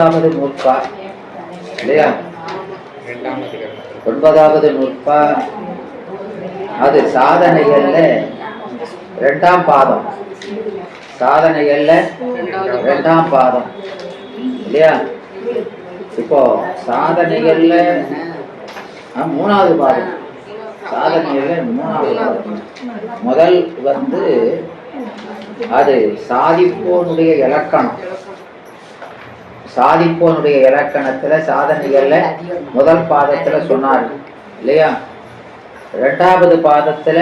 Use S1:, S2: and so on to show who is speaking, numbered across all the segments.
S1: நூற்பா இல்லையா? 9வது நூற்பா அது சாதனைகள்ல 2ஆம் பாதம். சாதனைகள்ல 2ஆம் பாதம் இல்லையா? இப்போ சாதனைகள்ல 3வது பாதம். சாதனைகள்ல 3வது பாதம். முதல் அது சாதிப்போனுடைய இலக்கணம். சாதிப்போனுடைய இலக்கணத்துல சாதனைகள்ல முதல் பாதத்துல சொன்னார் இல்லையா? 2வது பாதத்துல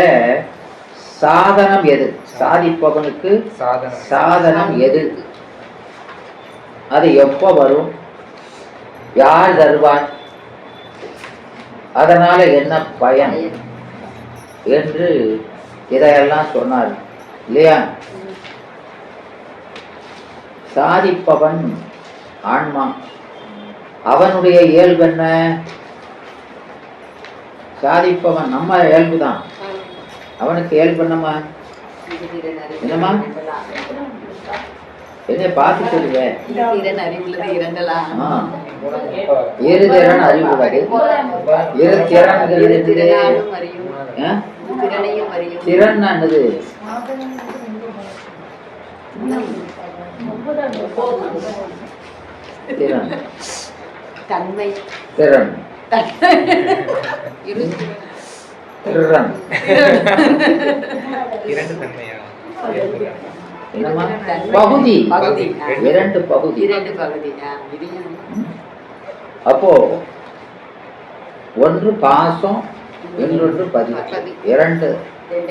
S1: சாதனம் எது? சாதிப்பவனுக்கு சாதனம் எது? அது எப்போ வரும்? யார் தருவார்? அதனால என்ன பயன் என்று இதையெல்லாம் சொன்னார் இல்லையா? சாதிப்பவன் ஆன்மா. அவனுடைய இயல்பு என்ன? சாதிப்பவன் நம்ம இயல்பு தான். அவனுக்கு இயல்பு என்னம்மா? என்னம்மா என்ன பார்த்து சொல்லுவேன். இருதிறன் அறிவுள்ளது. திறன் என்னது? திறன் தன்மை. திறன் திறன் பகுதி. 2 பகுதி. அப்போ ஒன்று பாசம், இன்னொன்று பதிவு. 2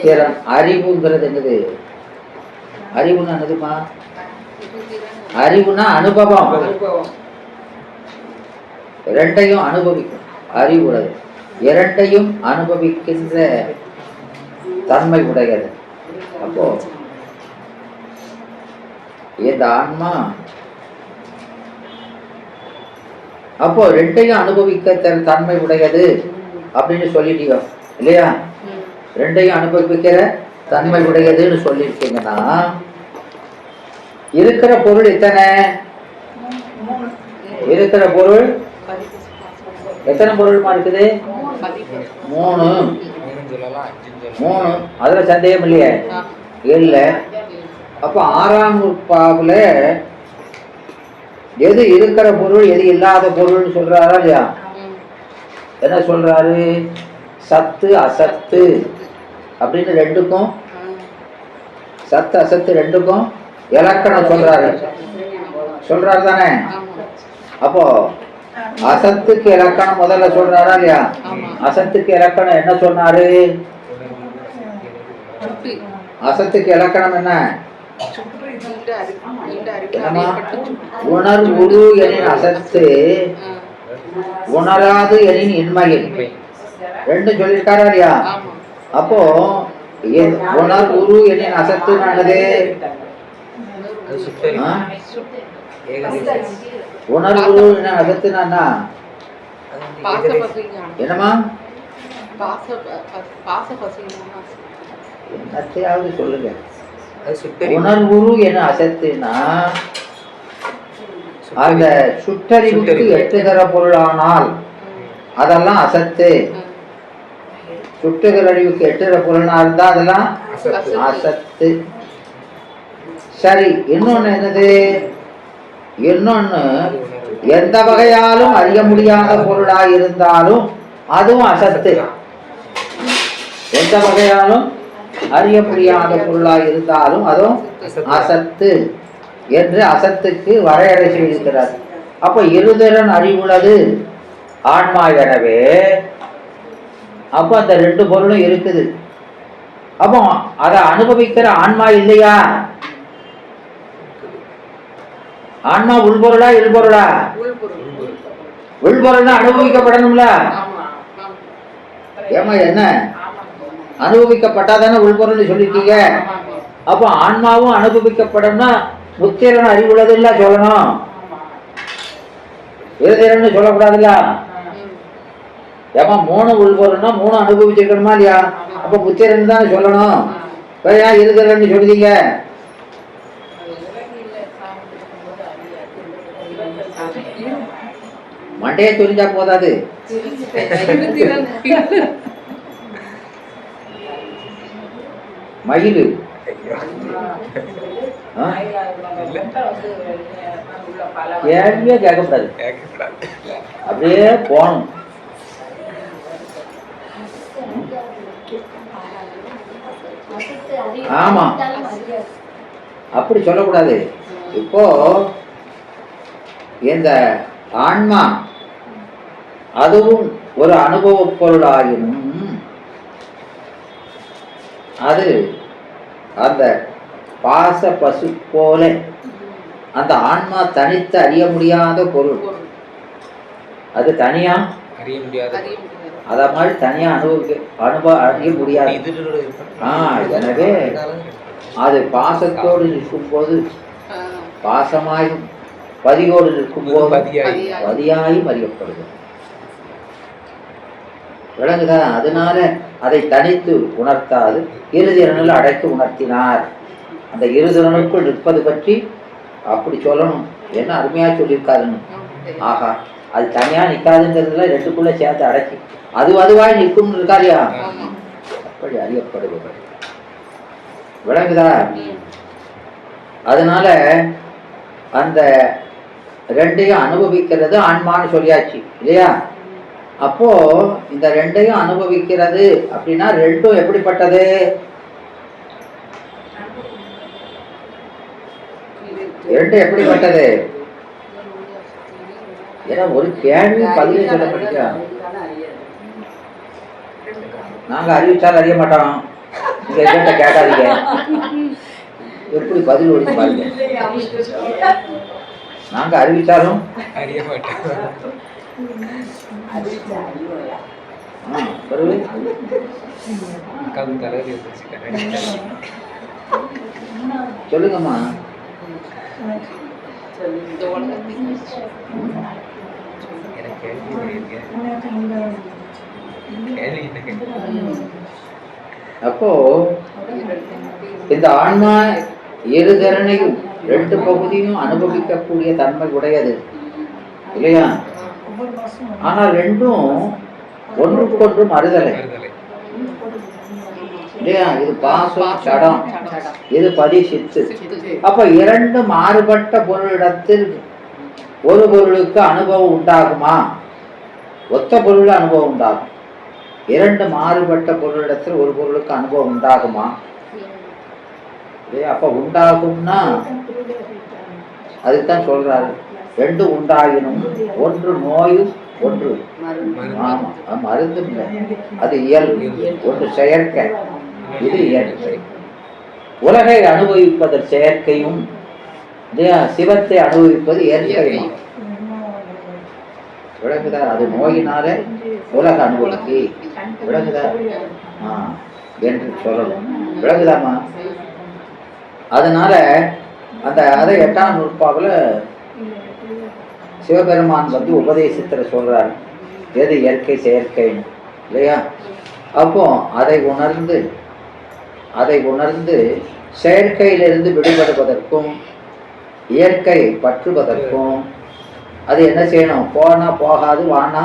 S1: திறன். அறிவுங்கிறது என்னது? அறிவுன்னா என்னதுமா? அறிவுனா அனுபவம். 2ஐயும் அனுபவிக்கும். அறிவுடையது 2ஐயும் அனுபவிக்கின்ற தன்மை உடையது. அப்போ இந்த ஆன்மா அப்போ 2ஐயும் அனுபவிக்க தன்மை உடையது அப்படின்னு சொல்லிட்டீங்க இல்லையா? 2ஐயும் அனுபவிக்கிற தன்மை உடையதுன்னு சொல்லிருக்கீங்கன்னா இருக்கிற பொருள் எத்தனை? இருக்கிற பொருள் எத்தனை பொருள்மா இருக்குது? 3. அதுல சந்தேகம் இல்லையே? இல்ல. அப்ப 6ஆம் நூற்பாவுல எது இருக்கிற பொருள் எது இல்லாத பொருள் சொல்றாரா இல்லையா? என்ன சொல்றாரு? சத்து அசத்து அப்படின்னு 2க்கும், சத்து அசத்து 2க்கும் இலக்கணம் சொல்றாரு. சொல்றாரு தானே? அப்போ அசத்துக்கு இலக்கணம் முதல்ல சொல்றாரா இல்லையா? அசத்துக்கு இலக்கணம் என்ன சொன்னாரு? அசத்துக்கு இலக்கணம் என்ன? உணர்வுரு எனின் அசத்து, உணராது எனின் இன்மையில். 2 சொல்லியிருக்காரா இல்லையா? அப்போ உணர்வுரு எனின் அசத்து நல்லது. உணர்வு அகத்துனா என்னமா? என்னத்தையாவது சொல்லுங்க. உணர்வுரு என அசத்துனா அந்த சுட்டறிவுக்கு எட்டுகிற பொருளானால் அதெல்லாம் அசத்து. சுட்டுகிற அறிவுக்கு எட்டுகிற பொருள்னா இருந்தா அதெல்லாம் அசத்து. சரி, இன்னொன்னு என்னது? இன்னொன்னு எந்த வகையாலும் அறிய முடியாத பொருளாய் இருந்தாலும் அதுவும் அசத்து. எந்த வகையாலும் அறிய முடியாத பொருளாய் இருந்தாலும் அதுவும் அசத்து என்று அசத்துக்கு வரையறை செய்திருக்கிறார். அப்ப இருதிறன் அறிவுள்ளது ஆன்மா. எனவே அப்ப அந்த 2 பொருளும் இருக்குது. அப்போ அதை அனுபவிக்கிற ஆன்மா இல்லையா? ஆன்மா உள்பொருளா இல்பொருளா? உள்பொருள்னா அனுபவிக்கப்படணும்ல. ஏமா என்ன? அனுபவிக்கப்பட்டாதானே உள்பொருள் சொல்லிருக்கீங்க. அப்போ ஆன்மாவும் அனுபவிக்கப்படணும்னா முத்திரன் அறிவுள்ளது இல்ல சொல்லணும். இருதிறன்னு சொல்லக்கூடாதுல்ல. ஏமா 3 உள்பொருள்னா 3 அனுபவிச்சிருக்கணுமா இல்லையா? அப்ப முத்திரன் தானே சொல்லணும். ஏன் இருதிறன்னு சொல்லுதீங்க? மண்டையை தெரிஞ்சா போதாது, மயிலு கேள்வியே கேட்கக்கூடாது, அப்படியே போகணும். ஆமா, அப்படி சொல்லக்கூடாது. இப்போ இந்த ஆன்மா அதுவும் ஒரு அனுபவ பொருளாயினும் அது அந்த பாச பசு போல அந்த ஆன்மா தனித்து அறிய முடியாத பொருள். அது தனியா அறிய முடியாது, அத மாதிரி தனியா அறிய முடியாது. எனவே அது பாசத்தோடு நிற்கும் போது பாசமாயும் பதியோடு நிற்கும் போது பதியாயும் அறியப்படுது. விளங்குதா? அதனால அதை தனித்து உணர்த்தாது இருதிறனில் அடைத்து உணர்த்தினார். அந்த இருதிறனுக்குள் நிற்பது பற்றி அப்படி சொல்லணும். என்ன அருமையா சொல்லியிருக்காருன்னு. ஆகா, அது தனியா நிற்காதுங்கிறதுல ரெண்டுக்குள்ள சேர்த்து அடைச்சி அது அதுவாய் நிற்கும் இருக்காரியா, அப்படி அறியப்படுவது. விளங்குதா? அதனால அந்த ரெண்டையும் அனுபவிக்கிறது ஆன்மான்னு சொல்லியாச்சு இல்லையா? அப்போ இந்த ரெண்டையும் அனுபவிக்கிறது அப்படின்னா ரெண்டும் எப்படிப்பட்டது? ரெண்டு எப்படிப்பட்டது? ஏன்னா ஒரு கேள்வி பதிலே சொல்ல படிக்க நாங்க அறிவிச்சாலும் அறிய மாட்டோம். நீங்க எங்கிட்ட கேட்காதீங்க, எப்படி பதில் ஒழிச்சு பாருங்க. நாங்க அறிவிச்சாலும் அறிய மாட்டோம். சொல்லுங்கம்மா. அப்போ இந்த ஆன்மா இருதிறனையும் ரெண்டு பகுதியும் அனுபவிக்கக்கூடிய தன்மை உடையது இல்லையா? ஆனால் ரெண்டும் ஒன்றுக்கொன்று மறுதலை இல்லையா? இது பாசம் சடம், இது பதி சித்து. அப்ப இரண்டு மாறுபட்ட பொருளிடத்தில் ஒரு பொருளுக்கு அனுபவம் உண்டாகுமா? ஒத்த பொருள் அனுபவம் உண்டாகும். இரண்டு மாறுபட்ட பொருளிடத்தில் ஒரு பொருளுக்கு அனுபவம் உண்டாகுமா? அப்ப உண்டாகும்னா அதுதான் சொல்றாரு, ரெண்டு உண்டாகினும் ஒன்று நோயும் ஒன்று மருந்து. அது இயல்பு, ஒன்று செயற்கை, இது இயற்கை. உலகை அனுபவிப்பதற்கு செயற்கையும் சிவத்தை அனுபவிப்பது இயற்கையும். விளங்குதா? அது நோயினாலே உலக அனுபவிக்கு விளங்குதா என்று சொல்லணும். விளங்குதாமா? அதனால அந்த அதை 8ஆம் நூற்பாவில் சிவபெருமான் வந்து உபதேசத்தில் சொல்றாரு, எது இயற்கை செயற்கைன்னு இல்லையா? அப்போ அதை உணர்ந்து செயற்கையிலிருந்து விடுபடுவதற்கும் இயற்கை பற்றுவதற்கும் அது என்ன செய்யணும்? போனா போகாது, வானா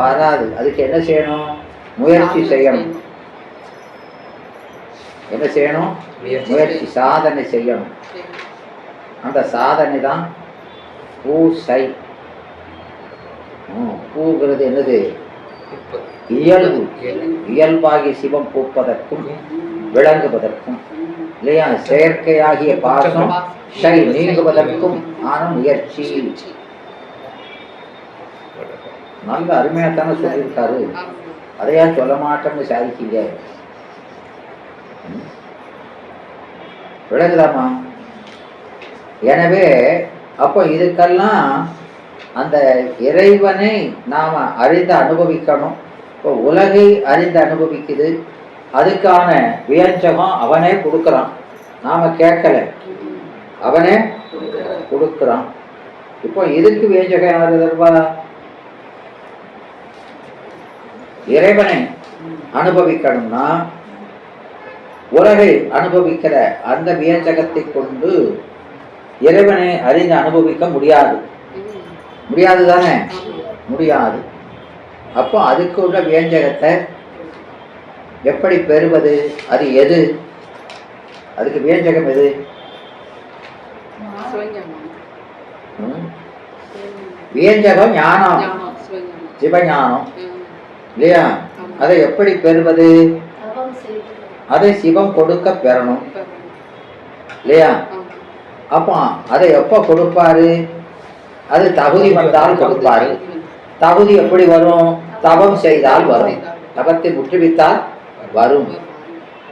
S1: வராது. அதுக்கு என்ன செய்யணும்? முயற்சி செய்யணும். என்ன செய்யணும்? முயற்சி, சாதனை செய்யணும். அந்த சாதனை தான் பூசை. பூங்கிறது என்னது? இயல்பு. இயல்பாகிய சிவம் பூப்பதற்கும் விளங்குவதற்கும் இல்லையா? செயற்கையாகிய பாசம் நீங்குவதற்கும் ஆன முயற்சி. நல்ல அருமையாத்தான சொல்லியிருக்காரு. அதையா சொல்ல மாட்டோம்னு சாதிக்கீங்க. விளங்குதாமா? எனவே அப்போ இதுக்கெல்லாம் அந்த இறைவனை நாம அறிந்து அனுபவிக்கணும். இப்போ உலகை அறிந்து அனுபவிக்குது, அதுக்கான வியஞ்சகம் அவனே கொடுக்குறான், நாம கேட்கல, அவனே கொடுக்குறான். இப்போ இதுக்கு வியஞ்சகம் யாரு தருவா? இறைவனை அனுபவிக்கணும்னா உலகை அனுபவிக்கிற அந்த வியஞ்சகத்தை கொண்டு இறைவனை அறிந்து அனுபவிக்க முடியாது. முடியாது தானே? முடியாது. அப்போ அதுக்கு உள்ள வியஞ்சகத்தை எப்படி பெறுவது? அது எது? அதுக்கு வியஞ்சகம் எது? வியஞ்சகம் ஞானம், சிவஞானம் இல்லையா? அதை எப்படி பெறுவது? அதை சிவம் கொடுக்க பெறணும் இல்லையா? அப்போ அதை எப்போ கொடுப்பாரு? அது தகுதி வந்தால் கொடுப்பாரு. தகுதி எப்படி வரும்? தவம் செய்தால் வரும். தவத்தை முற்றுவித்தால் வரும்.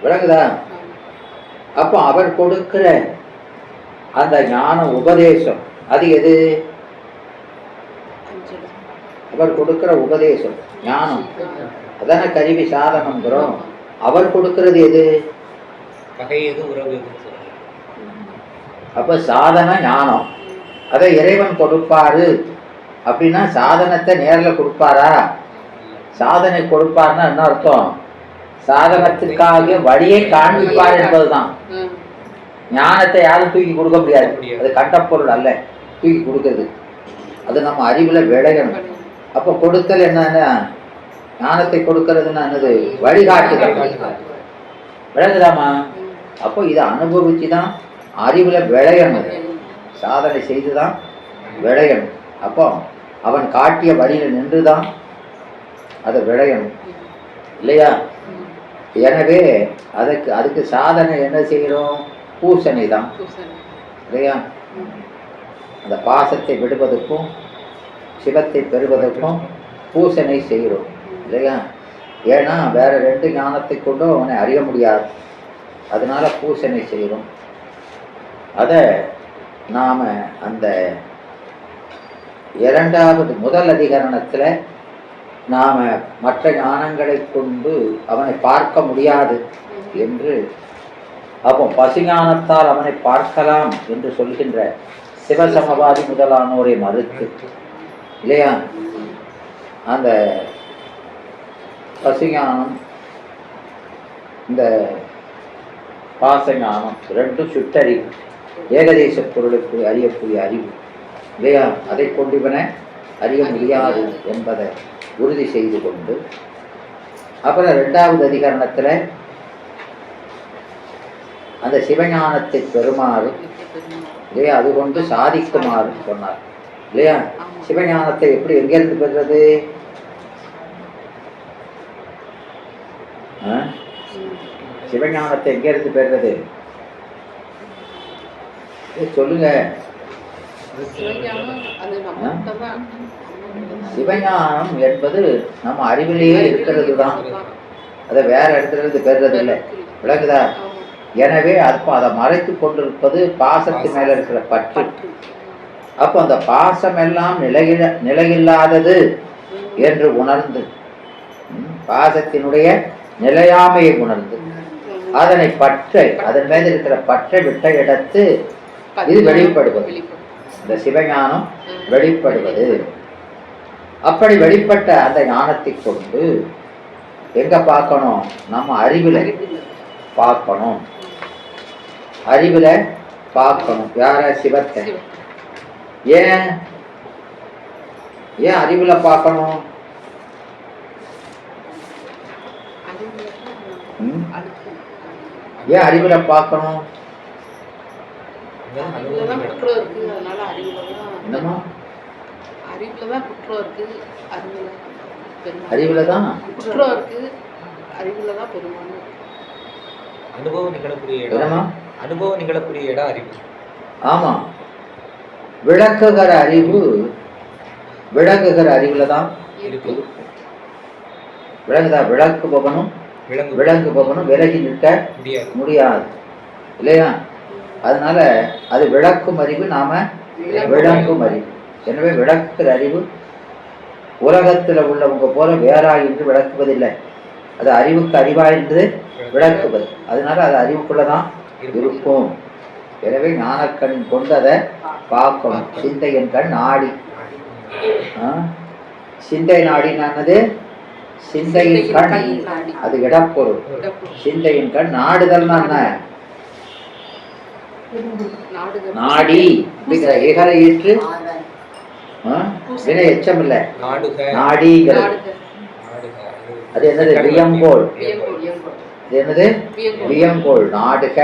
S1: விளங்குதா? அப்போ அவர் கொடுக்கிற அந்த ஞான உபதேசம் அது எது? அவர் கொடுக்கிற உபதேசம் ஞானம் அதான கருவி சாதனம்ங்கிறோம். அவர் கொடுக்கிறது எது? அப்ப சாதன ஞானம் அதை இறைவன் கொடுப்பாரு. அப்படின்னா சாதனத்தை நேரில் கொடுப்பாரா? சாதனை கொடுப்பார்னா என்ன அர்த்தம்? சாதனத்துக்காக வழியை காண்பிப்பார் என்பதுதான். ஞானத்தை யாரும் தூக்கி கொடுக்க முடியாது. அது கட்டப்பொருள் அல்ல தூக்கி கொடுக்கிறது. அது நம்ம அறிவுல விளையணும். அப்ப கொடுத்தல் என்னன்னா, ஞானத்தை கொடுக்கறதுன்னா என்னது? வழிகாட்டுதல். விளங்குதாமா? அப்போ இதை அனுபவிச்சுதான் அறிவுல விளையணும். சாதனை செய்துதான் விளையணும். அப்போ அவன் காட்டிய வழியில நின்றுதான் அதை விளையணும் இல்லையா? எனவே அதுக்கு சாதனை என்ன செய்யறோம்? பூசனை தான் இல்லையா? அந்த பாசத்தை விடுவதற்கும் சிவத்தை பெறுவதற்கும் பூசனை செய்கிறோம் இல்லையா? ஏன்னா வேற ரெண்டு ஞானத்தை கொண்டும் அவனை அறிய முடியாது. அதனால பூசனை செய்கிறோம். அதை நாம அந்த இரண்டாவது முதல் அதிகரணத்துல நாம மற்ற ஞானங்களை கொண்டு அவனை பார்க்க முடியாது என்று, அப்போ பசுஞானத்தால் அவனை பார்க்கலாம் என்று சொல்கின்ற சிவசமவாதி முதலானோரை மறுத்து இல்லையா? அந்த பசுஞானம் இந்த பாசஞானம் ரெண்டும் சுட்டறிவு, ஏகதேச பொருளுக்கு அறியக்கூடிய அறிவு இல்லையா? அதை கொண்டு இவனை அறிய முடியாது என்பதை உறுதி செய்து கொண்டு, அப்புறம் இரண்டாவது அதிகரணத்தில் அந்த சிவஞானத்தை பெறுமாறு இல்லையா, அது கொண்டு சாதிக்குமாறு சொன்னார் இல்லையா? சிவஞானத்தை எப்படி எங்கிருந்து பெறுறது? சிவஞானத்தை எங்கிருந்து பெறுறது சொல்லுங்க. சிவஞானம் என்பது நம்ம அறிவிலேயே இருக்கிறது தான். அதை வேற இடத்துல இருந்து பெறுறது இல்லை. விளக்குதா? எனவே அப்போ அதை மறைத்து கொண்டிருப்பது பாசத்து மேல இருக்கிற பற்று. அப்போ அந்த பாசம் எல்லாம் நிலையில்லாதது என்று உணர்ந்து, பாசத்தினுடைய நிலையாமையை உணர்ந்து அதனை பற்றை, அதன் மேல இருக்கிற பற்றை விட்ட இடத்து இது வெளிப்படுவது, இந்த சிவஞானம் வெளிப்படுவது. அப்படி வெளிப்பட்ட அந்த ஞானத்தை கொண்டு எங்க பார்க்கணும்? நம்ம அறிவுல பார்க்கணும். அறிவுல பார்க்கணும். யார? சிவத்தை. ஏன் அறிவுல பார்க்கணும்? ஏன் அறிவுல பார்க்கணும்? என்னமா? அறிவுலதான்
S2: அனுபவம் நிகழக்கூடிய இடம் அறிவு.
S1: ஆமா, விளக்குகிற அறிவு விளக்குகிற அறிவுலதான் இருக்கு. விளங்குதா? விளக்குபவனும் விளங்கி நிற்க முடியாது இல்லையா? அதனால அது விளக்கும் அறிவு, நாம விளங்கும் அறிவு. எனவே விளக்குகிற அறிவு உலகத்துல உள்ளவங்க போல வேறாயின்று விளக்குவதில்லை. அது அறிவுக்கு அறிவாயின்று விளக்குவது. அதனால அது அறிவுக்குள்ளதான் இருக்கும். எனவே ஞானக்கண் கொண்டு அதை பார்க்கணும். சிந்தையின் கண் நாடி. சிந்தை நாடினானது சிந்தையின் கண், அது இடப்பொருள். சிந்தையின் கண் நாடுதல் என்ன? நாடி ஏற்று வினை எச்சம் இல்ல,
S2: நாடுக
S1: நாடிங்கிறது. அது என்னது? வியங்கோள். அது என்னது? வியங்கோள். நாடுக.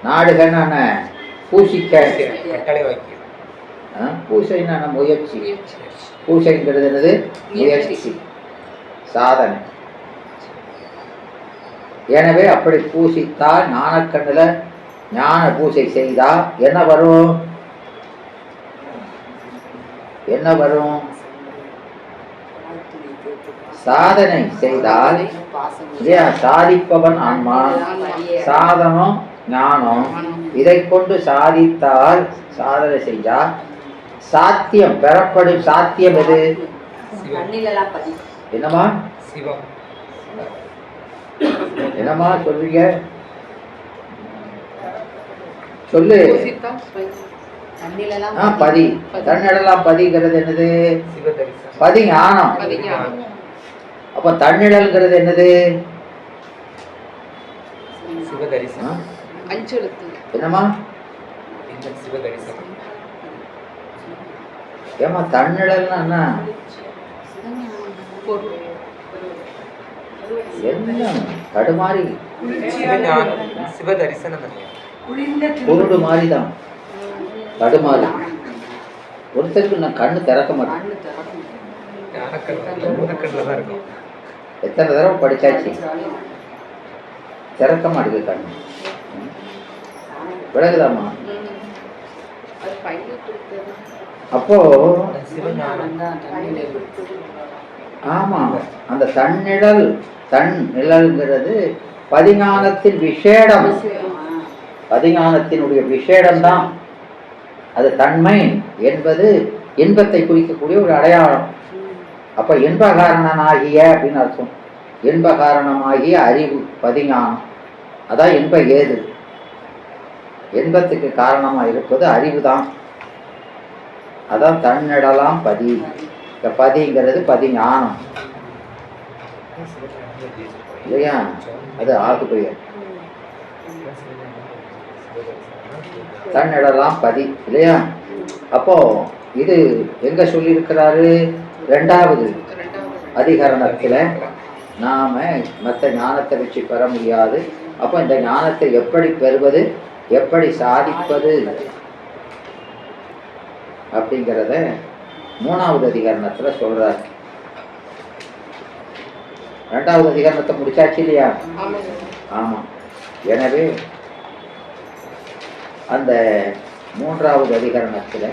S1: நாடுகன்னு என்ன? பூசிக்க. பூசைன்னா முயற்சி. பூசைங்கிறது என்னது? முயற்சி, சாதனை. எனவே அப்படி பூசித்தால் ஞானக்கண்ணுல ஞான பூசை செய்தா என்ன வரும்? என்ன வரும்? சாதனை செய்தால் சாதிப்பவன் ஆன்மா, சாதனம் ஞானம். இதை கொண்டு சாதித்தால், சாதனை செய்தால் சாத்தியம் பெறப்படும். சாத்தியம் எது? என்னமா என்னமா சொல்றீங்க? சொல்லு. பதி. தன்னிடலாம் பதிங்கிறது என்னது? பதி ஞானம். அப்ப தன்னிடல்ங்கிறது என்னது? என்னமா? ஏமா தன்னிடல்னா என்ன? தடுமாறி குருடு மாதிரிதான் தடுமாறி. ஒருத்தருக்கு நான் கண்ணு திறக்க மாட்டேன். எத்தனை தடவை படிச்சாச்சு, திறக்க மாட்டேங்குது கண்ணு. விலகுதாமா? அப்போ ஆமா, அந்த தன்னிழல், தன் நிழல்ங்கிறது பதிஞானத்தின் விசேடம். பதிஞானத்தினுடைய விசேடம் தான் அது. தன்மை என்பது இன்பத்தை குறிக்கக்கூடிய ஒரு அடையாளம். அப்ப இன்பகாரணனாகிய அப்படின்னு அர்த்தம். இன்பகாரணமாகிய அறிவு பதிஞானம். அதான் இன்ப ஏது. இன்பத்துக்கு காரணமா இருப்பது அறிவு தான். அதான் தன்னிடலாம் பதி. இந்த பதிங்கிறது பதிஞானம் இல்லையா? அது ஆகு பெயர். தன்னிடலாம் பதி இல்லையா? அப்போ இது எங்க சொல்லியிருக்கிறாரு? 2வது அதிகரணத்துல. நாம மற்ற ஞானத்தை வச்சு பெற முடியாது. அப்போ இந்த ஞானத்தை எப்படி பெறுவது, எப்படி சாதிப்பது அப்படிங்கிறத 3வது அதிகரணத்துல சொல்றாரு. 2வது அதிகரணத்தை முடிச்சாச்சு இல்லையா? ஆமா. எனவே அந்த 3வது அதிகரணத்துல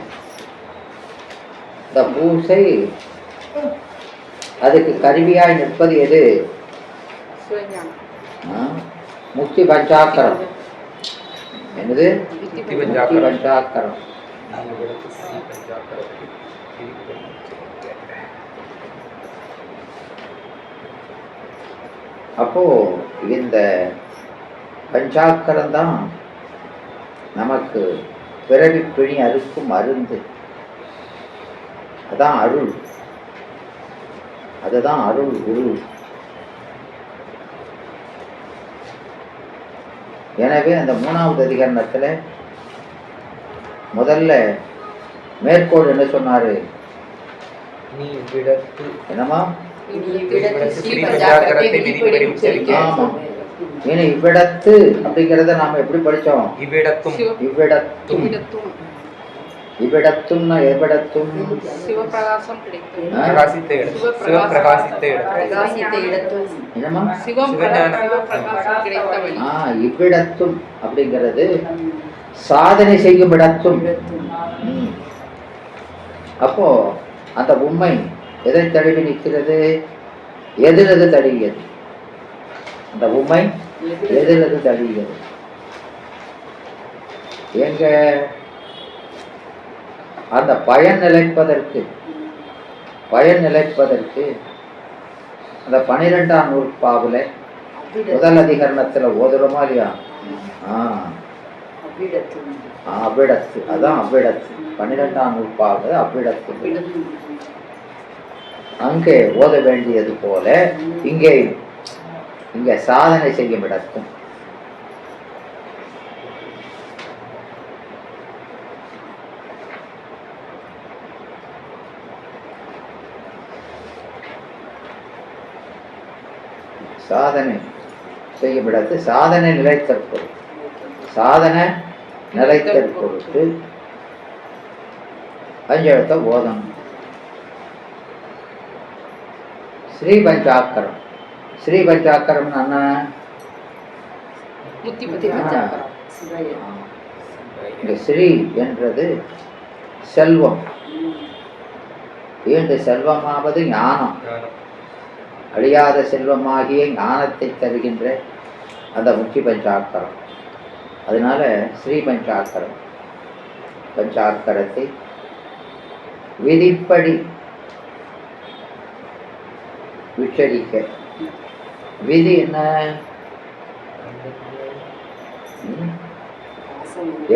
S1: இந்த பூசை அதுக்கு கருவியாய் நிற்பது எது? முக்தி பஞ்சாக்கரம். என்னது? முக்தி பஞ்சாக்கரம். அப்போ இந்த பஞ்சாக்கரம் தான் நமக்கு பிறவி பிணி அறுக்கும் மருந்து. அதான் அருள். அதுதான் அருள் குரு. எனவே அந்த 3வது அதிகரணத்துல முதல்ல மேற்கோள் என்ன சொன்னாரு? என்னமா? இவ்விடத்து அப்படிங்கறத நாம எப்படி படிச்சோம்? இவ்விடத்தும். இவ்விடத்தும்னா எவ்விடத்தும்?
S3: சிவபிரகாசம் கிடைக்கும்.
S1: இவ்விடத்தும் அப்படிங்கிறது சாதனை செய்யும் இடத்தும். அப்போ அந்த உண்மை எதை தழுவி நிற்கிறது? எதிரது தழுவியது. அந்த உண்மை எதிரது தழுவியது. எங்க? அந்த பயன் நிலைப்பதற்கு அந்த 12ஆம் நூற்பாவுல முதல் அதிகரணத்துல ஓதுறோமா இல்லையா? அவ்விடத்து. அதான் அவ்விடத்து. 12ஆம் நூற்பாவுல அவ்விடத்து. அங்கே ஓத வேண்டியது போல இங்கே சாதனை செய்யும் இடத்தும். சாதனை செய்யும் இடத்து சாதனை நிலைத்தற் பொருள். சாதனை நிலைத்தற் பொருட்டு 5 எழுத்தை ஓதணும். ஸ்ரீ பஞ்சாக்கரம். ஸ்ரீ பஞ்சாக்கரம் என்ன? இந்த ஸ்ரீ என்றது செல்வம். இந்த செல்வமாவது ஞானம். அழியாத செல்வமாகிய ஞானத்தை தருகின்ற அந்த முக்கிய பஞ்சாக்கரம். அதனால ஸ்ரீ பஞ்சாக்கரம். பஞ்சாக்கரத்தை விதிப்படி உச்சரிக்க. விதி என்ன?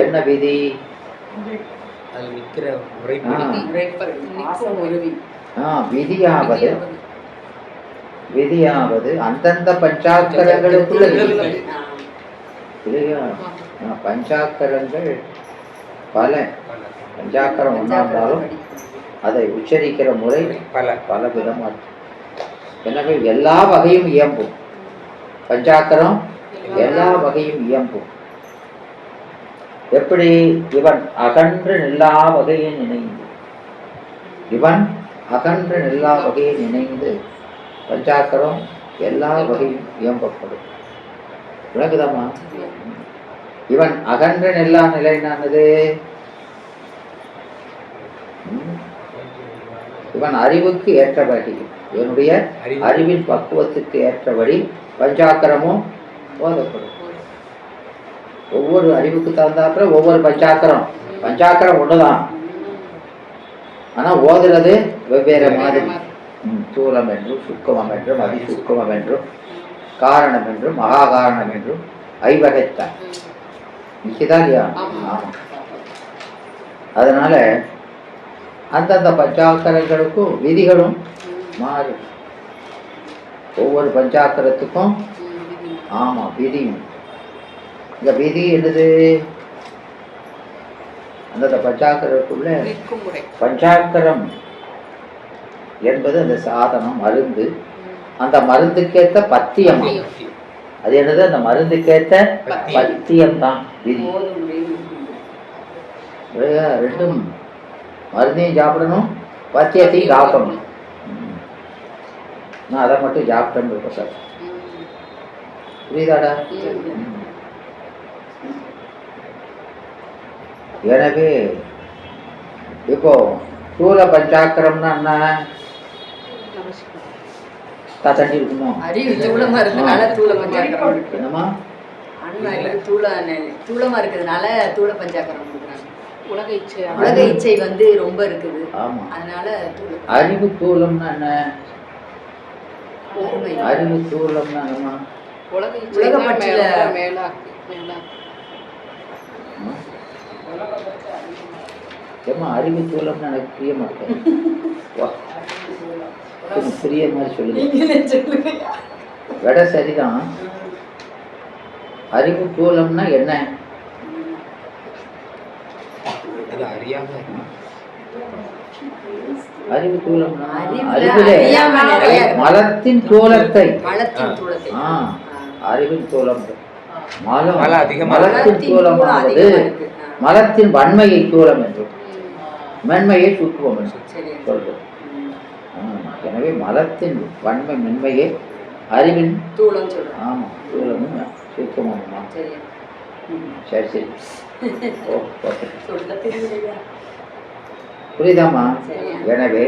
S1: என்ன விதி? விதியாவது விதியாவது அந்தந்த பஞ்சாக்கரங்களுக்குள்ள இல்லையா? பஞ்சாக்கரங்கள் பல. பஞ்சாக்கரம் ஒன்றா இருந்தாலும் அதை உச்சரிக்கிற முறை பல விதமாக. எனவே எல்லா வகையும் இயம்பும். பஞ்சாக்கரம் எல்லா வகையும் இயம்பும். எப்படி? இவன் அகன்று நில்லா வகையை நினைந்து. இவன் அகன்று நில்லா வகையை நினைந்து பஞ்சாக்கரம் எல்லா வகையும் இயம்பப்படும். விளக்குதாமா? இவன் அகன்ற நெல்லா நிலைனானது இவன் அறிவுக்கு ஏற்றபடி, இவனுடைய அறிவின் பக்குவத்துக்கு ஏற்றபடி பஞ்சாக்கரமும் ஓதப்படும். ஒவ்வொரு அறிவுக்கு தகுந்தாப்புல ஒவ்வொரு பஞ்சாக்கரம். பஞ்சாக்கரம் ஒண்ணுதான், ஆனா ஓதுறது வெவ்வேறு மாதிரி. தூலம் என்றும் சுக்கமம் என்றும் அதிசுக்கமம் என்றும் காரணம் என்றும் மகா காரணம் என்றும் ஐவகைத்தான் நிச்சயதான் இல்லையா? ஆமா. அதனால அந்தந்த பஞ்சாக்கரங்களுக்கும் விதிகளும் மாறும். ஒவ்வொரு பஞ்சாக்கரத்துக்கும் ஆமா விதியும். இந்த விதி என்னது? அந்தந்த பஞ்சாக்கரத்துக்குள்ள பஞ்சாக்கரம் என்பது அந்த சாதனம், மருந்து. அந்த மருந்துக்கேற்ற பத்தியம். அது என்னது? அந்த மருந்துக்கேற்ற பத்தியம் தான் விதி. ரெண்டும் மருந்தையும் சாப்பிடணும், பத்தியத்தையும் சாப்பிடணும். நான் அதை மட்டும் சாப்பிட்டேன்னு இருக்க சார். புரியுதாடா? எனவே இப்போ ஸ்தூல பஞ்சாக்கரம்னா என்ன? தண்டி இருக்குமோ? என்னமா
S2: தூளமா இருக்கிறதுனால தூள பஞ்சாக்கரம். உலக இச்சை வந்து ரொம்ப இருக்குது.
S1: ஆமா.
S2: அதனால
S1: அறிவு தூளம்னா என்ன? அறிவு தூளம்னா என்னமா?
S2: உலக பற்றில
S1: ஏமா அறிவு தூளம்னு எனக்கு புரிய மாட்டேன். புரிய மாதிரி சொல்லுங்க. விட சரிதான். அறிவு தூளம்னா என்ன? அறிவு தூளம்னா அறிவிலே மலத்தின் தூளத்தை. அறிவின் தூளம் மலத்தின் தூளமானது மலத்தின் வன்மையை தூளம் என்றும் மென்மையை சுற்றுவோம் என்று சொல்றோம். எனவே மலத்தின் வன்மை மென்மையை அறிவின்
S2: தூளம் சொல்றோம்.
S1: ஆமா, தூளமும் சுத்தமுமா. சரி சரி. புரியுதாமா? எனவே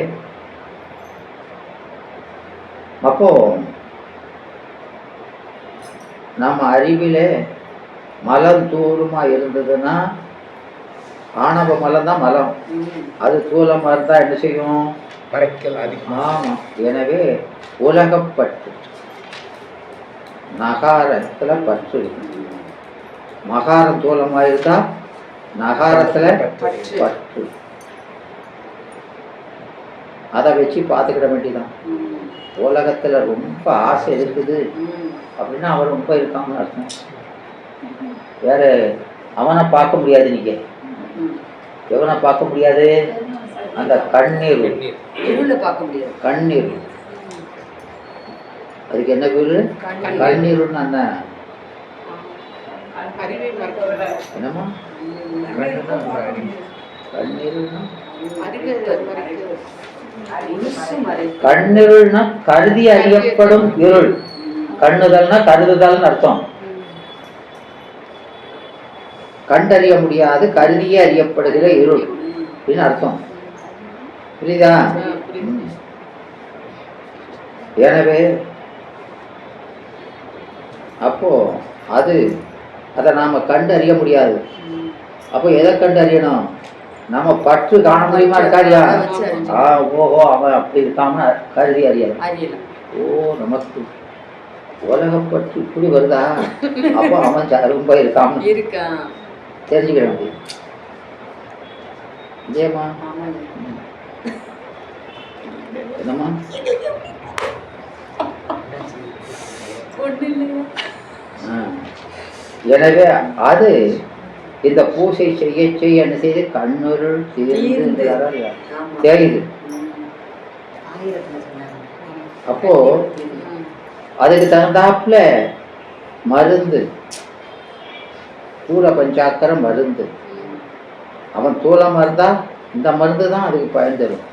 S1: அப்போ நம்ம அறிவிலே மலம் தூளமா இருந்ததுன்னா ஆணவ மலம் தான் மலம். அது தூளமா இருந்தா என்ன செய்யும்? ஆமா. எனவே உலகப்பற்று நகாரத்துல பற்று. மகாரம் தூளமா இருந்தா நகாரத்துல பற்று. அதை வச்சு பார்த்துக்கிட வேண்டியதான். உலகத்துல ரொம்ப ஆசை இருக்குது அப்படின்னா அவர் ரொம்ப இருக்காங்கன்னு அர்த்தம். வேற அவனை பார்க்க முடியாது. நீங்க எவனை பார்க்க முடியாது? அந்த கண்ணீர். கண்ணீர் அதுக்கு என்ன பேரு? கண்ணீருன்னு என்ன?
S3: அறிவை மறக்கிறது.
S1: என்னம்மா கண்ணீருன்னா?
S3: அறிவை மறக்கிறது.
S1: கண்ணிருள்னா கருதி அறியப்படும் இருள். கண்ணுதல்னா கருதுதல்னு அர்த்தம். கண்டறிய முடியாது கருதியே அறியப்படுகிற இருள் அப்படின்னு அர்த்தம். புரியுதா? எனவே அப்போ அதை நாம கண்டு அறிய முடியாது. அப்போ எதை கண்டு அறியணும்? நம்ம பற்று காண முடியுமா இருக்காதியா? ஓஹோ அவன் அப்படி இருக்காம கருதி அறியலாம். ஓ நமக்கு உலகப்பற்று இப்படி வருதா? அப்போ அவன் ரொம்ப இருக்காம தெரிஞ்சுக்கிற முடியும். இதேமா என்னம்மா? எனவே அது இந்த பூசை செய்ய செய்ய என்ன செய்து கண்ணுருள் தெரியுது. அப்போ அதுக்கு தகுந்தாப்புல மருந்து, தூள பஞ்சாக்கரம் மருந்து. அவன் தூள மருந்தா இந்த மருந்து தான் அதுக்கு பயன் தரும்.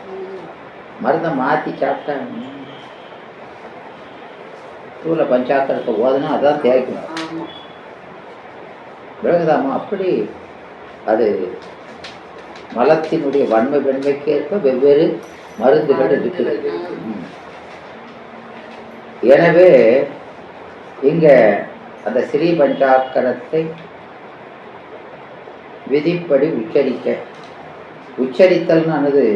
S1: மருந்தை மாற்றி சாப்பிட்டா தூள பஞ்சாக்கரத்தை ஓதுனா அதான் தேய்க்கணும். விளங்குதாமா? அப்படி அது மலத்தினுடைய வன்மை வெண்மைக்கு ஏற்ப வெவ்வேறு மருந்துகள் இருக்கிறது. எனவே இங்க அந்த ஸ்ரீ பஞ்சாக்கரத்தை விதிப்படி உச்சரித்தல்னானது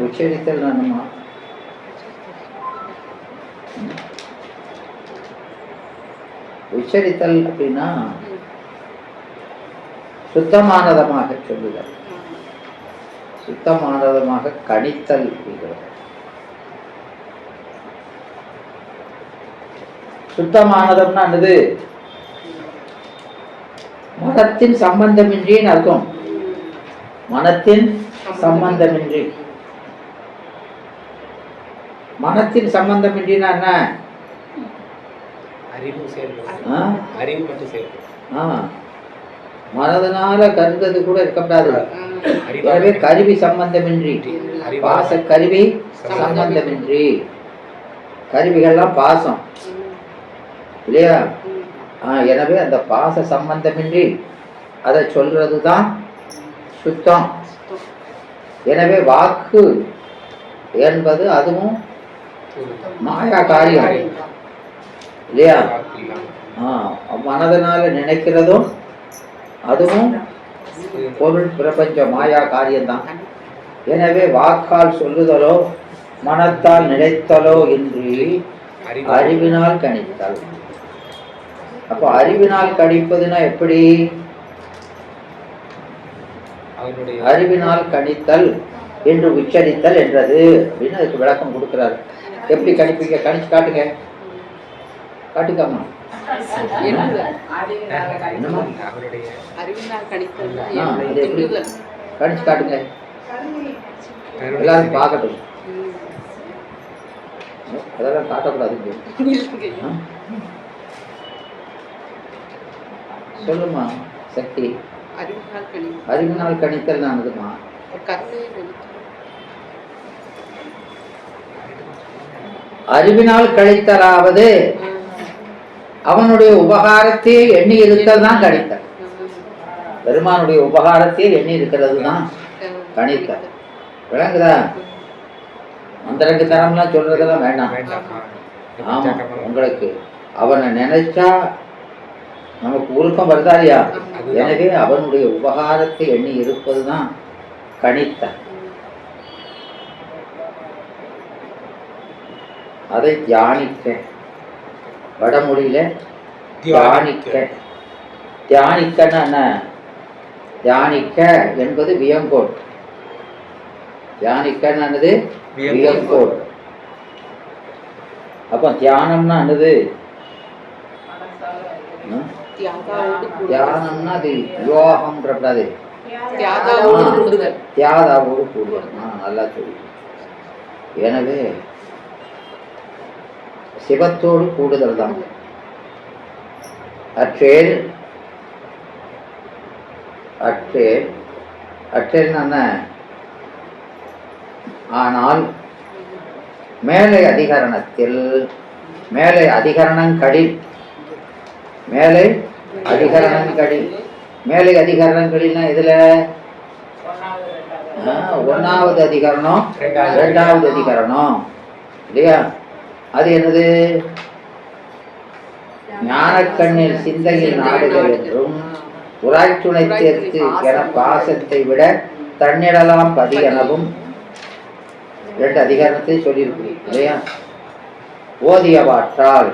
S1: உச்சரித்தல் நானுமா உச்சரித்தல் அப்படின்னா சுத்தமானதமாக சொல்லுதல், சுத்தமானதமாக கணித்தல். சுத்தமானதம்னா என்னது? மனத்தின் சம்பந்தமின்றின்னு அர்த்தம். மனத்தின் சம்பந்தமின்றி. மனத்தின் சம்பந்தமின்றினா என்ன? மனதனால கருந்தது கூட இருக்கக்கூடாது. எனவே கருவி சம்பந்தமின்றி, பாச கருவி சம்பந்தமின்றி. கருவிகள்லாம் பாசம் இல்லையா? எனவே அந்த பாச சம்பந்தமின்றி அதை சொல்றதுதான் சுத்தம். எனவே வாக்கு என்பது அதுவும் மாயா காரியம் இல்லையா? மனதனால நினைக்கிறதும் அதுவும் பொருள் பிரபஞ்ச மாயா காரியம்தான். எனவே வாக்கால் சொல்லுதலோ மனத்தால் நினைத்தலோ இன்றி அறிவினால் கணித்தல். அப்போ அறிவினால் கணிப்பதுன்னா எப்படி? அறிவினால் கணித்தல் என்று உச்சரித்தல் என்றது அப்படின்னு அதுக்கு விளக்கம் கொடுக்கிறார். எப்படி கணிப்பீங்க? கணிச்சு காட்டுங்க. காட்டுக்காமா கணிச்சு காட்டுங்க, எல்லாரும் பார்க்கட்டும். அதெல்லாம் காட்டக்கூடாது. சொல்லுமா சக்தி. அறிவினால் கணித்தல் நானதுமா. அறிவினால் கழித்தலாவது அவனுடைய உபகாரத்தையே எண்ணி இருத்தல் தான் கணித்தல். பெருமானுடைய உபகாரத்தையே எண்ணி இருக்கிறது தான் கணித்தல். விளங்குதா? மந்திரக்கு தரம்லாம் சொல்றதெல்லாம் வேண்டாம். ஆமா, உங்களுக்கு அவனை நினைச்சா நமக்கு உருக்கம் வருதா இல்லையா? எனவே அவனுடைய உபகாரத்தை எண்ணி இருப்பதுதான் கணித்தல். அதை தியானிக்க, வடமொழியில தியானிக்க. தியானிக்கன்னா என்ன? தியானிக்க என்பது வியங்கோல். தியானிக்கன்னு என்னது? வியங்கோல். அப்ப தியானம்னா என்னது? தியானம்னா அது யோகம்ன்றப்படாது, தியாதாவோடு கூடுதல். நல்லா சொல்லி எனவே சிவத்தோடு கூடுதல் தான். அற்றேல் அற்றேல் அற்றேல் என்ன? ஆனால் மேலை அதிகரணத்தில் மேலை அதிகரணங்களில் மேலை அதிகரணங்களில் மேலை அதிகரணங்களில்னா இதுல ஒன்னாவது அதிகரணம் இரண்டாவது அதிகரணம் இல்லையா? அது என்னது? ஞானக்கண்ணில் சிந்தையில் நாடுகள் என்றும் உராய்த்துணை சேர்த்து என பாசத்தை விட தன்னிடலாம் பதி எனவும் ரெண்டு அதிகாரத்தை சொல்லியிருக்கு இல்லையா? ஓதியவாற்றால்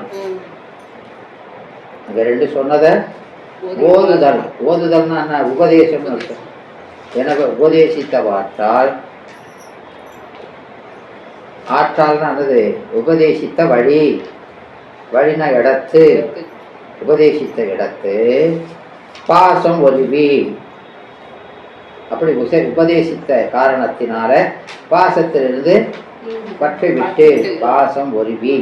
S1: அங்க ரெண்டு சொன்னதை ஓதுதல். ஓதுதல்னா என்ன? உபதேசம் அர்த்தம். எனவே உபதேசித்தவாற்றால், ஆற்றால்னா என்னது? உபதேசித்த வழி. வழினா இடத்து, உபதேசித்த இடத்து பாசம் ஒருவி. அப்படி உபதேசித்த காரணத்தினால பாசத்திலிருந்து பற்றை விட்டு பாசம் ஒருவி.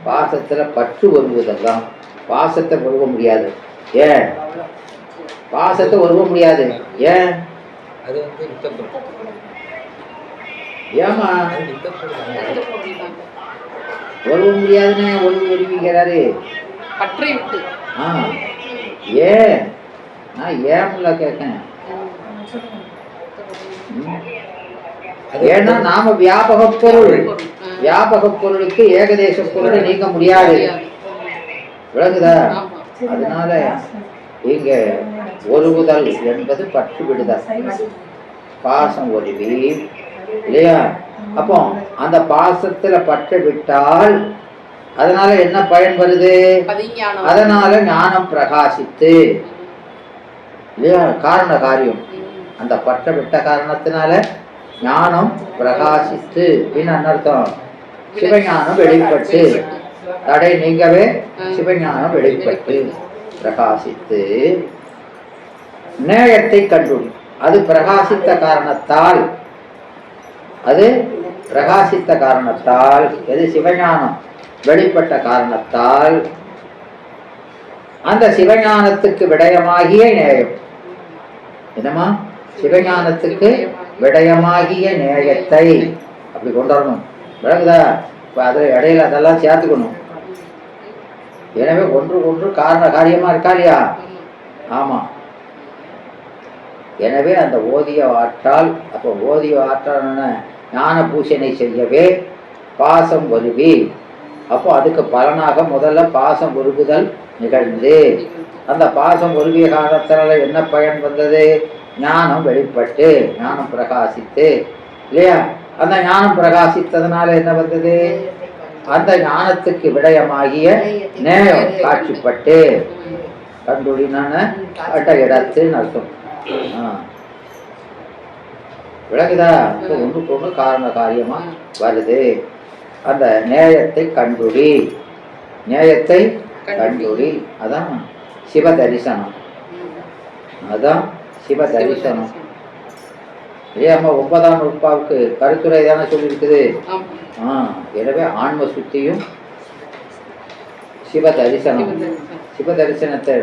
S1: பாசத்துல பற்று ஒருவுதல் தான். பாசத்தை ஒருவ முடியாது. ஏன் பாசத்தை ஒருவ முடியாது? ஏன்? ஏமா ஒருவ முடியாதுன்னு ஒருவிக்கிறாரு
S3: பற்றை விட்டு.
S1: ஏன் நான் ஏன்ல கேட்கேன். ஏன்னா நாம வியாபக பொருள், வியாபக பொருளுக்கு ஏகதேச பொருளை நீக்க முடியாது. விளங்குதா? அதனால இங்க ஒருவுதல் என்பது பற்று விடுதல். பாசம் ஒருவி இல்லையா? அப்போ அந்த பாசத்துல பற்று விட்டால் அதனால என்ன பயன் வருது? அதனால ஞானம் பிரகாசித்து இல்லையா? காரண காரியம். அந்த பற்ற விட்ட காரணத்தினால ஞானம் பிரகாசித்து என்ன அர்த்தம்? சிவஞானம் வெளிப்பட்டு, தடை நீங்கவே சிவஞானம் வெளிப்பட்டு பிரகாசித்து நேயத்தை கண்டுடி. அது பிரகாசித்த காரணத்தால், அது பிரகாசித்த காரணத்தால், எது? சிவஞானம் வெளிப்பட்ட காரணத்தால் அந்த சிவஞானத்துக்கு விடயமாகிய நேயம். என்னமா? சிவஞானத்துக்கு விடயமாகிய நேயத்தை அப்படி கொண்டு வரணும். விளங்குதா? இப்ப அதுல இடையில அதெல்லாம் சேர்த்துக்கணும். எனவே ஒன்று ஒன்று காரண காரியமா இருக்கா இல்லையா? ஆமா. எனவே அந்த ஓதிய ஆற்றால், அப்போ ஓதிய ஆற்றால் ஞான பூஷணை செய்யவே பாசம் வருவி. அப்போ அதுக்கு பலனாக முதல்ல பாசம் உருகுதல் நிகழ்ந்து, அந்த பாசம் உருவிய காரணத்தினால என்ன பயன் வந்தது? ஞானம் வெளிப்பட்டு, ஞானம் பிரகாசித்து இல்லையா? அந்த ஞானம் பிரகாசித்ததுனால என்ன வந்தது? அந்த ஞானத்துக்கு விடயமாகிய நேயம் காட்சிப்பட்டு, கண்டுடினான கட்ட இடத்துன்னு அர்த்தம். விளக்குதா? ஒன்றுக்கு ஒன்று காரண காரியமா வருது. அந்த நேயத்தை கண்டுடி, நேயத்தை கண்டுடி. அதான் சிவ தரிசனம். அதான் சிவ தரிசனம். ஏமா 9ஆம் நூற்பாவுக்கு கருத்துரை தானே சொல்லியிருக்குது. எனவே ஆன்ம சுத்தியும் சிவ தரிசனம். சிவ தரிசனத்தை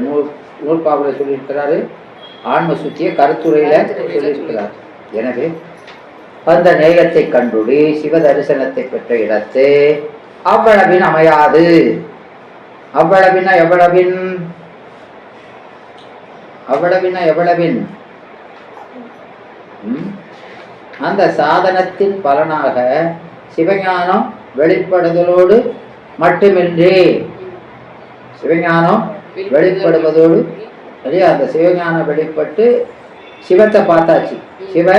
S1: நூற்பாவில் சொல்லியிருக்கிறாரு. ஆன்ம சுத்தியை கருத்துரையில சொல்லியிருக்கிறார். எனவே அந்த நேயத்தை கண்டுடி சிவ தரிசனத்தை பெற்ற இடத்து அவ்வளவின் அமையாது. அவ்வளவினா எவ்வளவின்? அவ்வளவினா எவ்வளவின்? அந்த சாதனத்தின் பலனாக சிவஞானம் வெளிப்படுதலோடு மட்டுமின்றி, சிவஞானம் வெளிப்படுவதோடு இல்லையா? அந்த சிவஞானம் வெளிப்பட்டு சிவத்தை பார்த்தாச்சு. சிவ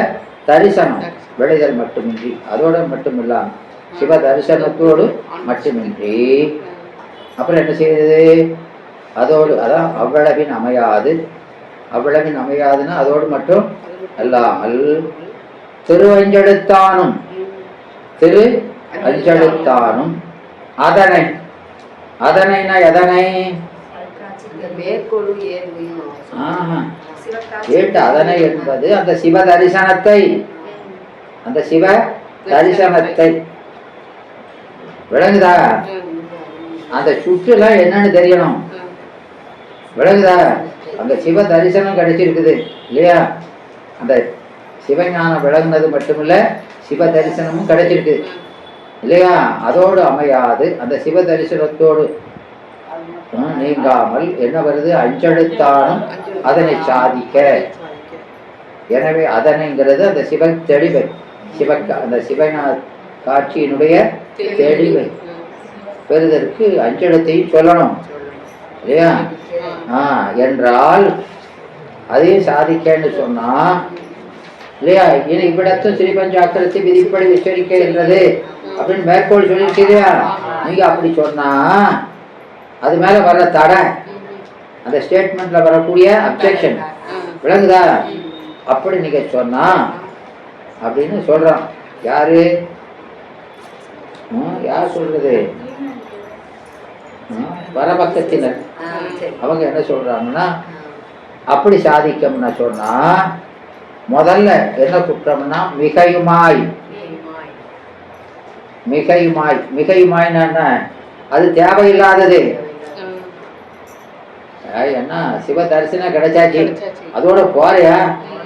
S1: தரிசனம் விளைதல் மட்டுமின்றி, அதோட மட்டும் இல்லாம சிவ தரிசனத்தோடு மட்டுமின்றி அப்புறம் என்ன செய்யுது? அதோடு அதான் அவ்வளவின் அமையாது. அவ்வளவின் அமையாதுன்னா அதோடு மட்டும் அல்லாமல் திருவஞ்செழுத்தானும், திரு அஞ்செழுத்தானும் அதனை, அதனைனா எதனை? கேட்டு அதனை என்பது அந்த சிவ தரிசனத்தை, அந்த சிவ தரிசனத்தை. விளங்குதா? அந்த சுற்றுல என்னன்னு தெரியணும். விளங்குதா? அந்த சிவ தரிசனம் கிடைச்சிருக்குது இல்லையா? அந்த சிவஞானம் விளங்குனது மட்டுமில்ல, சிவ தரிசனமும் கிடைச்சிருக்கு இல்லையா? அதோடு அமையாது அந்த சிவ தரிசனத்தோடு நீங்காமல் என்ன வருது? அஞ்செழுத்தானும் அதனை சாதிக்க. எனவே அதனைங்கிறது அந்த சிவ தெளிவை, அந்த சிவஞான காட்சியினுடைய தெளிவை பெறுதற்கு அஞ்செழுத்தையும் சொல்லணும் இல்லையா? என்றால் அதையும் சாதிக்கன்னு சொன்னா இல்லையா? இனி இவ்விடத்தும் ஸ்ரீபஞ்சாக்கரத்தை விதிப்படி உச்சரிக்க என்றது அப்படின்னு மேற்கோள் சொல்லியிருக்கிறியா? நீங்க அப்படி சொன்னா அது மேல வர்ற தடை, அந்த ஸ்டேட்மெண்ட்ல வரக்கூடிய அப்ஜெக்ஷன் விளங்குதா? அப்படி நீங்க சொன்னா அப்படின்னு சொல்றான். யாரு யார் சொல்றது? வரபக்கத்தினர். அவங்க என்ன சொல்றாங்கன்னா, அப்படி சாதிக்கம்னா சொன்னா முதல்ல என்ன குற்றம்னா மிகையுமாய். மிகையுமாய்னா என்ன? அது தேவையில்லாதது. என்ன சிவ தரிசனம் கிடைச்சாச்சு, அதோட போறையா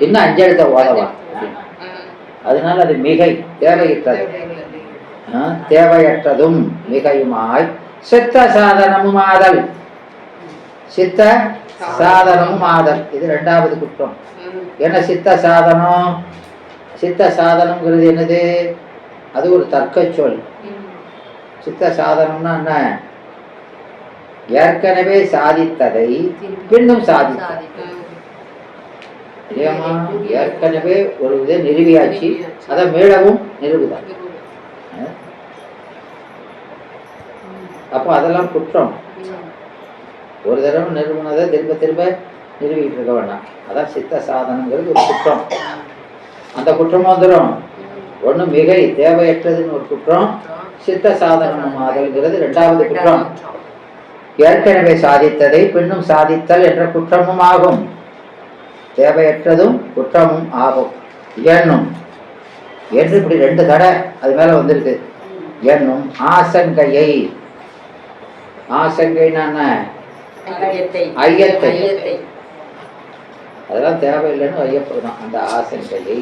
S1: இன்னும் அஞ்செழுத்த ஓதவா? அதனால அது மிகை, தேவையற்றது. தேவையற்றதும் மிகையுமாய் சித்த சாதனமும் ஆதல். சித்த சாதனமும் ஆதல், இது இரண்டாவது குற்றம். என்ன சித்த சாதனம்? சித்த சாதனம்ங்கிறது என்னது? அது ஒரு தர்க்க சொல். சித்த சாதனம்னா என்ன? ஏற்கனவே சாதித்ததை பின்னும் சாதித்தது இல்லையாமா? ஏற்கனவே ஒரு இதை நிறுவியாச்சு, அதை மீளவும் நிறுவுதான். அப்போ அதெல்லாம் குற்றம். ஒரு தடவை நிறுவனதை திரும்ப திரும்ப நிறுவிட்டு இருக்க வேண்டாம். அதான் சித்த சாதனங்கிறது ஒரு குற்றம். அந்த குற்றம் வந்துடும். ஒண்ணு மிகை, தேவையற்றதுன்னு ஒரு குற்றம். சித்த சாதனம் ஆதல்ங்கிறது இரண்டாவது குற்றம். ஏற்கனவே சாதித்ததை பின்னும் சாதித்தல் என்ற குற்றமும் ஆகும். தேவையற்றதும் குற்றமும் ஆகும். எண்ணும் என்று இப்படி ரெண்டு தடை அது மேல வந்திருக்கு. எண்ணும் ஆசங்கையை. ஆசங்கைன்னா ஐயத்தை, அதெல்லாம் தேவையில்லைன்னு ஐயப்படுதான். அந்த ஆசங்கையை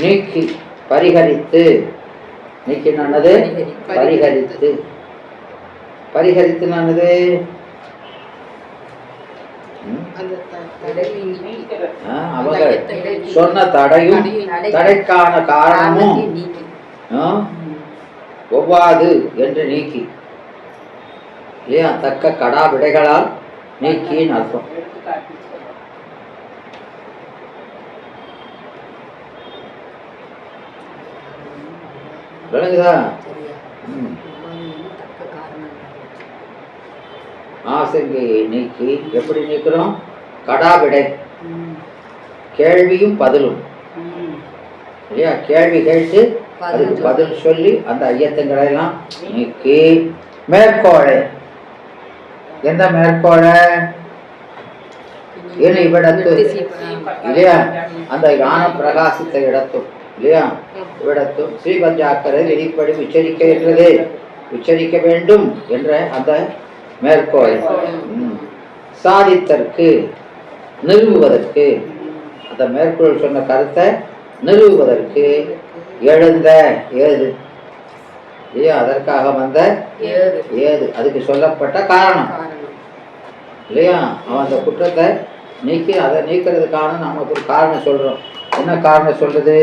S1: நீக்கி பரிகரித்து. நீக்கி நானது பரிகரித்து. பரிகரித்து நானது அவங்க சொன்ன தடையும் தடைக்கான காரணமும் ஒவ்வாது என்று நீக்கி இல்லையா? தக்க கடா விடைகளால் நீக்கின்னு அர்த்தம். விளங்குதா? ஆசங்கையை நீக்கி எப்படி நீக்கிறோம்? கடாவிடை, கேள்வியும் பதிலும் இல்லையா? கேள்வி கேட்டு அதுக்கு பதில் சொல்லி அந்த ஐயத்தங்களை எல்லாம் நீக்கி மேற்கோளை. எந்த மேற்கோளை? இனி இவ்விடத்து இல்லையா? அந்த ஞான பிரகாசித்த இடத்தும் இல்லையா? இவ்விடத்தும் ஸ்ரீபஞ்சாக்கரை விதிப்படி உச்சரிக்க என்றது, உச்சரிக்க வேண்டும் என்ற அந்த மேற்கோள் சாதித்தற்கு, நிறுவுவதற்கு, அந்த மேற்கோள் சொன்ன கருத்தை நிறுவுவதற்கு எழுந்த ஏது இல்லையா? அதற்காக வந்த ஏது, அதுக்கு சொல்லப்பட்ட காரணம் இல்லையா? அவன் அந்த குற்றத்தை நீக்கி அதை நீக்கிறதுக்கான நமக்கு ஒரு காரணம் சொல்றோம். என்ன காரணம் சொல்றது?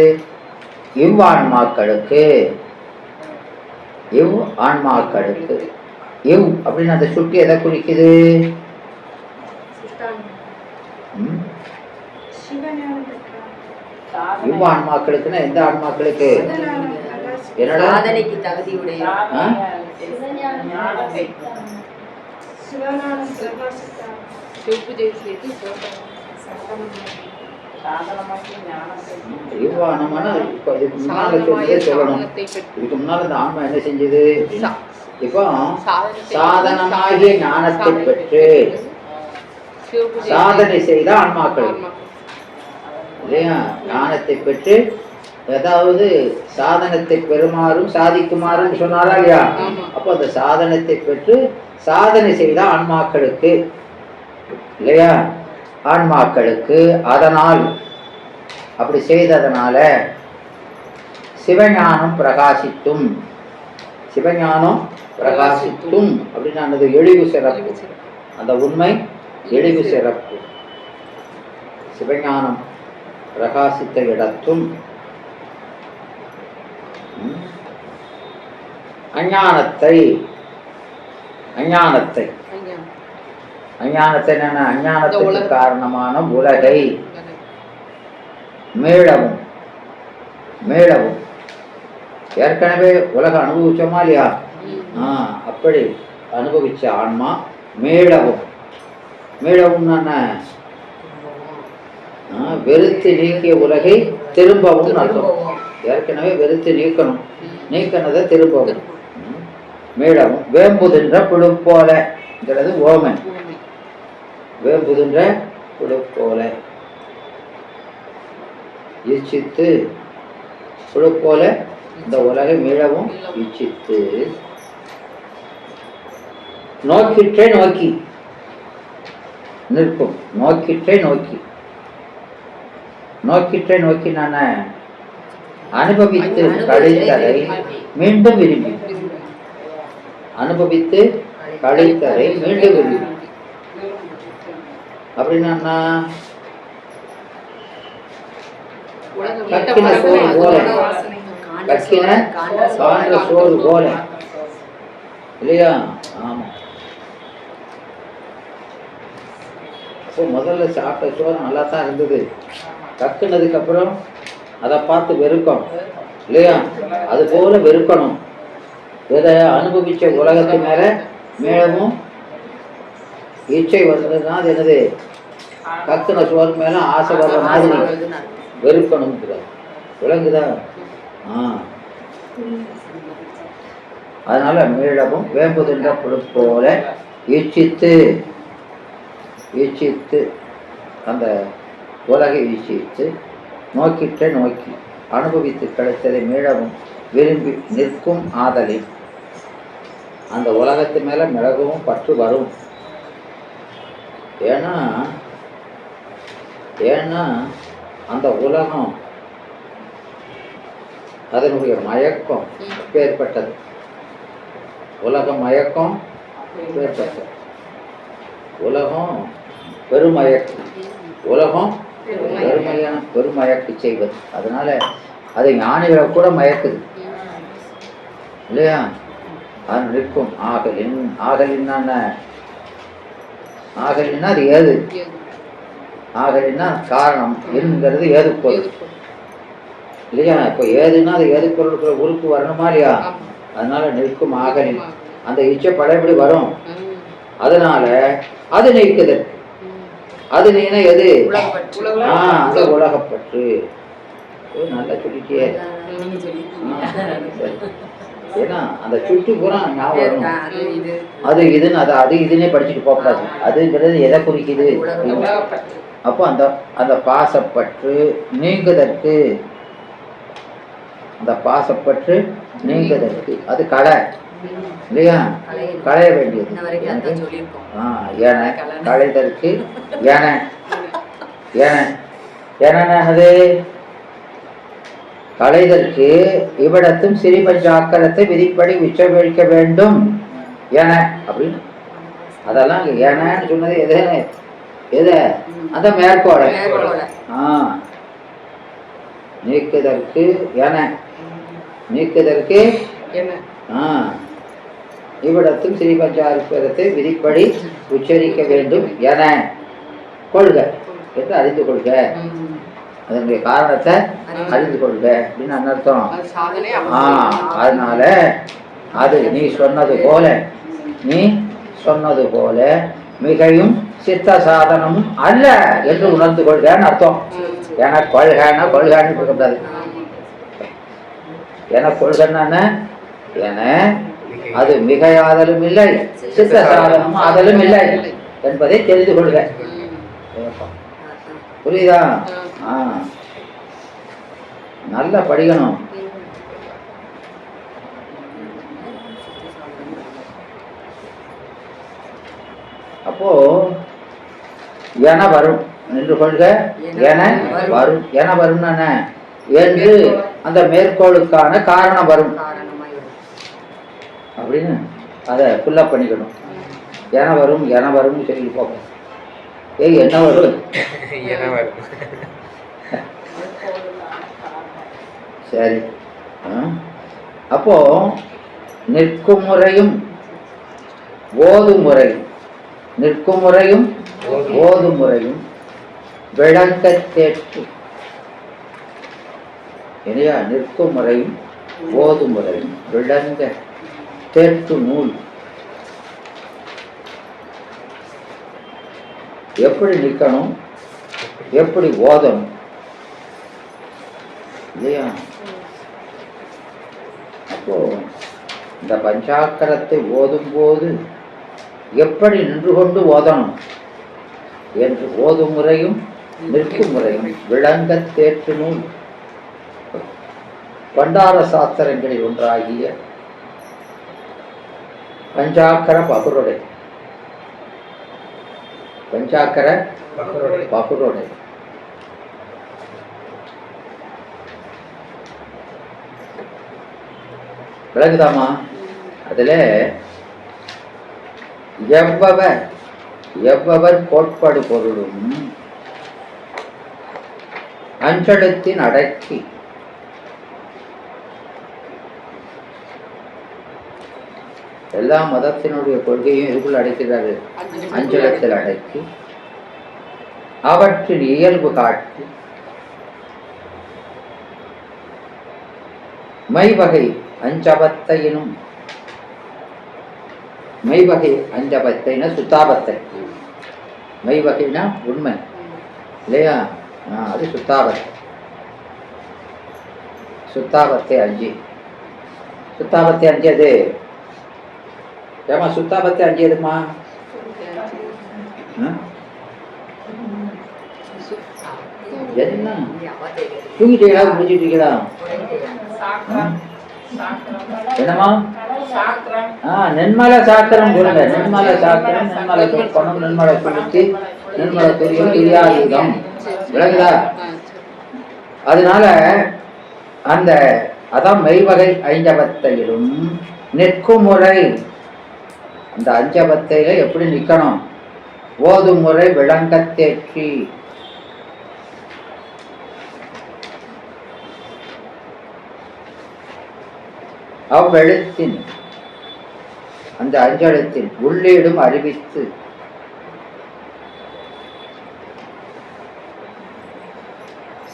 S1: இவ்வான்மாக்களுக்கு, இவ் ஆன்மாக்களுக்கு. இவ் அப்படின்னு அந்த சுட்டி எதை குறிக்குது? இவ் ஆன்மாக்களுக்குன்னா எந்த ஆன்மாக்களுக்கு? என்னடா
S2: தகுதியுடைய
S1: சொல்லணும். இதுக்கு முன்னால இந்த ஆன்மா என்ன செஞ்சது? இப்போ சாதனமாகிய ஞானத்தை பெற்று சாதனை செய்த ஆன்மாக்கள் இல்லையா? ஞானத்தை பெற்று ஏதாவது சாதனத்தை பெறுமாறும் சாதிக்குமாறும் சொன்னாரா இல்லையா?
S3: ஆமா.
S1: அப்போ அந்த சாதனத்தை பெற்று சாதனை செய்த ஆன்மாக்களுக்கு இல்லையா, ஆன்மாக்களுக்கு அதனால் அப்படி செய்ததனால சிவஞானம் பிரகாசித்தும், சிவஞானம் பிரகாசித்தும் அப்படின்னு அந்த எழிவு சிறப்பு, அந்த உண்மை எழிவு சிறப்பு. சிவஞானம் பிரகாசித்த இடத்தும் அஞ்ஞானத்தை, அஞ்ஞானத்தை அஞ்ஞானத்தை என்ன, அஞ்ஞானத்துக்கு காரணமான உலகை மீளவும், மீளவும் ஏற்கனவே உலகம் அனுபவிச்சோமா இல்லையா? அப்படி அனுபவிச்ச ஆன்மா மீளவும், மீளவும் வெறுத்து நீக்கிய உலகை திரும்பவும் அர்த்தம். ஏற்கனவே வெறுத்து நீக்கணும், நீக்கினதை திரும்பவும் மீளவும். வேம்புதுன்ற புழு போலங்கிறது ஓமை. வேம்புதுன்ற புழு போல இச்சித்து, புழு போல இந்த உலகை மீளவும் இச்சித்து நோக்கிற்றே நோக்கி நிற்கும். நோக்கிற்றே நோக்கி, நோக்கிற்றே நோக்கி நான் அனுபவித்து கழித்ததை மீண்டும் விரும்பி, அனுபவித்து கழித்ததை மீண்டும் விரும்பி அப்படின்னா கக்கின சோறு போல, கக்கின காண்ற சோறு போல இல்லையா? ஆமா. இப்போ முதல்ல சாப்பிட்ட சோறு நல்லா தான் இருந்தது, கக்குனதுக்கு அப்புறம் அதை பார்த்து வெறுக்கும் இல்லையா? அது போல வெறுக்கணும். எதை அனுபவிச்ச உலகத்து மேல மேலும் இச்சை வந்ததுன்னா அது என்னது, கக்குன சோறு மேல ஆசை வர்ற மாதிரி வெறுக்கணும். விளங்குதா? அதனால மீளவும் வேம்புதுன்ற புழு போல ஈச்சித்து, ஈச்சித்து அந்த உலகை ஈச்சித்து நோக்கிட்ட நோக்கி அனுபவித்து கிடைத்ததை மீளவும் விரும்பி நிற்கும் ஆதலில் அந்த உலகத்து மேல மிளகவும் பற்று வரும். ஏன்னா ஏன்னா அந்த உலகம் அதனுடைய மயக்கம் ஏற்பட்டது. உலக மயக்கம் ஏற்பட்டது. உலகம் பெருமயக்கம், உலகம் பெருமயக்கு செய்வது. அதனால அது ஞானிகளை கூட மயக்குது இல்லையா? அது நிற்கும் ஆகலின். ஆகலின்னா ஆகலின்னா அது ஏது, ஆகலின்னா காரணம் என்கிறது ஏது பொருள் இல்லையா? இப்போ ஏதுன்னா அது ஏது பொருளுக்குள்ள உறுப்பு வரணுமா இல்லையா? அதனால நிற்கும் ஆகலின். அந்த இச்சை படைப்படி வரும். அதனால அது நீக்குது. அது நீனா எது? அந்த உலகப்பற்று. நல்லா சொல்லிட்டியே. ஏன்னா அந்த சுற்று பூரா ஞாபகம் வரும். அது இதுன்னு அது இதுன்னே படிச்சுட்டு போகக்கூடாது. அதுங்கிறது எதை குறிக்குது? அப்போ அந்த அந்த பாசப்பற்று நீங்குதற்கு, அந்த பாசப்பற்று நீங்குதற்கு அது கடை இல்லையா? களைய வேண்டியது. ஏன களைதற்கு ஏன ஏனது களைதற்கு இவ்விடத்தும் சிறிபஞ்சாக்கரத்தை விதிப்படி உச்சவழிக்க வேண்டும் என அப்படின்னு. அதெல்லாம் ஏனன்னு சொன்னது எது? எது? அந்த மேற்கோளை நீக்குதற்கு என, நீக்குதற்கு இவ்விடத்தும் ஸ்ரீபஞ்சாரத்தை விதிப்படி உச்சரிக்க வேண்டும் என கொள்க என்று அறிந்து கொள்க. அதனுடைய காரணத்தை அறிந்து கொள்க அப்படின்னு அர்த்தம். அதனால அது நீ சொன்னது போல, நீ சொன்னது போல மிகையும் சித்த சாதனமும் அல்ல என்று உணர்ந்து கொள்கன்னு அர்த்தம். என கொள்கன்னா கொள்கான்னு இருக்கக்கூடாது. என கொள்கன்னா என அது மிகையாதலும் இல்லை, சித்த சாதனமும் ஆதலும் இல்லை என்பதை தெரிந்து கொள்க. புரியுதா? நல்லா படிக்கணும். அப்போ என வரும் என்று கொள்க, என வரும். என வரும்னா என்ன? என்று அந்த மேற்கோளுக்கான காரணம் வரும் அப்படின்னு அதை ஃபுல்லப் பண்ணிக்கணும். என வரும், என வரும்னு சொல்லி பார்ப்போம். ஏய் என்ன வரும்? சரி. அப்போ நிற்கும் முறையும் ஓதும் முறையும், நிற்கும் முறையும் ஓதும் முறையும் விளங்க தேற்று. இல்லையா? நிற்கும் முறையும் ஓதும் முறையும் விளங்க தேற்று நூல். எப்படி நிற்கணும், எப்படி ஓதணும், இல்லையா? அப்போ இந்த பஞ்சாக்கரத்தை ஓதும் போது எப்படி நின்று கொண்டு ஓதணும் என்று ஓதும் முறையும் நிற்கும் முறையும் விளங்க தேற்று நூல். பண்டார சாஸ்திரங்களில் ஒன்றாகிய பஞ்சாக்கர பகுருடை, பஞ்சாக்கர பகுருடை விளங்குதாமா? அதுல எவ்வவர் கோட்பாடு பொருளும் அஞ்சலத்தின் அடக்கி எல்லா மதத்தினுடைய கொள்கையும் இதுக்குள்ள அடைக்கிறாரு. அஞ்சலத்தில் அடக்கி அவற்றின் இயல்பு காட்டி மைவகை அஞ்சபத்தையினும், மெய்வகை அஞ்சபத்தைனா சுத்தாபத்தை, மெய்வகைனா உண்மை இல்லையா? அது சுத்தாபத்தை. சுத்தாபத்தை அஞ்சு, சுத்தாபத்தை அஞ்சது ஏமா? சுத்தாபத்தை அஞ்சதுமா? என்ன தூங்கிட்டீங்களா? முடிச்சுட்டீங்களா? என்னமா? நென்மலை சாக்கரம் சொல்லுங்க. நென்மலை சாக்கரம், நென்மலை சொற்பனம், நென்மலை சுருத்தி, நென்மலை துரியம், துரியாயுதம். விளங்குதா? அதனால அந்த அதான் மெய்வகை ஐஞ்சபத்தையிலும் நிற்கும் முறை, அந்த அஞ்சபத்தையில எப்படி நிக்கணும், ஓதும் முறை விளங்க தேற்றி. அவ்வெழுத்தின், அந்த அஞ்செழுத்தின் உள்ளீடும் அறிவித்து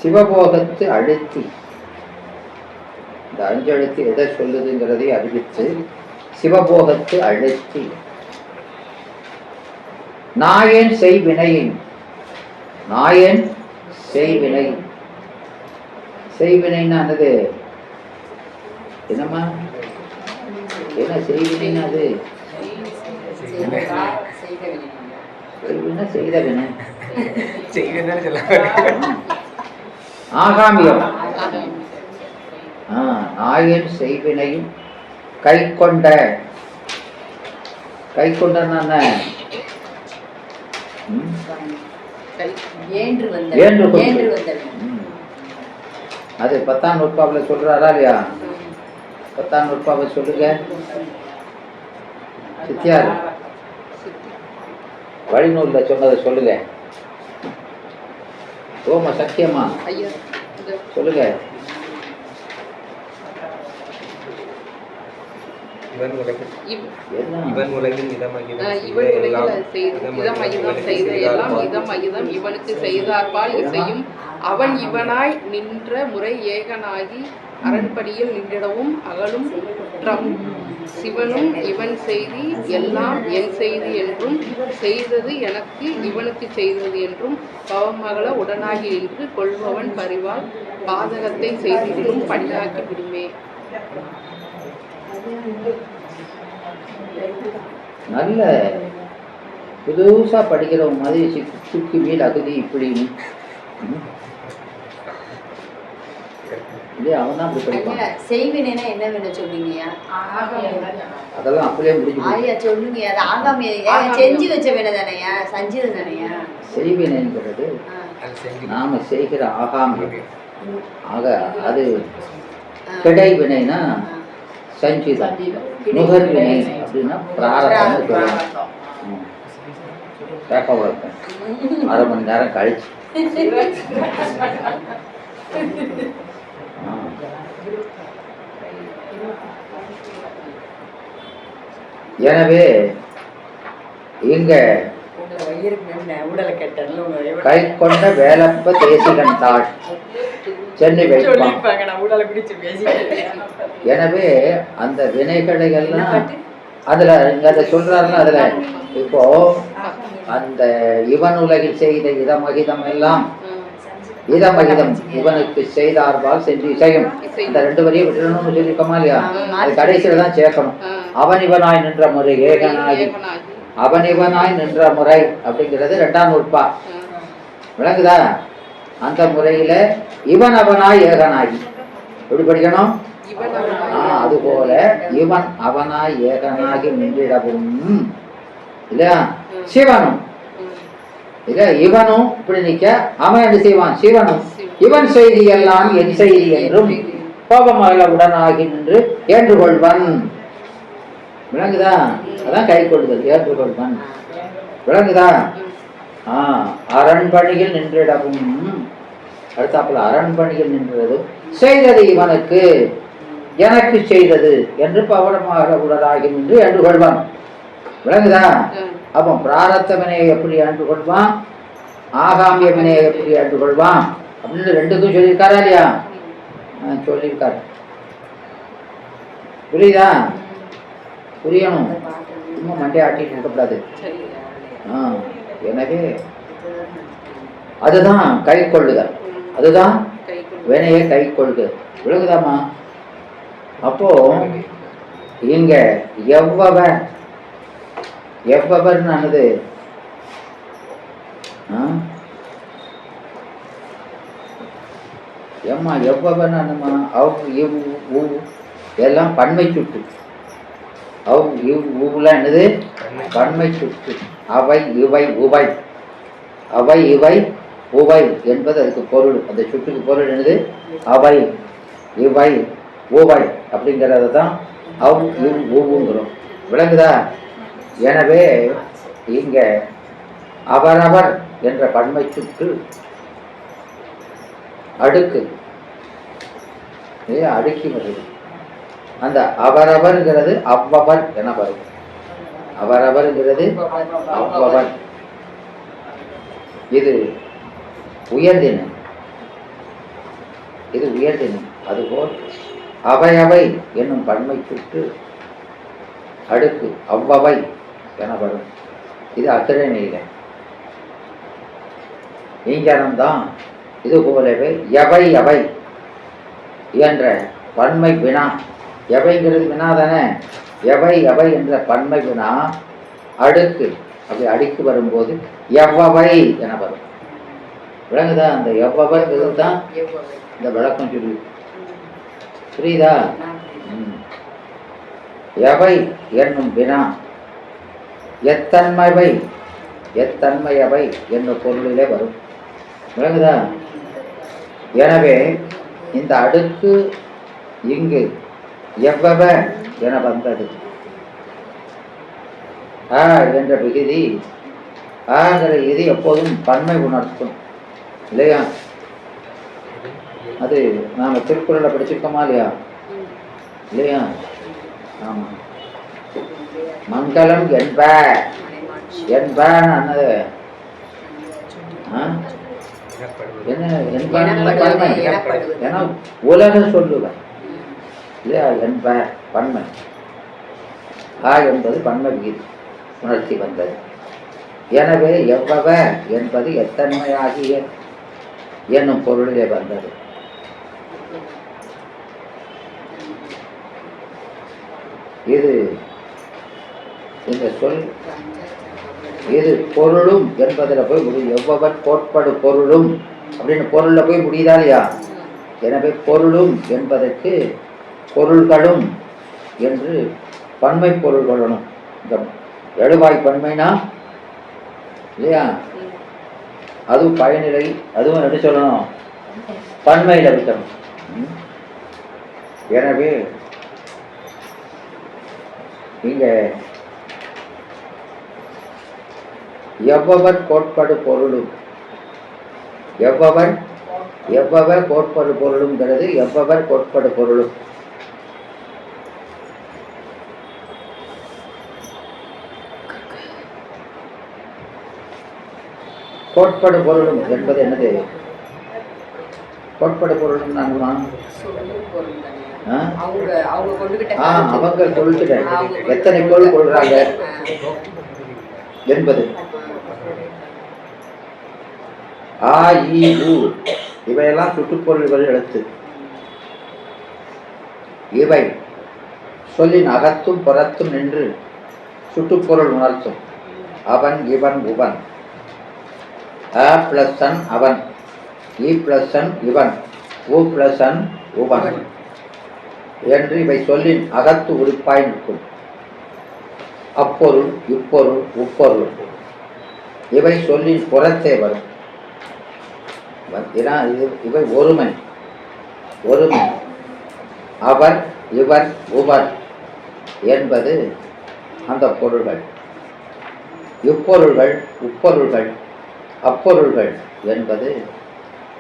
S1: சிவபோகத்து அழுத்தி, இந்த அஞ்செழுத்து எதை சொல்லுதுங்கிறதை அறிவித்து சிவபோகத்து அழுத்தி நாயேன் செய்வினையின், நாயேன் செய்வினை, செய்வினைன்னா என்னது? என்னம்மா? என்ன செய்வினைன்னா? அது செய்த வினை, ஆகாமியம். நாயன் செய்வினையும் கை கொண்ட, கை கொண்ட அது 10ஆம் நூற்பாவில் சொல்றாரா இல்லையா? 10ஆம் நூற்பாவை சொல்லுங்க. சித்தியார் வழிநூல்ல சொன்னதை சொல்லுங்க. ஓம சத்தியமா சொல்லுங்க.
S4: இவன் உலகில் இவனுக்கு செய்தார்பால் இசையும் அவன் இவனாய் நின்ற முறை ஏகனாகி அரண்படியில் நின்றிடவும் அகலும் சிவனும் இவன் செய்தி எல்லாம் என் செய்தி என்றும் செய்தது எனக்கு இவனுக்கு செய்தது என்றும் பவமகள உடனாகி நின்று கொள்பவன் பரிவால் பாதகத்தை செய்திடும் பணியாக்கி விடுமே.
S1: நல்ல புதுசா படிக்கிறவங்க மாதிரி சுக்கு மேல் அகுதி இப்படின்னு இல்லையா அவன் தான் அப்படி படிப்பான்.
S2: ஐயா, செய்வினைனா என்ன வேணும் சொன்னீங்கயா?
S1: அதெல்லாம் அப்படியே முடிஞ்சு போச்சு.
S2: ஆயா சொல்லுங்க, அது ஆகாம செஞ்சு வச்ச வேணும் தானையா, சஞ்சீதம் தானையா?
S1: செய்வினைங்கிறது நாம செய்கிற ஆகாமியம். ஆக அது கிடை வினைனா சஞ்சிதம், நுகர் வினை அப்படின்னா பிராரத்தம்னு சொல்லலாம். கேட்க வளர்ப்பேன் 1/2 மணி நேரம் கழிச்சு. எனவே இங்க கை கொண்ட வேலப்ப தேசிகன் தாள் சென்னை வைப்பான். எனவே அந்த வினைகளை எல்லாம் அதுல அதை சொல்றாருன்னா அதுல இப்போ அந்த இவன் உலகில் செய்த இதமகிதம் எல்லாம் இதமகிதம் இவனுக்கு செய்தார்பால் சென்று இசையும். இந்த 2 வரியை விட்டுறணும்னு சொல்லியிருக்கோமா இல்லையா? அது கடைசியில தான் சேர்க்கணும். அவன் இவனாய் நின்ற முறை ஏகனாகி, அவன் இவனாய் நின்ற முறை அப்படிங்கிறது 2ஆம் நூற்பா. விளங்குதா? அந்த முறையில இவன் அவனாய் ஏகனாகி எப்படி படிக்கணும்? அதுபோல இவன் அவனாய் ஏகனாகி நின்றிடவும் இல்லையா சிவனும் இல்ல இவனும் இப்படி நிக்க அவன் என்ன செய்வான்? சிவனும் இவன் செய்தி எல்லாம் என் செய்தி என்றும் கோபமகள உடனாகி நின்று ஏற்றுக்கொள்வன். விளங்குதா? அதான் கை கொள்ளுதல், ஏற்றுக்கொள்வன். விளங்குதா? அரண்பணியில் நின்றிடவும் அடுத்தாப்புல அரண்பணியில் நின்றதும் செய்தது இவனுக்கு எனக்கு செய்தது என்று பவனமாக உடனாகி நின்று ஏற்றுக்கொள்வான். விளங்குதா? அப்போ பிராரத்த வினையை எப்படி ஏற்றுக்கொள்வான், ஆகாமிய வினையை எப்படி ஏற்றுக்கொள்வான் அப்படின்னு 2க்கும் சொல்லியிருக்காரா இல்லையா? சொல்லியிருக்காரு. புரியுதா? புரியணும், சும்மா மண்டே ஆட்டிட்டு இருக்கக்கூடாது. எனவே அதுதான் கை கொள்ளுதல், அதுதான் வினையை கை கொள்ளுது. விளங்குதாமா? அப்போ இங்க எவ்வவர்னானது ஏம்மா எவ்வவர்னானுமா அவங்க இவ் ஊ எல்லாம் பன்மை சுட்டு. அவங்க இவ் ஊலாம் என்னது? பன்மை சுட்டு. அவை இவை உவை, அவை இவை உவை என்பது அதுக்கு பொருள். அந்த சுட்டுக்கு பொருள் என்னது? அவை இவை உவை அப்படிங்கிறத தான் அவ் இவ் ஊவுங்கிறோம். விளங்குதா? எனவே இங்க அவரவர் என்ற பன்மை சுட்டு அடுக்கு அடுக்கி வருது. அந்த அவரவர்ங்கிறது அவ்வவர் என வரும். அவரவர்ங்கிறது அவ்வவர். இது உயர்தினை, இது உயர்தினை. அதுபோல் அவையவை என்னும் பன்மை சுட்டு அடுக்கு அவ்வவை என வரும். இது அத்திரநிலை நீங்கனம்தான். இது போலவே எவை அவை என்ற பன்மை வினா, எவைங்கிறது வினா தானே? எவை அவை என்ற பன்மை வினா அடுக்கு அப்படி அடுக்கு வரும்போது எவ்வவை என வரும். விளங்குதா? அந்த எவ்வவர்ங்கிறது தான் இந்த விளக்கம் சொல்லி. புரியுதா? எவை என்னும் வினா எத்தன்மைவை எத்தன்மையவை என்னும் பொருளிலே வரும். விளங்குதா? எனவே இந்த அடுக்கு இங்கு எவ்வவ என வந்தது. என்ற விகுதி ஆங்கிற இது எப்போதும் பன்மை உணர்த்தும் இல்லையா? அது நாம திருக்குறளை படிச்சிருக்கோமா இல்லையா? இல்லையா? ஆமா. மங்களம் என்ப என்பன்னு என்ன என்ப? ஏன்னா உலக சொல்லுவேன் இல்லையா? என்ப பன்மை. என்பது பன்மை விகிதி உணர்த்தி வந்தது. எனவே எவ்வவ என்பது எத்தன்மையாகிய என்னும் பொருளிலே வந்தது. இது இந்த சொல் இது பொருளும் என்பதில் போய் முடியும். எவ்வவர் கோட்படு பொருளும் அப்படின்னு பொருள்ல போய் முடியுதா இல்லையா? எனவே பொருளும் என்பதற்கு பொருள்களும் என்று பன்மை பொருள் கொள்ளணும். இந்த எழுவாய் பன்மைனா இல்லையா, அதுவும் பயனிலை, அதுவும் எப்படி சொல்லணும், பன்மையில் வைக்கணும். எனவே இங்க எவ்வவர் கோட்பாடு பொருளும், எவ்வவர் கோட்பாடு பொருளுங்கிறது எவ்வவர் கோட்பாடு பொருளும். கோட்பாடு பொருளும் என்பது என்னது? கோட்பாடு பொருளும் நாங்கள் அவங்க சொல்லிட்டேன் எத்தனை பொருள் கொள்றாங்க என்பது. ஆ இ உ இவையெல்லாம் சுட்டுப்பொருள்கள் எழுத்து. இவை சொல்லின் அகத்தும் புறத்தும் நின்று சுட்டுப்பொருள் உணர்த்தும். அவன் இவன் உவன், அ பிளஸ் அன் அவன், இ பிளஸ் அன் இவன், உ பிளஸ் அன் உவன் என்று இவை சொல்லின் அகத்து உறுப்பாய் நிற்கும். அப்பொருள் இப்பொருள் உப்பொருள் இவை சொல்லின் புறத்தே வரும். இவை ஒருமை. அவர் இவர் உவர் என்பது அந்த பொருள்கள். இப்பொருள்கள் உப்பொருள்கள் அப்பொருள்கள் என்பது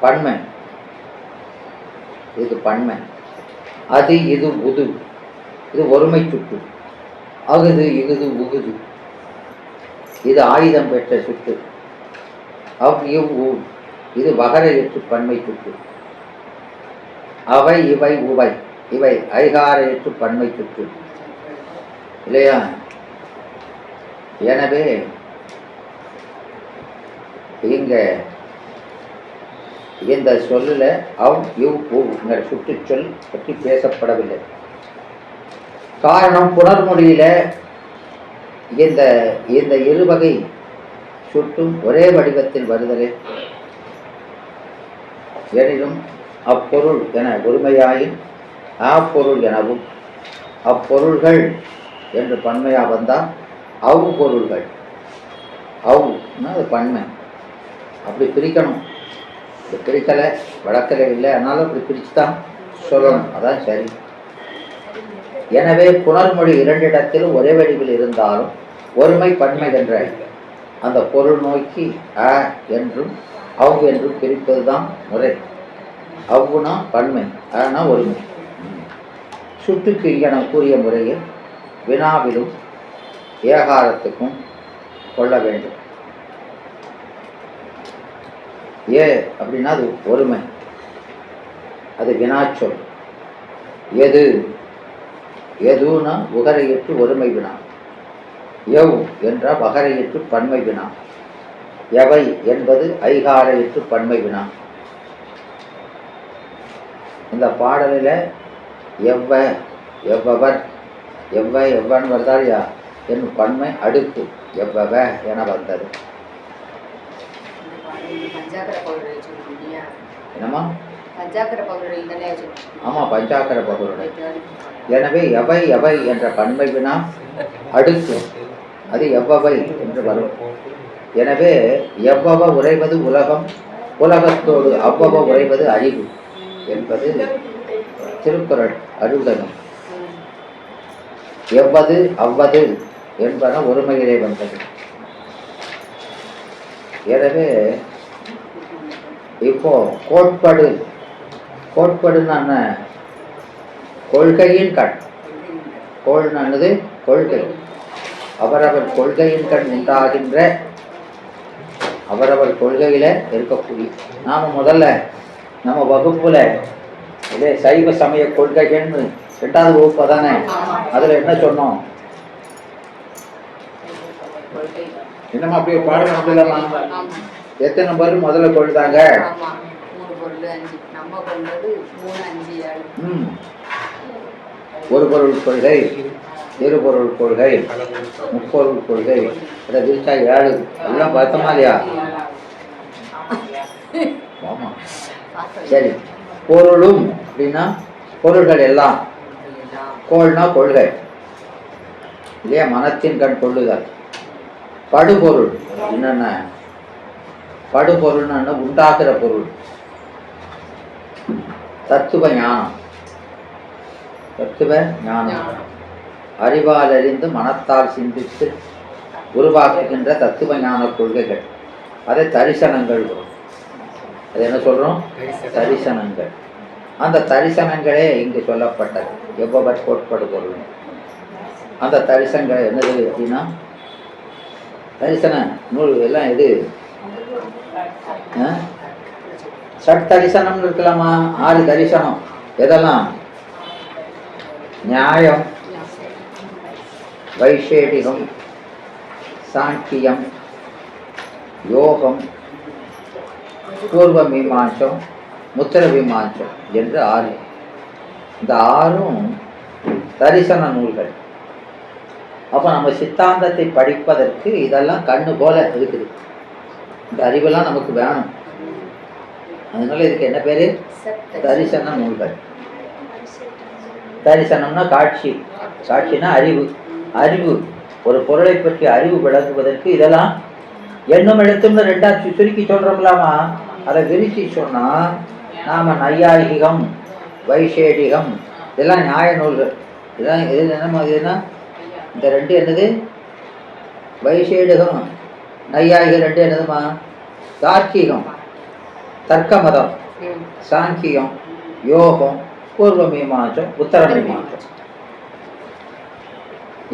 S1: பன்மை. இது பன்மை. அது இது உது, இது ஒருமை சுட்டு. அகுது இகுது உகுது இது ஆயுதம் பெற்ற சுட்டு. அவ் இவ் ஊ இது வகர எற்று பன்மை சுட்டு. அவை இவை உவை இவை ஐகார எற்று பன்மை சுட்டு இல்லையா. எனவே இங்க இந்த சொல்லுல அவ் இவ் ஊங்கிற சுற்றுச்சொல் பற்றி பேசப்படவில்லை. காரணம் புணர்மொழியில இந்த இந்த இருவகை சுட்டும் ஒரே வடிவத்தில் வருதலே. எனினும் அப்பொருள் என ஒருமையாயின் அப்பொருள் எனவும், அப்பொருள்கள் என்று பன்மையா வந்தால் அவ் பொருள்கள். அவ்னா அது பன்மை. அப்படி பிரிக்கணும். இப்படி பிரிக்கலை, வழக்கலை இல்லை, அதனால அப்படி பிரித்து தான் சொல்லணும். அதான் சரி. எனவே புணர்மொழி இரண்டிடத்திலும் ஒரே வடிவில் இருந்தாலும் ஒருமை பன்மை என்ற அந்த பொருள் நோக்கி அ என்றும் அவ் என்றும் பிரிப்பது தான் முறை. அவ்வுனா பன்மை, ஆனா ஒருமை. சுட்டுக்கு இங்கே நான் கூறிய முறையில் வினாவிலும் ஏகாரத்துக்கும் கொள்ள வேண்டும். ஏ அப்படின்னா அது ஒருமை, அது வினாச்சொல். எது எதுனா உகரையிற்று ஒருமை வினா. எவ் என்ற வகரையிற்று பன்மை வினா. எவை என்பது ஐகாரையிற்று பன்மை வினா. இந்த பாடலில் எவ்வ எவ்வவர் எவ்வன் வருதால் யா என்னும் பன்மை அடுக்கு எவ்வவ என வந்தது. என்னம்மா? ஆமா, பஞ்சாக்கர பகுருடை. எனவே எவை என்ற பன்மை வினா அடுக்கு அது எவ்வவை என்று வரும். எனவே எவ்வவ உறைவது உலகம், உலகத்தோடு அவ்வவ உறைவது அறிவு என்பது திருக்குறள் அருளுடனும். எவ்வது அவ்வது என்பன ஒருமையிலே வந்தது. எனவே இப்போ கோட்பாடுன்னு கொள்கையின் கண். கோள்னானது கொள்கை. அவரவர் கொள்கையின் கண் உண்டாகின்ற அவரவர் கொள்கையில இருக்கக்கூடிய நாம முதல்ல நம்ம வகுப்புல இதே சைவ சமய கொள்கைகள்னு 2வது வகுப்பு தானே, அதுல என்ன சொன்னோம்? என்னமா அப்படியே பாடம் அப்படிலாமா? எத்தனை பேர் முதல்ல கொள்தாங்க? ஒரு பொருள் கொள்கை, இருபொருள் கொள்கை, முப்பொருள் கொள்கை, அதை விரிச்சா 7. எல்லாம் பார்த்தோமா இல்லையா? ஆமா, சரி. பொருளும் அப்படின்னா பொருள்கள் எல்லாம், கோள்னா கொள்கை இல்லையா, மனத்தின் கண் கொள்ளுதல். படுபொருள் என்னென்ன, படுபொருள்னு உண்டாக்குற பொருள். தத்துவ ஞானம், தத்துவ ஞானம் அறிவால் அறிந்து மனத்தால் சிந்தித்து உருவாக்குகின்ற தத்துவ ஞான கொள்கைகள், அதை தரிசனங்கள் வரும். அது என்ன சொல்றோம், தரிசனங்கள். அந்த தரிசனங்களே இங்கு சொல்லப்பட்டது. எவ்வளவு கோட்பாடு பொருள் அந்த தரிசனங்கள் என்னது அப்படின்னா, தரிசன நூல் எல்லாம் எது, சட் தரிசனம் இருக்கலாமா, 6 தரிசனம். எதெல்லாம், நியாயம், வைசேடிகம், சாங்கியம், யோகம், பூர்வ மீமாம்சம், முத்திர மீமாம்சம் என்று 6. இந்த 6ம் தரிசன நூல்கள். அப்போ நம்ம சித்தாந்தத்தை படிப்பதற்கு இதெல்லாம் கண்ணு போல இருக்குது. இந்த அறிவெல்லாம் நமக்கு வேணும். அதனால இதுக்கு என்ன பேரு, தரிசன நூல்கள். தரிசனம்னா காட்சி, காட்சினா அறிவு. அறிவு, ஒரு பொருளை பற்றி அறிவு விளங்குவதற்கு இதெல்லாம் எண்ணும் எழுத்தும்னு 2ஆ சுருக்கி சொல்றோம்லாமா, அதை விரிச்சு சொன்னா நாம நையாயிகம், வைசேடிகம் இதெல்லாம் நியாய நூல்கள். இதெல்லாம் இது என்ன இதுன்னா, இந்த 2 என்னது, வைசேடிகம் நையாயிகம் 2 என்னதுமா, தார்க்கீகம் தர்க்க மதம், சாங்கியம் யோகம், பூர்வ மீமாம்சம், உத்தர மீமாம்சம்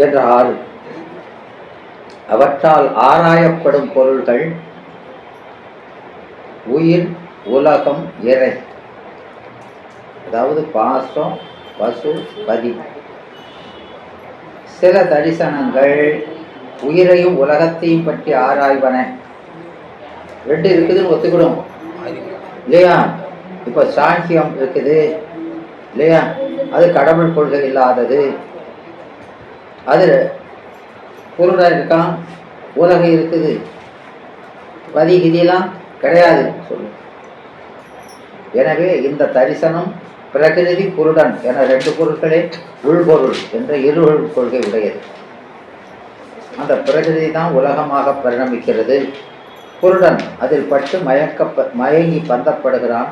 S1: என்ற 6. அவற்றால் ஆராயப்படும் பொருள்கள் உயிர், உலகம், இறை. அதாவது பாசம், பசு, பதி. சில தரிசனங்கள் உயிரையும் உலகத்தையும் பற்றி ஆராய்வன. 2 இருக்குதுன்னு ஒத்துக்கிடும் இல்லையா. இப்போ சாங்கியம் இருக்குது இல்லையா, அது கடவுள் கொள்கை இல்லாதது. அது பொருளாக இருக்கான், உலகம் இருக்குது, பதிகிதியெல்லாம் கிடையாது சொல்லு. எனவே இந்த தரிசனம் பிரகிருதி குருடன் என 2 பொருட்களே உள்பொருள் என்ற இருள் கொள்கை உடையது. அந்த பிரகிருதி தான் உலகமாக பரிணமிக்கிறது. குருடன் அதில் பட்டு மயங்கி பந்தப்படுகிறான்.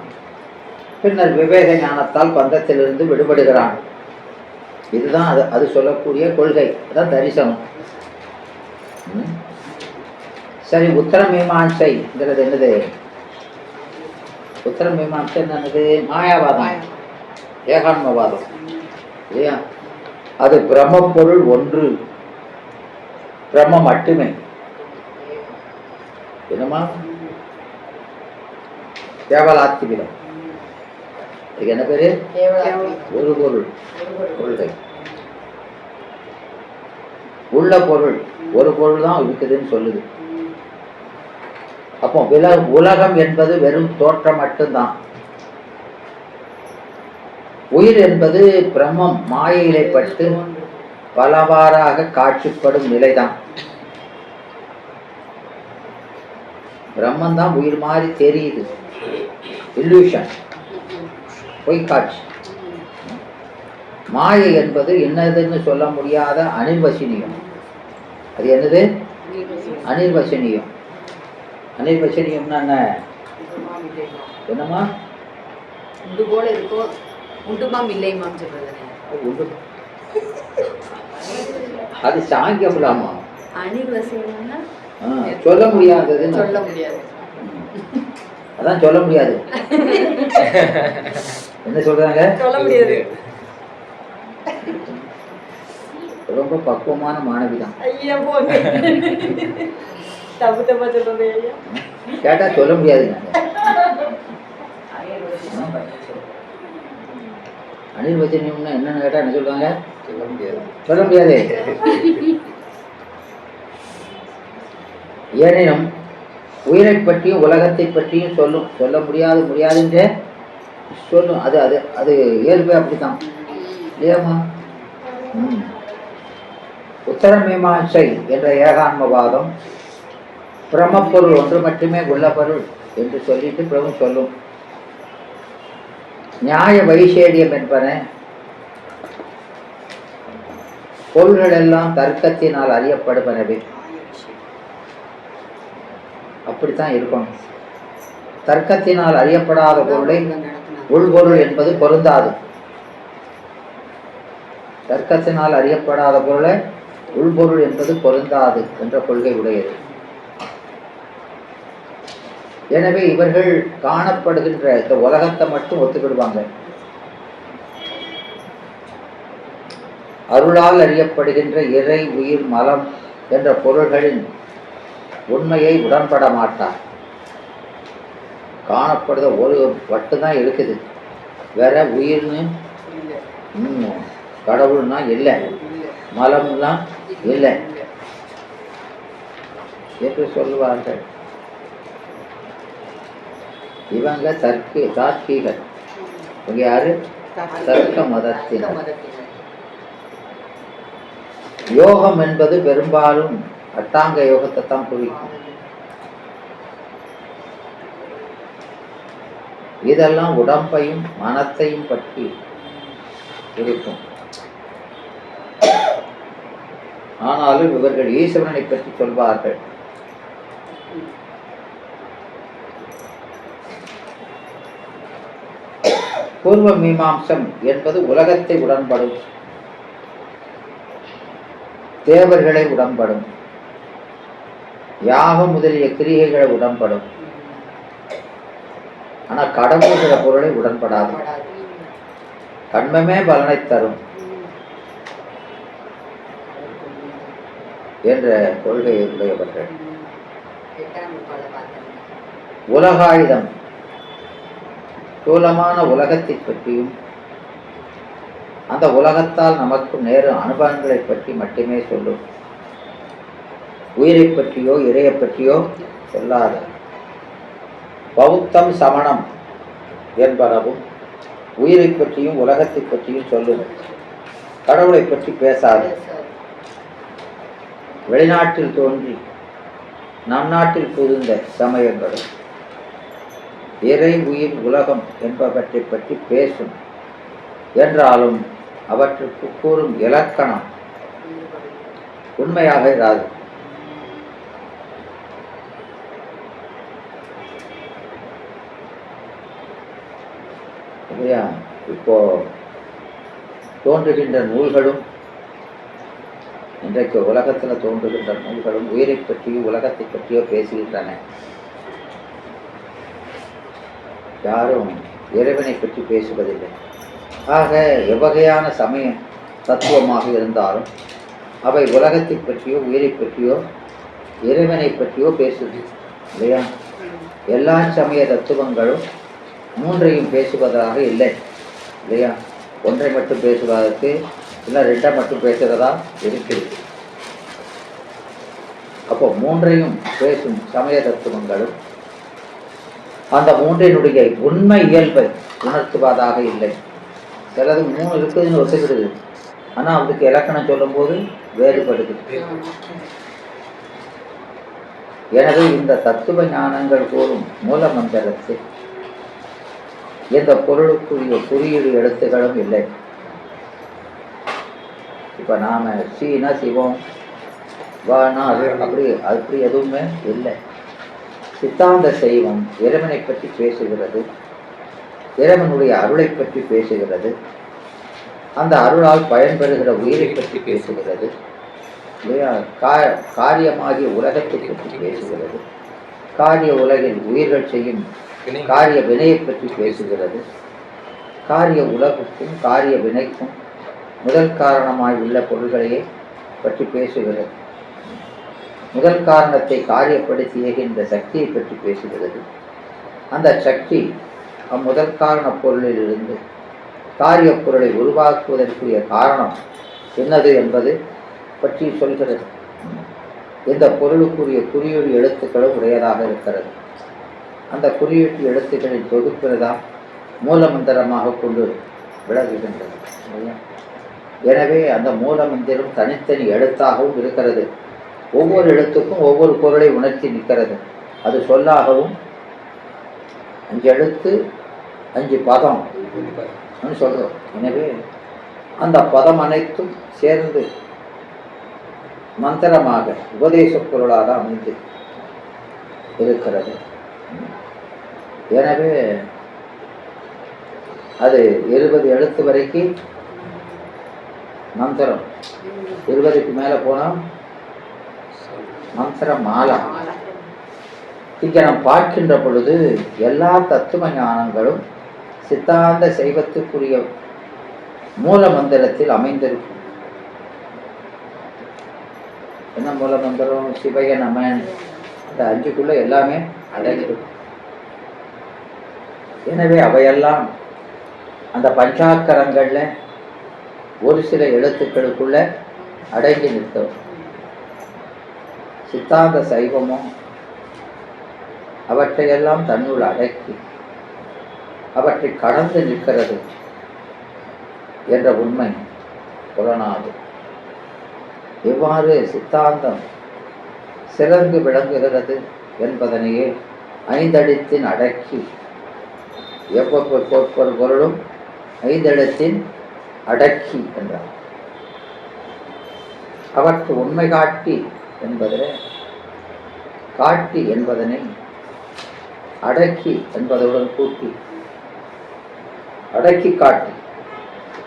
S1: பின்னர் விவேக ஞானத்தால் பந்தத்திலிருந்து விடுபடுகிறான். இதுதான் அது சொல்லக்கூடிய கொள்கை, அதான் தரிசனம். சரி, உத்தர மீமாம்சைங்கிறது என்னது, உத்தர மீமாம்சை என்னது, மாயாவாதம், ஏகான்மவாதம் இல்லையா. அது பிரம்ம பொருள் ஒன்று, பிரம்ம மட்டுமே. என்னமா, கேவலாத்திமிதம். இதுக்கு என்ன பேரு, ஒரு பொருள் கொள்கை. உள்ள பொருள் ஒரு பொருள் தான் இருக்குதுன்னு சொல்லுது. அப்போ உலகம் என்பது வெறும் தோற்றம் மட்டும்தான். உயிர் என்பது பிரம்மம் மாயையிலே பட்டு பலவாறாக காட்சிப்படும் நிலைதான். பிரம்மன் தான் உயிர் மாதிரி தெரியுது, இல்லூஷன், பொய்க்காட்சி. மாயை என்பது என்னதுன்னு சொல்ல முடியாத அனிர்வசனியம். அது என்னது, அனிர்வசனியம். அனிர்வசனியம்னா என்ன, என்னமா,
S2: உண்டு போல இருக்கும், உண்டுமாம் இல்லைமாம் சொல்றது.
S1: அது சாங்கியம்லாமா,
S2: அனிர்வசனியம்னா
S1: சொல்ல முடியாதது,
S2: சொல்ல முடியாது.
S1: அதான் சொல்ல முடியாது. என்ன சொல்றாங்க,
S2: சொல்ல முடியாது.
S1: ரொம்ப பக்குவமான மாணவிதான்.
S2: ஐயா போங்க, தப்பு தப்பா சொல்றது ஐயா.
S1: கேட்டா சொல்ல முடியாதுங்க. அனிர்வச்சனியம்னா என்னன்னு கேட்டா என்ன சொல்றாங்க, சொல்ல முடியாது. ஏனெனும் உயிரை பற்றியும் உலகத்தை பற்றியும் சொல்ல முடியாதுன்ற சொல்லும். அது அது அது இயல்பே அப்படித்தான் இல்லையாமா. உத்தர மீமாம்சை என்ற ஏகான்மவாதம் பிரம்மப்பொருள் ஒன்று மட்டுமே உள்ள பொருள் என்று சொல்லிட்டு பிரபு சொல்லும். நியாய வைசேடியம் என்பன பொருள்கள் எல்லாம் தர்க்கத்தினால் அறியப்படுவனவே. அப்படித்தான் இருக்கணும். தர்க்கத்தினால் அறியப்படாத பொருளை உள்பொருள் என்பது பொருந்தாது. தர்க்கத்தினால் அறியப்படாத பொருளை உள்பொருள் என்பது பொருந்தாது என்ற கொள்கை உடையது. எனவே இவர்கள் காணப்படுகின்ற இந்த உலகத்தை மட்டும் ஒத்துக்கிடுவாங்க. அருளால் அறியப்படுகின்ற இறை, உயிர், மலம் என்ற பொருள்களின் உண்மையை உடன்பட மாட்டார். காணப்படுத ஒரு மட்டும்தான் இருக்குது, வேற உயிர்னு கடவுள்னா இல்லை, மலம்லாம் இல்லை என்று சொல்லுவார்கள். இவங்க தார்க்கீகர். இவங்க யாரு? தர்க்க மதத்தினர். யோகம் என்பது பெரும்பாலும் அட்டாங்க யோகத்தை தான் குறிக்கும். இதெல்லாம் உடம்பையும் மனத்தையும் பற்றி இருக்கும். ஆனாலும் இவர்கள் ஈஸ்வரனை பற்றி சொல்வார்கள். பூர்வ மீமாம்சம் என்பது உலகத்தை உடன்படும், தேவர்களை உடன்படும், யாகம் முதலிய கிரியைகளை உடன்படும். ஆனா கடவுள்கிற பொருளை உடன்படாது. கண்மமே பலனை தரும் என்ற கொள்கையை உடையவர்கள். உலகாயுதம் ஸ்தூலமான உலகத்தை பற்றியும் அந்த உலகத்தால் நமக்கு நேரும் அனுபவங்களை பற்றி மட்டுமே சொல்லும். உயிரை பற்றியோ இறையை பற்றியோ சொல்லாது. பௌத்தம் சமணம் என்பனவும் உயிரை பற்றியும் உலகத்தை பற்றியும் சொல்லும், கடவுளை பற்றி பேசாது. வெளிநாட்டில் தோன்றி நம் நாட்டில் புகுந்த சமயங்களும் இறை, உயிர், உலகம் என்பவற்றை பற்றி பேசும் என்றாலும் அவற்றுக்கு கூறும் இலக்கணம் உண்மையாக இராது. இல்லையா? இப்போ தோன்றுகின்ற நூல்களும், இன்றைக்கு உலகத்தில் தோன்றுகின்ற நூல்களும் உயிரை பற்றியோ உலகத்தை பற்றியோ பேசுகின்றன. யாரும் இறைவனை பற்றி பேசுவதில்லை. ஆக எவ்வகையான சமய தத்துவமாக இருந்தாலும் அவை உலகத்தை பற்றியோ உயிரை பற்றியோ இறைவனை பற்றியோ பேசுது இல்லையா? எல்லா சமய தத்துவங்களும் மூன்றையும் பேசுவதாக இல்லை இல்லையா? ஒன்றை மட்டும் பேசுவதற்கு இல்லை, ரெண்டை மட்டும் பேசுகிறதா இருக்குது. அப்போ மூன்றையும் பேசும் சமய தத்துவங்களும் அந்த மூன்றினுடைய உண்மை இயல்பை உணர்த்துவதாக இல்லை. சிலது மூணு இருக்குதுன்னு ஒத்துக்கிடுது, ஆனால் அதுக்கு இலக்கணம் சொல்லும் போது வேறுபடுது. எனவே இந்த தத்துவ ஞானங்கள் கூறும் மூல மந்திரத்தில் எந்த பொருளுக்குரிய குறியீடு எழுத்துகளும் இல்லை. இப்போ நாம் சீனா சிவம் வானா அது அப்படி எதுவுமே இல்லை. சித்தாந்த சைவம் இறைவனை பற்றி பேசுகிறது, இறைவனுடைய அருளை பற்றி பேசுகிறது, அந்த அருளால் பயன்பெறுகிற உயிரை பற்றி பேசுகிறது இல்லையா? காரியமாகிய உலகத்தை பற்றி பேசுகிறது, காரிய உலகில் உயிர்கள் செய்யும் காரிய வினையை பற்றி பேசுகிறது, காரிய உலகுக்கும் காரிய வினைக்கும் முதல் காரணமாய் உள்ள பொருள்களையே பற்றி பேசுகிறது, முதல் காரணத்தை காரியப்படுத்தி இயகின்ற சக்தியை பற்றி பேசுகிறது. அந்த சக்தி அம்முதல் காரண பொருளிலிருந்து காரிய பொருளை உருவாக்குவதற்குரிய காரணம் என்னது என்பது பற்றி சொல்கிறது. இந்த பொருளுக்குரிய குறியீடு எழுத்துக்களும் உடையதாக இருக்கிறது. அந்த குறியீட்டு எழுத்துக்களின் தொகுப்பில்தான் மூலமந்திரமாக கொண்டு விளங்குகின்றது. எனவே அந்த மூலமந்திரம் தனித்தனி எழுத்தாகவும் இருக்கிறது. ஒவ்வொரு எழுத்துக்கும் ஒவ்வொரு பொருளை உணர்த்தி நிற்கிறது. அது சொல்லாகவும் 5 எழுத்து 5 பதம் சொல்றோம். எனவே அந்த பதம் அனைத்தும் சேர்ந்து மந்திரமாக உபதேச பொருளாக அமைந்து இருக்கிறது. எனவே அது 20 எழுத்து வரைக்கும் மந்திரம், 20க்கு மேலே போனால் மந்திர மாலா. இங்கே நாம் பார்க்கின்ற பொழுது எல்லா தத்துவ ஞானங்களும் சித்தாந்த சைவத்துக்குரிய மூல மந்திரத்தில் அமைந்திருக்கும். என்ன மூல மந்திரம்? சிவய நமன். அந்த 5க்குள்ள எல்லாமே அடங்கியிருக்கும். எனவே அவையெல்லாம் அந்த பஞ்சாக்கரங்கள்ல ஒரு சில எழுத்துக்களுக்குள்ள அடங்கி நிற்கும். சித்தாந்த சைவமும் அவற்றையெல்லாம் தன்னுள் அடக்கி அவற்றை கடந்து நிற்கிறது என்ற உண்மை புலனாது. எவ்வாறு சித்தாந்தம் சிறந்து விளங்குகிறது என்பதனையே 5 எழுத்தின் அடக்கி, எவ்வொரு பொருளும் 5 எழுத்தின் அடக்கி என்றார். அவற்று உண்மை காட்டி என்பதில் காட்டி என்பதனை அடக்கி என்பதுடன் கூட்டி அடக்கி காட்டி,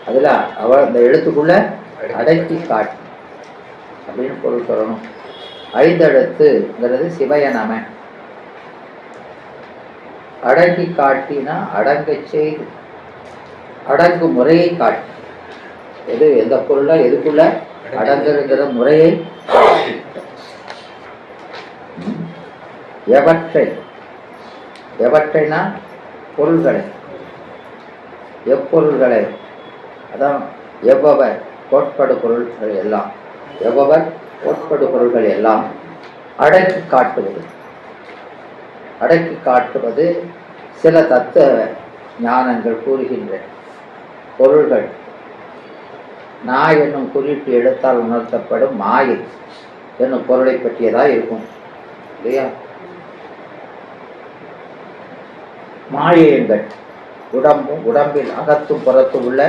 S1: அதில் அந்த எழுத்துக்குள்ள அடக்கி காட்டி அப்படின்னு பொருள் சொல்லணும். 5 எழுத்துங்கிறது சிவய நம. அடக்கி காட்டினா அடங்க செய்து, அடங்கு முறையை காட்டி, எந்த பொருளா எதுக்குள்ள அடங்குகிற முறையை எவற்றைனா பொருள்களை, எப்பொருள்களை, அதான் எவ்வவர் கோட்படு பொருள்கள் எல்லாம், எவ்வவர் கோட்படு பொருள்கள் எல்லாம் அடக்கி காட்டுவது. அடக்கி காட்டுவது சில தத்துவ ஞானங்கள் கூறுகின்ற பொருள்கள் நான் என்னும் குறிப்பு எடுத்தால் உணர்த்தப்படும் மாயை என்னும் பொருளை பற்றியதாக இருக்கும் இல்லையா? மாயையங்கள் உடம்பில் அகத்தும் புறத்தும் உள்ள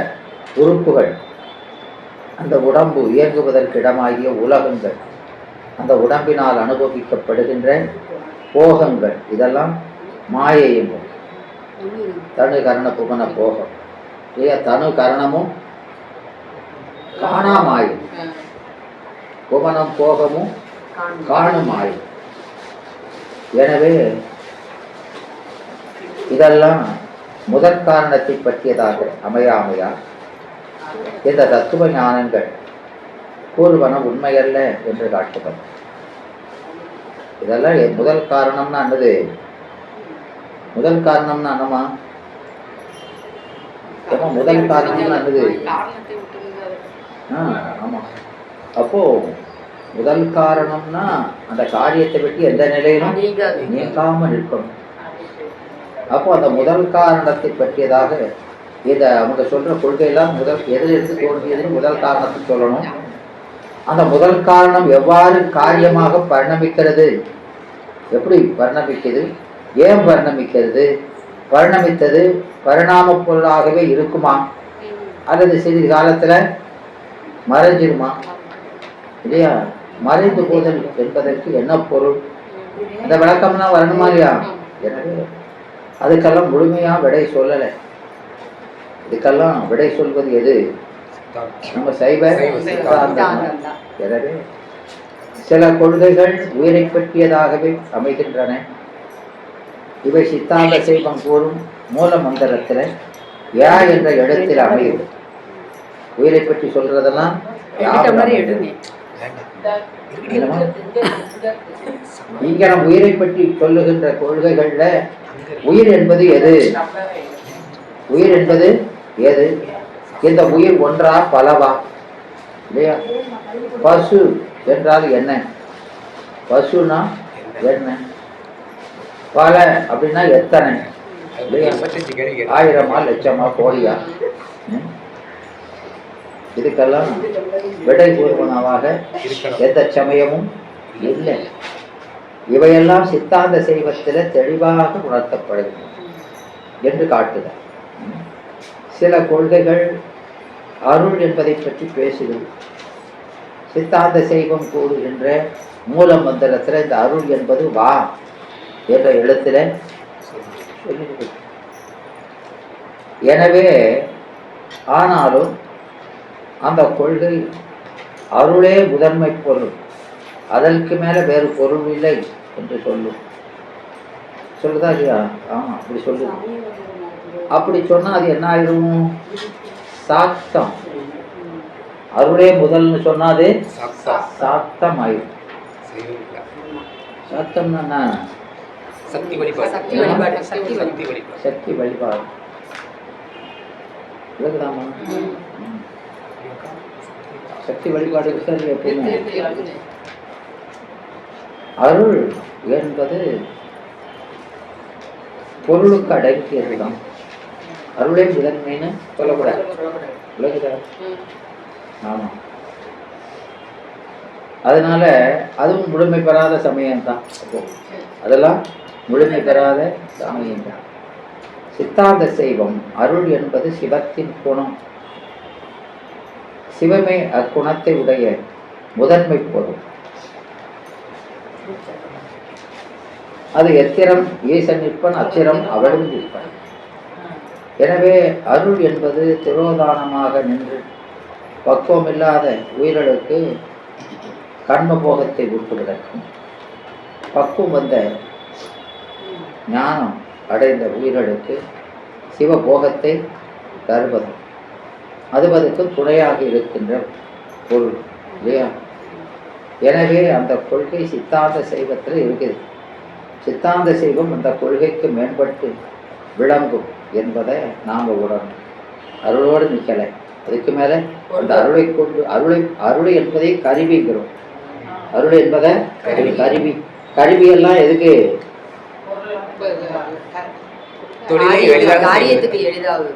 S1: உறுப்புகள், அந்த உடம்பு இயங்குவதற்கிடமாகிய உலகங்கள், அந்த உடம்பினால் அனுபவிக்கப்படுகின்ற போகங்கள், இதெல்லாம் மாயையங்கள். தனு கரண புவன போகம் இல்லையா? தனு கரணமும் காணாமாய், புவனம் போகமும் காணுமாய். எனவே இதெல்லாம் முதற் காரணத்தை பற்றியதாக அமையாமையா இந்த தத்துவ ஞானங்கள் கூறுவன உண்மையல்ல என்று காட்டுவது. இதெல்லாம் முதல் காரணம்னா என்னது? முதல் காரணம்னா என்னமா? முதல் காரணம்னா என்னது? ஆமா. அப்போ முதல் காரணம்னா அந்த காரியத்தை பற்றி எந்த நிலையிலும் நீங்காமல் இருக்கணும். அப்போ அந்த முதல் காரணத்தை பற்றியதாக இதை அவங்க சொல்ற கொள்கையெல்லாம் எதிலிருந்து தோன்றியதுன்னு முதல் காரணத்தை சொல்லணும். அந்த முதல் காரணம் எவ்வாறு காரியமாக பரிணமிக்கிறது, எப்படி பரிணமிக்கிறது, ஏன் பரிணமிக்கிறது, பரிணமித்தது பரிணாம பொருளாகவே இருக்குமா அல்லது சிறிது காலத்துல மறைஞ்சிருமா இல்லையா? மறைந்து போதல் என்பதற்கு என்ன பொருள்? அந்த விளக்கம்னா வரணுமா இல்லையா? எனவே அதுக்கெல்லாம் முழுமையா விடை சொல்லலை. இதுக்கெல்லாம் விடை சொல்வது எது? நம்ம சைவ சித்தாந்தம். எனவே சில கொள்கைகள் உயிரை பற்றியதாகவே அமைகின்றன. இவை சித்தாந்த சைவம் கூறும் மூல மந்திரத்துல யா என்ற இடத்தில் அமையும். உயிரை பற்றி சொல்றதெல்லாம் இங்க நம் உயிரை பற்றி சொல்லுகின்ற கொள்கைகள்ல உயிர் என்பது எது? உயிர் என்பது எது? இந்த உயிர் ஒன்றா பலவா இல்லையா? பசு என்றால் என்ன? பசுனா என்ன? பல அப்படின்னா எத்தனை? 1000 லட்சமா கோடியா? இதுக்கெல்லாம் விடை கூறுவனவாக எந்த சமயமும் இல்லை. இவையெல்லாம் சித்தாந்த சைவத்தில் தெளிவாக உணர்த்தப்படுகின்றன என்று காட்டுதல். சில கொள்கைகள் அருள் என்பதை பற்றி பேசுகிறது. சித்தாந்த சைவம் கூறுகின்ற மூல மந்திரத்தில் இந்த அருள் என்பது வா என்ற எழுத்துல சொல்லியிருக்கு. எனவே ஆனாலும் அந்த கொள்கை அருளே முதன்மை பொருள், அதற்கு மேல வேறு பொருள் இல்லை என்று சொல்லும். சொல்லுதா இல்லையா? ஆமா, அப்படி சொல்லு. அப்படி சொன்னா அது என்ன ஆயிரும்? சாத்தம். அருளே முதல்னு சொன்னாது சாத்தம் ஆயிரும். சாத்தம்னா என்ன?
S2: சக்தி வழிபாடு.
S1: சக்தி வழிபாடு. விளக்குதாமா? சக்தி வழிபாடு சரி. எப்பவுமே அருள் என்பது பொருளுக்கு அடங்கியதுதான். அருளே முதன்மைன்னு சொல்லக்கூடாது. விளக்குதா? ஆமா. அதனால அதுவும் முழுமை பெறாத சமயம்தான். அப்போ அதெல்லாம் முழுமை பெறாத சமயம்தான். சித்தாந்த சைவம் அருள் என்பது சிவத்தின் குணம். சிவமே அக்குணத்தை உடைய முதன்மை பொருள். அது எத்திரம் ஈசன் நிற்பன், அச்சிரம் அவளும் நிற்பன். எனவே அருள் என்பது திரோதானமாக நின்று பக்குவமில்லாத உயிர்களுக்கு கர்ம போகத்தை விட்டுவிடக்கும், பக்குவம் வந்த ஞானம் அடைந்த உயிர்களுக்கு சிவபோகத்தை தருவது, அதுவதற்கு துணையாக இருக்கின்ற பொருள் இல்லையா? எனவே அந்த கொள்கை சித்தாந்த சைவத்தில் இருக்குது. சித்தாந்த சைவம் அந்த கொள்கைக்கு மேம்பட்டு விளங்கும் என்பதை நாம் உணரணும். அருளோடு நிற்கலை, அதுக்கு மேலே அந்த அருளை கொண்டு அருளை என்பதை கருவிங்கிறோம். அருள் என்பதை கருவி. கருவியெல்லாம் எதுக்கு?
S2: காரியத்துக்கு எளிதாகுது.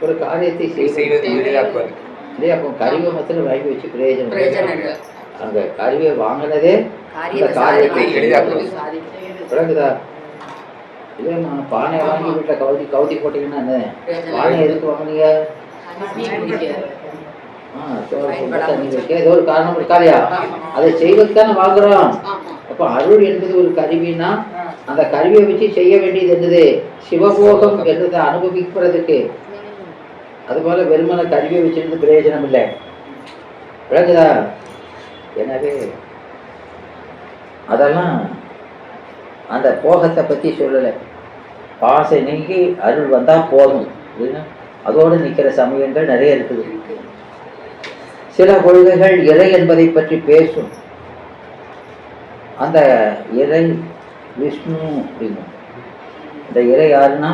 S1: ஒரு காரியத்தை செய்வது இல்லையா? அப்போ கருவியை மத்தியில் வாங்கி வச்சு பிரயோஜனம். அந்த கருவியை வாங்கினதே அந்த காரியத்தை விளக்குதா? இல்லைம்மா, பானை வாங்கி வீட்டில் கவுதி போட்டீங்கன்னா பானை எதுக்கு வாங்கினீங்க? ஏதோ ஒரு காரணம் இருக்காதையா, அதை செய்வதுதானே வாங்குறோம். அப்ப அருள் என்பது ஒரு கருவினா அந்த கருவியை வச்சு செய்ய வேண்டியது என்னது? சிவபோகம் என்றதை அனுபவிக்கிறதுக்கு. அதுபோல வெறுமன கருவியை வச்சிருந்து பிரயோஜனம் இல்லை. விளங்குதா? எனவே அதெல்லாம் அந்த போகத்தை பத்தி சொல்லலை. பாசை நீங்கி அருள் வந்தா போதும் அப்படின்னா அதோடு நிற்கிற சமயங்கள் நிறைய இருக்குது. சில கொள்கைகள் இறை என்பதை பற்றி பேசும். அந்த இறை விஷ்ணு அப்படின்னு. இந்த இறை யாருன்னா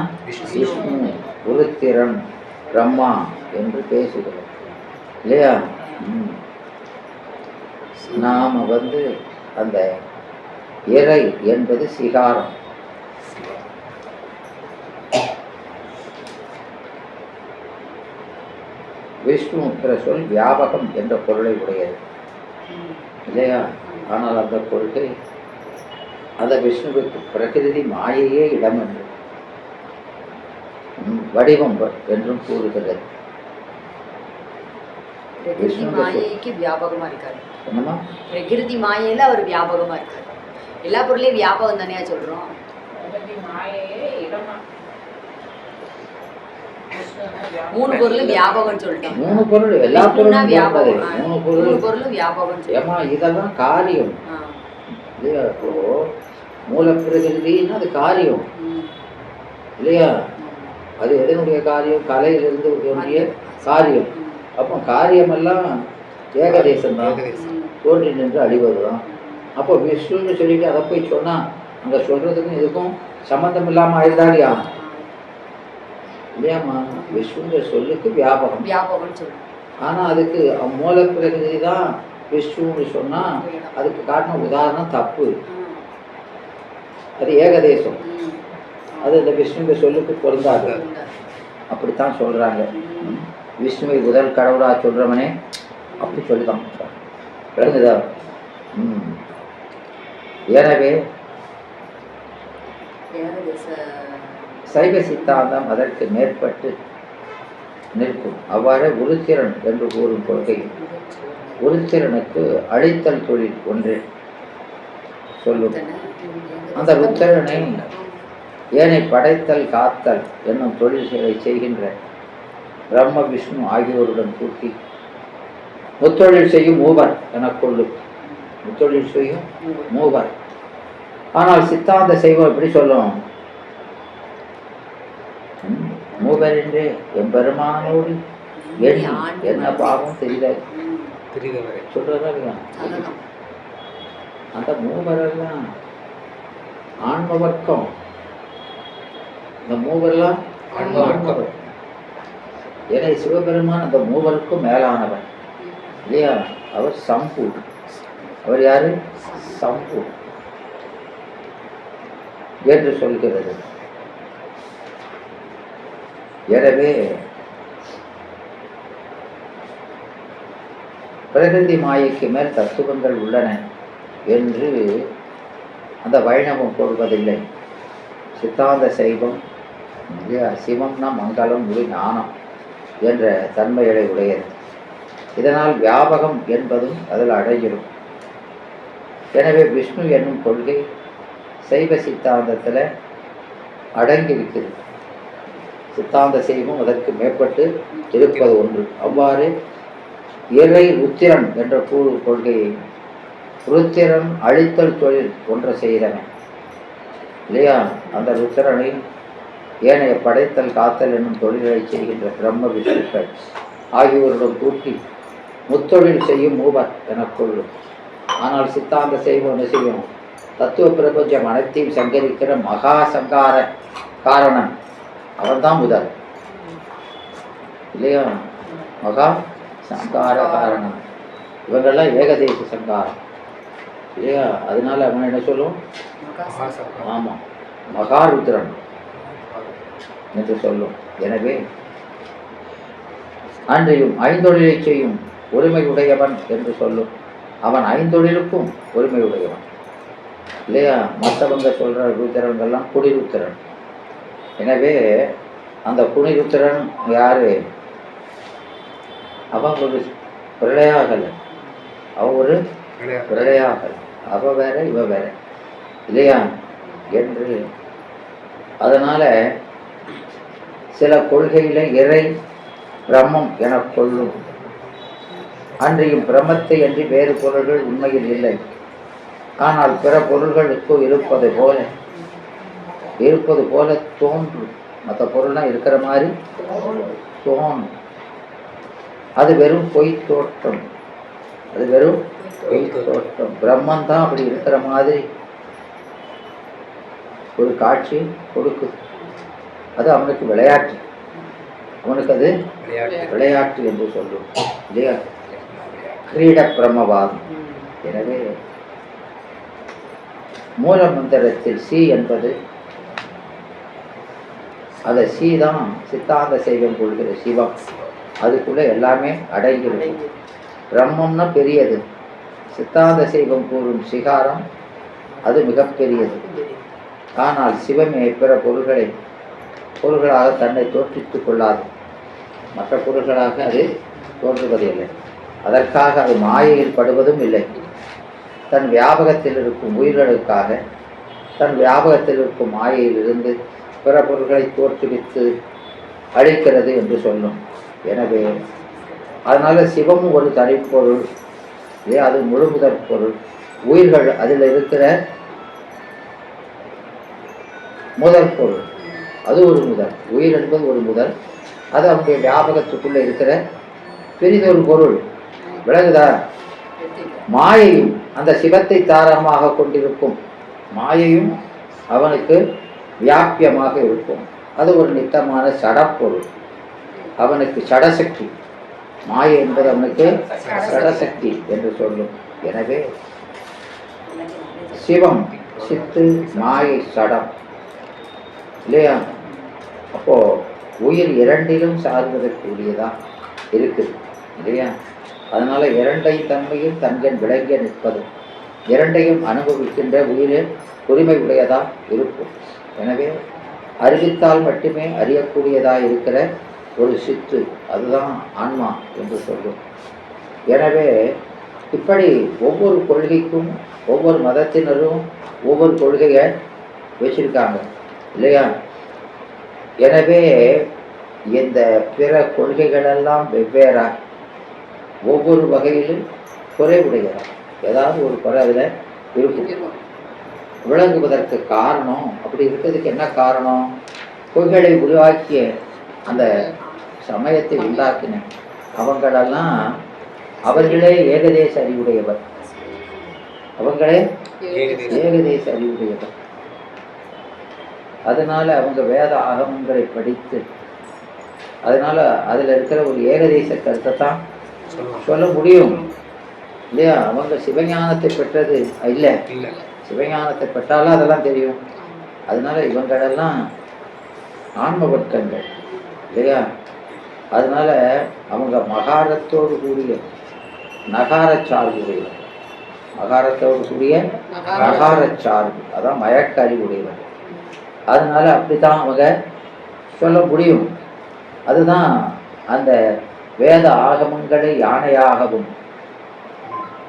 S1: விஷ்ணு, உருத்திரன், பிரம்மா என்று பேசுகிறோம் இல்லையா? நாம அந்த இறை என்பது சிகாரம். விஷ்ணு என்ற சொல் வியாபகம் என்ற பொருளை உடையது இல்லையா? ஆனால் அந்த கொள்கை அந்த விஷ்ணுவுக்கு பிரகிருதி மாயையே இடம் என்று வடிவம் என்றும் கூறுகிறது.
S2: மாயைக்கு வியாபகமா இருக்காரு.
S1: என்னமா?
S2: பிரகிருதி மாயையில அவர் வியாபகமா இருக்காரு. எல்லா பொருளையும் வியாபகம் தானே சொல்றோம். மூணு பொருள் வியாபகம் சொல்லிட்டோம்.
S1: மூணு பொருள் எல்லா பொருளும்
S2: வியாபகம்.
S1: மூணு
S2: பொருளும் வியாபகம்.
S1: ஏமா இதெல்லாம் காரியம் இல்லையா? இப்போ மூல பிரகிருதின்னா அது காரியம் இல்லையா? அது எதனுடைய காரியம்? கலையிலிருந்து தோன்றிய காரியம். அப்போ காரியமெல்லாம் ஏகதேசம் தான், தோன்றி நின்று அழிவதுதான். அப்போ விஷ்ணுன்னு சொல்லிட்டு அதை போய் சொன்னா அங்க சொல்றதுக்கும் இதுக்கும் சம்பந்தம் இல்லாம ஆயிருந்தாடியா இல்லையாம்மா? விஷ்ணுன்ற சொல்லுக்கு வியாபகம். ஆனா அதுக்கு மூல பிரகிருதி தான் விஷ்ணுன்னு சொன்னா அதுக்கு காட்டின உதாரணம் தப்பு. அது ஏகதேசம், அது இந்த விஷ்ணுன்ற சொல்லுக்கு பொருந்தாது. அப்படித்தான் சொல்றாங்க. விஷ்ணுவை முதல் கடவுளா சொல்றவனே அப்படி சொல்லிதான் விளங்குதா? எனவே சைவ சித்தாந்தம் அதற்கு மேற்பட்டு நிற்கும். அவ்வாறு உருத்திரன் என்று கூறும் கொள்கை உருத்திரனுக்கு அழித்தல் தொழில் ஒன்றே சொல்லும். அந்த ருத்திரனை ஏனை படைத்தல் காத்தல் என்னும் தொழில்களை செய்கின்ற பிரம்ம விஷ்ணு ஆகியோருடன் கூட்டி முத்தொழில் செய்யும் மூவர் என கொள்ளும். முத்தொழில் செய்யும் மூவர். ஆனால் சித்தாந்த செய்வோம் எப்படி சொல்லும்? மூவர் என்றே எம்பெருமானோடு எண்ணி என்ன பாவம் தெரியாது சொல்றதா இல்லையா? அந்த மூவரெல்லாம் ஆன்ம வர்க்கம். இந்த மூவரெல்லாம் ஆன்மவர். ஏன்னா சிவபெருமான் அந்த மூவருக்கும் மேலானவர் இல்லையா? அவர் சம்பு. அவர் யாரு? சம்பு என்று சொல்கிறது. எனவே பிரகிருதி மாயைக்கு மேல் தத்துவங்கள் உள்ளன என்று அந்த வைணவம் கொள்வதில்லை. சித்தாந்த சைவம் சிவம்னா மங்களம், முழு ஞானம் என்ற தன்மைகளை உடையது. இதனால் வியாபகம் என்பதும் அதில் அடைஞ்சிடும். எனவே விஷ்ணு என்னும் கொள்கை சைவ சித்தாந்தத்தில் அடங்கியிருக்கிறது. சித்தாந்த சைவம் அதற்கு மேற்பட்டு இருப்பது ஒன்று. அவ்வாறு இறை ருத்திரன் என்ற கூறு கொள்கையை ருத்திரன் அழித்தல் தொழில் ஒன்றை செய்தவன் இல்லையா? அந்த ருத்திரனை ஏனைய படைத்தல் காத்தல் என்னும் தொழில்களை செய்கின்ற பிரம்ம விஷ்ணுக்கள் ஆகியோருடன் கூட்டி முத்தொழில் செய்யும் மூவர் என கொள்ளும். ஆனால் சித்தாந்த செய்வோம் என்ன செய்யும்? தத்துவ பிரபஞ்சம் அனைத்தையும் சங்கரிக்கிற மகா சங்கார காரணன் அவன்தான் முதல் இல்லையா? மகா சங்கார காரணன். இவங்கெல்லாம் ஏகதேச சங்காரம் இல்லையா? அதனால அவன் என்ன சொல்லும்? ஆமாம், மகாருத்ரன் என்று சொல்லும். எனவே அன்றையும் ஐந்தொழிலை செய்யும் உரிமை உடையவன் என்று சொல்லும். அவன் ஐந்தொழிலுக்கும் உரிமை உடையவன் இல்லையா? மற்றவங்க சொல்ற ருத்திரன்கள்லாம் குடிருத்திரன். எனவே அந்த குடிருத்திரன் யாரு? அவன் ஒரு பிரளயாகல். அவன் ஒரு பிரளயாகல். அவ வேற இவ வேற இல்லையா என்று. அதனால சில கொள்கையில இறை பிரம்மம் என கொள்ளும். அன்றையும் பிரம்மத்தை அன்றி வேறு பொருள்கள் உண்மையில் இல்லை. ஆனால் பிற பொருள்களுக்கு இருப்பது போல தோன்றும். மற்ற பொருள்லாம் இருக்கிற மாதிரி தோன்றும். அது வெறும் பொய் தோற்றம். அது வெறும் பொய் தோற்றம். பிரம்மன் தான் அப்படி இருக்கிற மாதிரி ஒரு காட்சி கொடுக்குது. அது அவனுக்கு விளையாட்டு. அவனுக்கு அது விளையாட்டு என்று சொல்லும் இல்லையா? கிரீட பிரம்மவாதம். எனவே மூல மந்திரத்தில் சி என்பது அந்த சி தான் சித்தாந்த சைவம் கொள்கிற சிவம். அதுக்குள்ள எல்லாமே அடங்கிடும். பிரம்மம்னா பெரியது. சித்தாந்த சைவம் கூறும் சிகாரம் அது மிகப்பெரியது. ஆனால் சிவமே பிற பொருள்களாக தன்னை தோற்றித்துக் கொள்ளாது. மற்ற பொருள்களாக அது தோன்றுவதில்லை. அதற்காக அது மாயையில் படுவதும் இல்லை. தன் வியாபகத்தில் இருக்கும் உயிர்களுக்காக தன் வியாபகத்தில் இருக்கும் மாயையில் இருந்து பிற பொருள்களை தோற்றுவித்து அழிக்கிறது என்று சொல்லும். எனவே அதனால சிவமும் ஒரு தனிப்பொருள். அது முழுமுதற் பொருள். உயிர்கள் அதில் இருக்கிற முதல் பொருள். அது ஒரு முதல். உயிர் என்பது ஒரு முதல். அது அவனுடைய வியாபகத்துக்குள்ள இருக்கிற பெரிதொரு பொருள். விளங்குதா? மாயையும் அந்த சிவத்தை தாரமாக கொண்டிருக்கும். மாயையும் அவனுக்கு வியாபியமாக இருக்கும். அது ஒரு நித்தமான சடப்பொருள். அவனுக்கு சடசக்தி. மாயை என்பது அவனுக்கு சடசக்தி என்று சொல்லும். எனவே சிவம் சித்து, மாயை சடம் இல்லையா? அப்போ உயிர் இரண்டிலும் சார்வதற்குரியதா இருக்குது இல்லையா? அதனால இரண்டை தன்மையில் தன்கண் விளங்கிய நிற்பது, இரண்டையும் அனுபவிக்கின்ற உயிரில் உரிமை உடையதா இருக்கும். எனவே அறிவித்தால் மட்டுமே அறியக்கூடியதா இருக்கிற ஒரு சித்து, அதுதான் ஆன்மா என்று சொல்லும். எனவே இப்படி ஒவ்வொரு கொள்கைக்கும் ஒவ்வொரு மதத்தினரும் ஒவ்வொரு கொள்கையை வச்சிருக்காங்க இல்லையா? எனவே இந்த பிற கொள்கைகளெல்லாம் வெவ்வேறா ஒவ்வொரு வகையிலும் குறைவுடையதா, ஏதாவது ஒரு குறை அதில் இருக்கும். விளங்குவதற்கு காரணம், அப்படி இருக்கிறதுக்கு என்ன காரணம்? கொள்கைகளை உருவாக்கிய அந்த சமயத்தை உண்டாக்கின அவங்களெல்லாம் அவர்களே ஏகதேச அறிவுடையவர், அவங்களே ஏகதேச அறிவுடையவர். அதனால அவங்க வேத ஆகமங்களை படித்து அதனால அதில் இருக்கிற ஒரு ஏகதேச கருத்தை தான் சொல்ல முடியும் இல்லையா? அவங்க சிவஞானத்தை பெற்றது இல்லை, சிவஞானத்தை பெற்றாலும் அதெல்லாம் தெரியும். அதனால இவங்களெல்லாம் ஆன்ம வர்க்கங்கள் இல்லையா? அதனால அவங்க மகாரத்தோடு கூடிய நகார சார்புடையவர், மகாரத்தோடு கூடிய நகார சார்பு, அதான் மயக்க அறிவுடையவர். அதனால அப்படித்தான் அவங்க சொல்ல முடியும். அதுதான் அந்த வேத ஆகமங்களை யானையாகவும்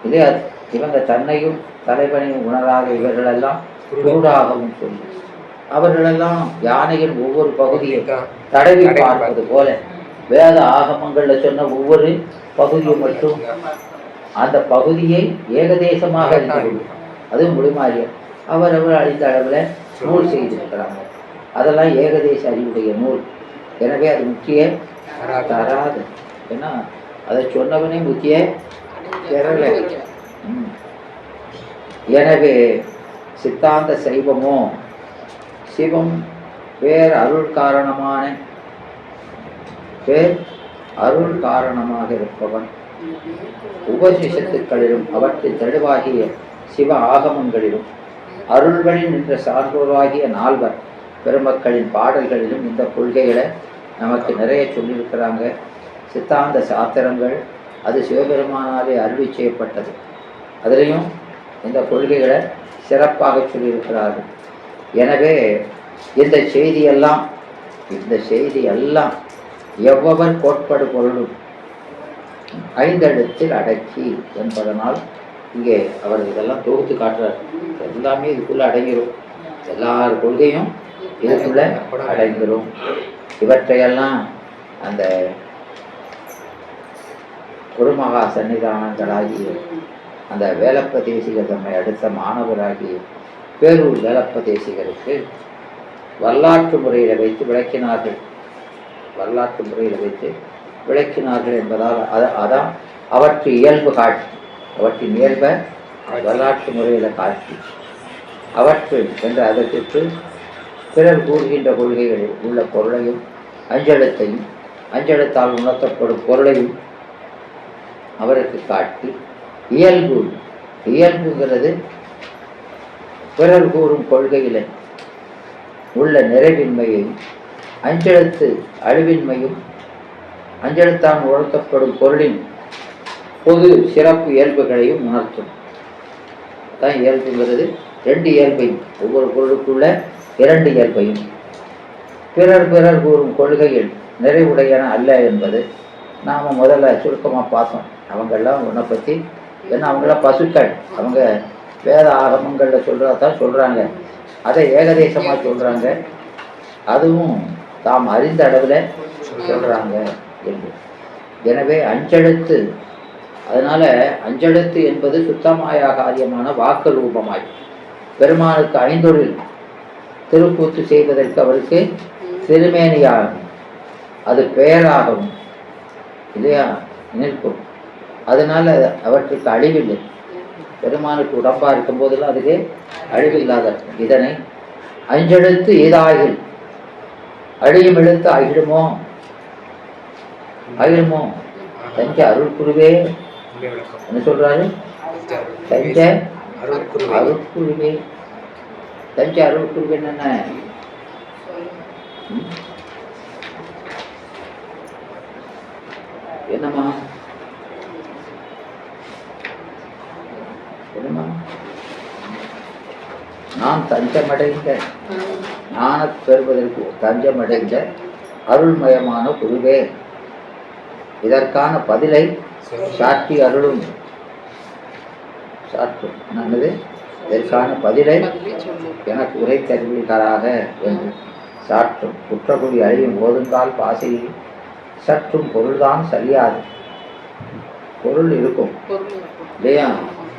S1: இல்லையா? இவங்க தன்னையும் தலைவனையும் உணராத இவர்களெல்லாம் குருடாகவும் சொல்லி அவர்களெல்லாம் யானையின் ஒவ்வொரு பகுதியை தடவி பார்ப்பது போல வேத ஆகமங்கள்ல சொன்ன ஒவ்வொரு பகுதியும் மட்டும் அந்த பகுதியை ஏகதேசமாக அறிந்து அதுவும் முடிமாறிய அவரவர் அழிந்த அளவில் நூல் செய்திருக்கிறாங்க. அதெல்லாம் ஏகதேச அறிவுடைய நூல். எனவே அது முக்கிய தராது. ஏன்னா அதை சொன்னவனே முக்கிய பெறல. எனவே சித்தாந்த சைவமோ சிவம் பேர் அருள் காரணமான பேர் அருள் காரணமாக இருப்பவன் உபனிஷத்துக்களிலும் அவற்றில் தெளிவாகிய சிவ ஆகமங்களிலும் அருள்களில் நின்ற சான்றோராகிய நால்வர் பெருமக்களின் பாடல்களிலும் இந்த கொள்கைகளை நமக்கு நிறைய சொல்லியிருக்கிறாங்க. சித்தாந்த சாத்திரங்கள் அது சிவபெருமானாலே அருளி செய்யப்பட்டது. அதிலையும் இந்த கொள்கைகளை சிறப்பாக சொல்லியிருக்கிறார்கள். எனவே இந்த செய்தியெல்லாம் எவ்வவர் கோட்பாடு பொருளும் ஐந்தெழுத்தில் அடக்கி என்பதனால் இங்கே அவர் இதெல்லாம் தொகுத்து காட்டுறார். எல்லாமே இதுக்குள்ள அடங்கிடும், எல்லார் கொள்கையும் இதுக்குள்ள அடங்கிடும். இவற்றையெல்லாம் அந்த குருமகா சன்னிதானங்களாகிய அந்த வேலப்ப தேசிகர் தம்மை அடுத்த மாணவராகிய பேரூர் வேலப்ப தேசிகருக்கு வரலாற்று முறையில் வைத்து விளக்கினார்கள். வரலாற்று முறையில் வைத்து விளக்கினார்கள் என்பதால் அதான் அவற்று இயல்பு காட்சி, அவற்றின் இயல்பை வரலாற்று முறையில் காட்சி அவற்று என்று அதற்கு பிறர் கூறுகின்ற கொள்கைகளில் உள்ள பொருளையும் அஞ்செழுத்தையும் அஞ்செழுத்தால் உணர்த்தப்படும் பொருளையும் அவருக்கு காட்டி இயல்புங்கிறது பிறர் கூறும் கொள்கையில் உள்ள நிறைவின்மையையும் அஞ்செழுத்து அழிவின்மையும் அஞ்செழுத்தான் உணர்த்தப்படும் பொருளின் பொது சிறப்பு இயல்புகளையும் உணர்த்தும். அதான் இயல்புங்கிறது ரெண்டு இயல்பையும், ஒவ்வொரு பொருளுக்குள்ள இரண்டு இயல்பையும் பிறர் கூறும் கொள்கையில் நிறைவுடையன அல்ல என்பது நாம் முதல்ல சுருக்கமாக பார்த்தோம். அவங்கெல்லாம் உன்னை பற்றி ஏன்னா அவங்களாம் பசுக்கள், அவங்க வேத ஆகமங்களில் சொல்கிறதான் சொல்கிறாங்க, அதை ஏகதேசமாக சொல்கிறாங்க, அதுவும் தாம் அறிந்த அளவில் சொல்கிறாங்க என்று. எனவே அஞ்செழுத்து, அதனால் அஞ்செழுத்து என்பது சுத்தமாய காரியமான வாக்கு ரூபமாய் பெருமானுக்கு ஐந்தொழில் திருக்கூத்து செய்வதற்கு அவருக்கு திருமேனியாகும், அது பெயராகவும் இல்லையா நிற்கும். அதனால் அவற்றுக்கு அழிவில்லை. பெருமானுக்கு உடம்பாக இருக்கும் போதெல்லாம் அதுக்கு அழிவில்லாத இதனை அஞ்செழுத்து ஈதாகில் அழியும் எழுத்து அகிடுமோ தஞ்சை அருள் குருவே என்ன சொல்றாரு? தஞ்சை அருட்குருவே, தஞ்சை அருட்குருவே என்ன? என்னம்மா நான் தஞ்சமடைந்த ஞான பெறுவதற்கு தஞ்சமடைந்த அருள்மயமான குருவே, இதற்கான பதிலை சாற்றி அருளும். சாற்றும் நல்லது. இதற்கான பதிலை எனக்கு உரை தருவீர்களாக என்று சாற்றும். குற்றக்குடி அழியும் போதுங்கால் பாசையில் சற்றும் பொருள்தான் சரியாது. பொருள் இருக்கும் இல்லையா?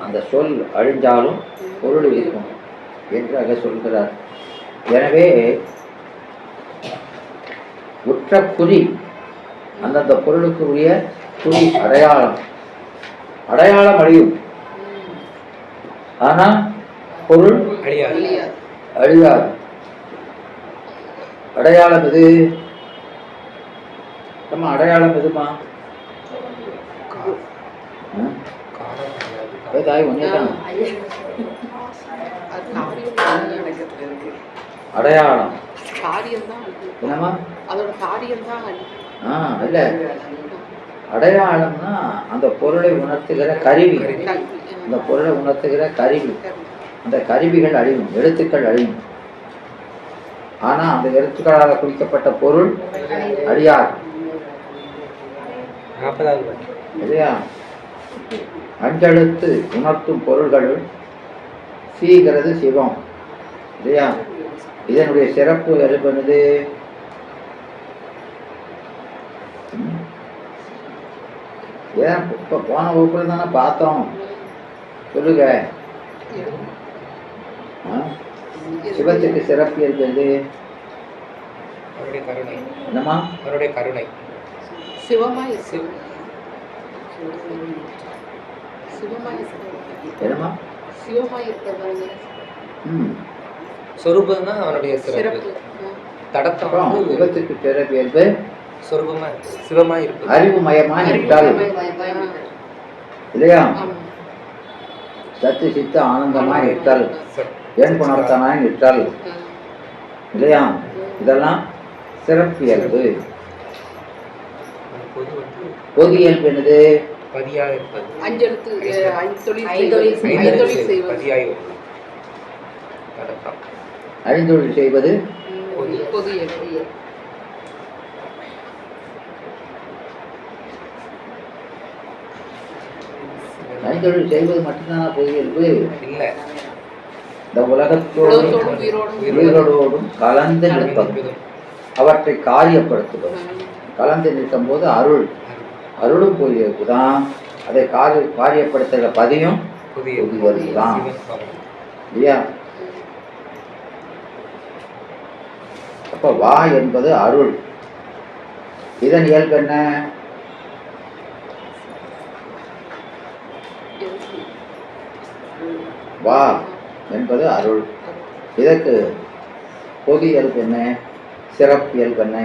S1: அந்த சொல் அழிஞ்சாலும் பொருள் இருக்கும் என்று அக சொல்கிறார். எனவே உற்ற குறி அந்தந்த பொருளுக்கு உரிய குறி அடையாளம் அழியும், ஆனால் பொருள் அழியாது. அடையாளம் எது? நம்ம அடையாளம் எதுமா? தாய் ஒன்னேதான் அடையாளம். என்னமா?
S4: அதோட காரியம் தான்
S1: இல்ல, அடையாளம்னா அந்த பொருளை உணர்த்துகிற கருவி. அந்த பொருளை உணர்த்துகிற கருவி. அந்த கருவிகள் அழியும், எழுத்துக்கள் அழியும். ஆனா அந்த எழுத்துக்களால் குறிக்கப்பட்ட பொருள் அழியாது இல்லையா? அஞ்செழுத்து உணர்த்தும் பொருள்கள் சீகிறது சிவம் இல்லையா? இதனுடைய சிறப்பு எழுப்பது ஏன் இப்ப போன வகுப்புல தானே பார்த்தோம். சொல்லுங்க. சிவத்துக்கு சிறப்பு இருக்கிறது என்னமா?
S5: அவருடைய கருணை.
S4: சிவமாய்
S1: என்னமா?
S4: சிவமாய் இருக்கிறது
S5: சொரூபம் தான் அவனுடைய சிறப்பு. தடத்தம்
S1: சிவத்துக்கு சிறப்பு இயல்பு
S5: சொரூபமா சிவமாய் இருப்பது.
S1: அறிவுமயமா நிற்றால் இல்லையா? சத்து சித்த ஆனந்தமாய் நிற்றால், என் குணர்த்தனாய் நிற்றால் இல்லையா? இதெல்லாம் சிறப்பு இயல்பு. பொது இயல்பு என்னது?
S5: பதியாக இருப்பது.
S1: ஐந்தொழில் செய்வது
S4: பொது இயல்பு.
S1: ஐந்தொழில் செய்வது மட்டும்தான் பொது இயல்பு
S5: இல்லை.
S1: இந்த உலகத்தோடும் உயிரோடும் கலந்து நிற்பது, அவற்றை காரியப்படுத்துவது. கலந்து நிற்கும் போது அருளும் பொது இயல்பு தான். அதை காரியப்படுத்துகிற பதியும் பொது இயல்பு தான் இல்லையா? அப்ப வா என்பது அருள். இதன் இயல்பு என்ன? வா என்பது அருள். இதற்கு பொது இயல்பு என்ன? சிறப்பு இயல்பு என்ன?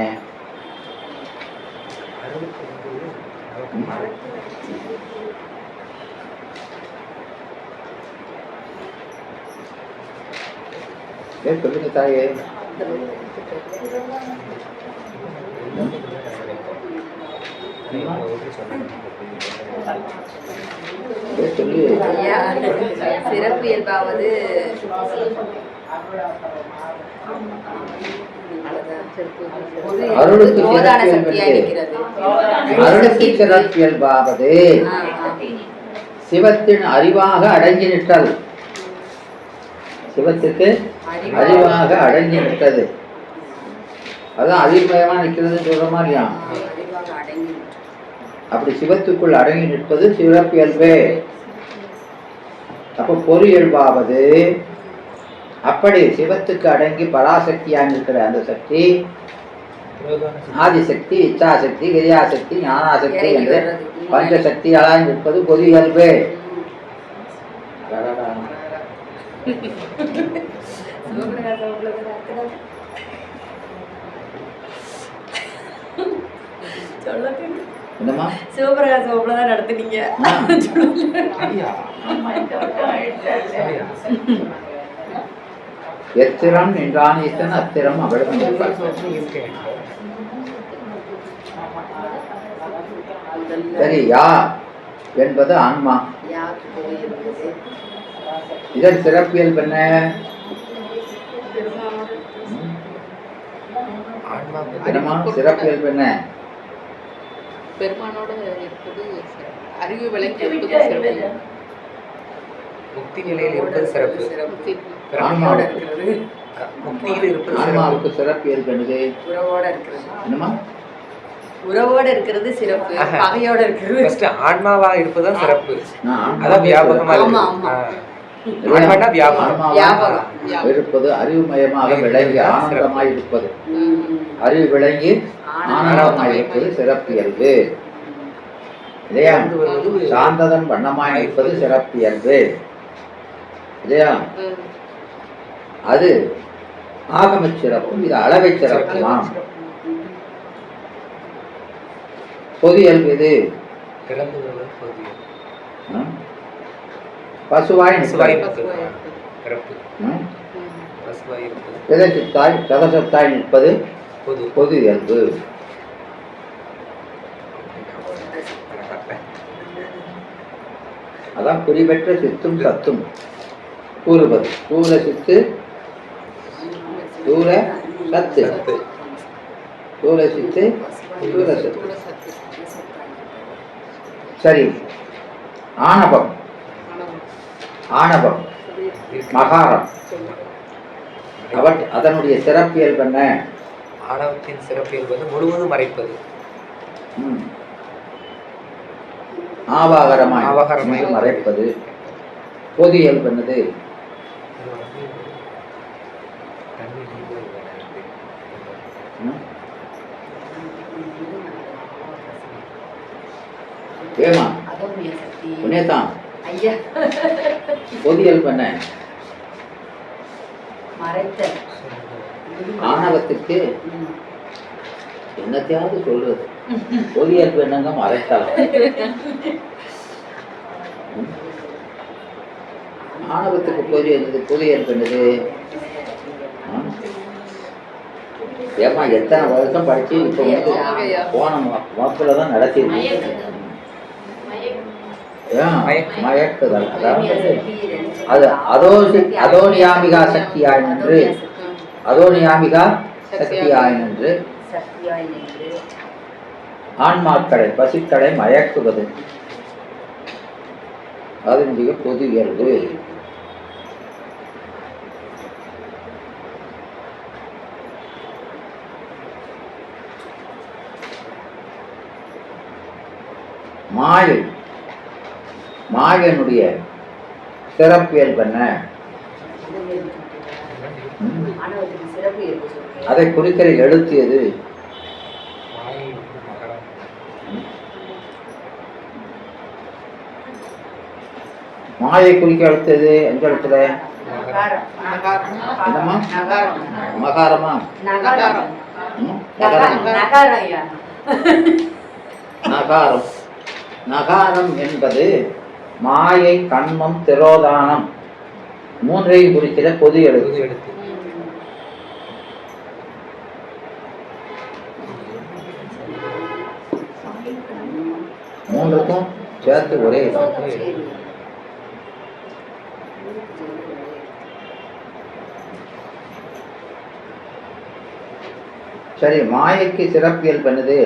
S1: சொல்லுங்க தாயே.
S2: சிறப்பு இயல்பாவது
S1: அருளுக்கு சிறப்பு இயல்பாவது சிவத்தின் அறிவாக அடங்கி நிற்றல். சிவத்துக்கு அறிவாக அடங்கி நிற்றது. அதான் அறிவுமயமா நிற்கிறதுன்னு சொல்றோமா இல்லையா? அப்படி சிவத்துக்குள் அடங்கி நிற்பது சிறப்பு இயல்பே. அப்ப பொரு இயல்பாவது அப்படி சிவத்துக்கு அடங்கி பராசக்தியாக இருக்கிற அந்த சக்தி, ஆதிசக்தி, இச்சாசக்தி, கிரியாசக்தி, ஞானாசக்தி என்று பஞ்சசக்தியால் நிற்பது பொது இயல்பே. என்னமா?
S2: சிவபிரகாச வகுப்புல தான் நடத்துனீங்க.
S1: எத்திரம் நின்றான் ஈசன் அத்திரம் அவளும் இருப்பார். சரி, யா என்பது ஆன்மா. இதன் சிறப்பியல்பு என்ன?
S5: ஆன்மா
S1: என்னம்மா சிறப்பியல்பு என்ன?
S4: பெருமானோட இருப்பது சிறப்பு. அறிவு விளங்கி இருப்பது சிறப்பு.
S5: முக்தி நிலையில் இருப்பது சிறப்பு.
S4: முக்தி.
S2: ஆன்மாவோட இருக்கிறது,
S5: முக்தியில் இருப்பது சிறப்பு.
S1: ஆன்மாவுக்கு சிறப்பியல்பு என்னது?
S2: உறவோட இருக்கிறது.
S1: என்னம்மா?
S2: உறவோட இருக்கிறது சிறப்பு, பகையோட இருக்கிறது.
S5: ஃபர்ஸ்ட் ஆன்மாவா இருப்பதுதான் சிறப்பு.
S1: நான்
S5: அதான் வியாபகமா இருக்கு.
S2: ஆமா, ஆமா.
S5: ஆன்மானா வியாபகம்.
S1: ஆன்மாவா
S2: வியாபகம்.
S1: இருப்பது அறிவுமயமாக விளங்கி ஆனந்தமாய் இருப்பது.
S2: ம்.
S1: அறிவு விளங்கி ஆனந்தமாய் இருப்பது சிறப்பியல்பு இல்லையா? சாந்ததன் வண்ணமாய் இருப்பது சிறப்பியல்பு இல்லையா? அது ஆகம சிறப்பும், இது அளவை சிறப்புமாம். பொது இயல்பு இது
S5: திறந்து வருவது பொது.
S1: பசுவாய்
S5: பசுவாய்
S1: நிற்பது.
S5: இருப்பது சிறப்பு. பசுவாய் இருப்பது
S1: விதச்சித்தாய் சதசத்தாய் நிற்பது
S5: பொது.
S1: பொது இயல்பு. அதான் குறிபெற்ற சித்தும் சத்தும் கூறுவது. தூல சித்து தூல சத்து,
S5: சத்து.
S1: தூல சித்து தூல சத்து.
S4: சத்து.
S1: சரி, ஆணவம் ஆணவம் மகாரம் அதனுடைய சிறப்பியல்பு என்ன?
S5: ஆணவத்தின் சிறப்பியல்பு வந்து முழுவதும் மறைப்பது.
S1: ஆவாகரமாய்
S5: ஆவாகரமாய்
S1: மறைப்பது. பொது இயல்பு என்னது? ஏமா
S2: அதோடைய சக்தி.
S1: புண்ணியத்தான்
S2: ஐயா,
S1: பொது இயல்பு என்ன?
S2: மறைத்தல்.
S1: ஆணவத்துக்கு
S2: ம்.
S1: என்னத்தையாவது சொல்றது. பொது இயல்பு என்னங்க? மறைத்தல். ஆணவத்துக்கு பொது என்னது? பொது இயல்பு என்னது? ஏமா எத்தனை வருஷம் படிச்சு இப்ப வந்து போன வாக்குல தான் நடத்திருக்கு. மயக்குதல், அதாவது அது அதோனியாமிகா சக்தியாய் நின்று, அதோனியாமிகா சக்தியாய் நின்று
S2: சக்தியாய் நின்று
S1: ஆன்மாக்களை பசிக்களை மயக்குவது. அதனுடைய பொது இயல்பு. மாயை, மாயனுடைய சிறப்பியல்பு என்ன?
S2: ஆணவத்துக்கு சிறப்பு இருக்கு சொல்றீங்க.
S1: அதை குறிக்கிற எழுத்து எது? மாயை குறிக்க எழுத்தது எந்த இடத்துல?
S2: நகாரம்.
S1: என்னம்மா?
S2: நகாரம்.
S1: மகாரமா?
S2: நகாரம்.
S1: நகரம்.
S2: நகாரம் ஐயா.
S1: நகாரம். நகாரம் என்பது மாயை, கண்மம், திரோதானம் மூன்றையும் குறிக்கிற பொது எழுத்து.
S5: எடுத்து
S1: மூன்றுக்கும் சேர்த்து ஒரே எழுத்து.
S2: சரி.
S1: சரி, மாயைக்கு சிறப்பியல்பு என்னது?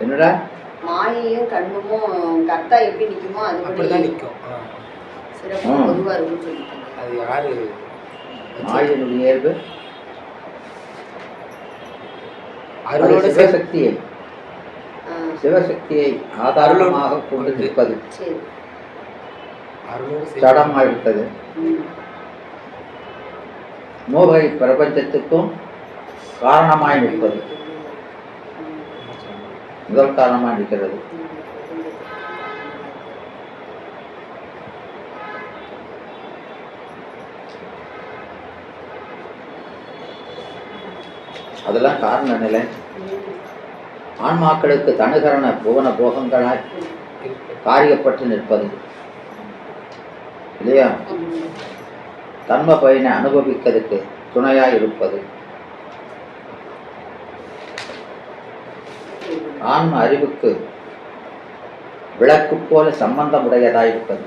S1: என்னடா?
S2: மாயையும் கண்ணுமும் கர்த்தா எப்படி நிக்குமோ அது
S5: அப்படிதான் நிற்கும்.
S2: சிறப்பு பொதுவா இருக்குன்னு சொல்லிட்டாங்க.
S5: அது யாரு?
S1: மாயனுடைய இயல்பு
S5: அருளோட
S1: சிவசக்தியை, சிவசக்தியை ஆதாரமாக கொண்டு நிற்பது.
S2: சரி.
S5: அருளோடு
S1: ஜடமாயிருப்பது. மோகை பிரபஞ்சத்துக்கும் காரணமாய் நிற்பது. முதல் காரணமாய் நிற்கிறது. அதெல்லாம் காரண நிலை. ஆன்மாக்களுக்கு தனுகரண புவன போகங்களாய் காரியப்பட்டு நிற்பது இல்லையா? தன்ம பயனை அனுபவிக்கிறதுக்கு துணையாய் இருப்பது. ஆன்ம அறிவுக்கு விளக்கு போல சம்பந்தமுடையதாயிருப்பது.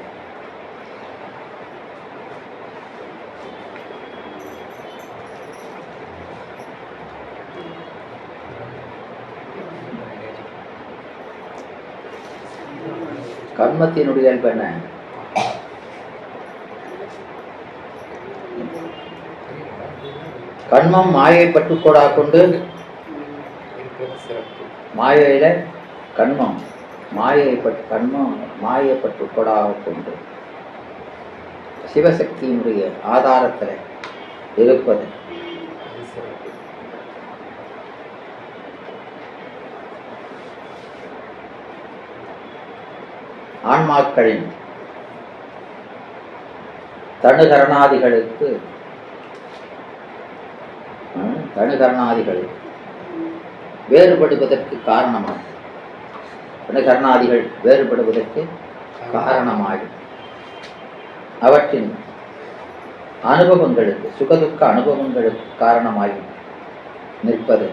S1: கர்மத்தினுடைய இயல்பு என்ன? கர்மம் மாயை பற்றுக்கோடா கொண்டு
S5: இருப்பது சிறப்பு.
S1: மாயையில கர்மம் மாயை பற்றுக்கோடாக கொண்டு சிவசக்தியினுடைய ஆதாரத்தில் இருப்பது.
S5: அது சிறப்பு.
S1: ஆன்மாக்களின் தனுகரணாதிகளுக்கு வேறுபடுவதற்கு காரணமாகும். தனுகரணாதிகள் வேறுபடுவதற்கு காரணமாகும். அவற்றின் அனுபவங்களுக்கு, சுகதுக்க அனுபவங்களுக்கு காரணமாகி நிற்பது.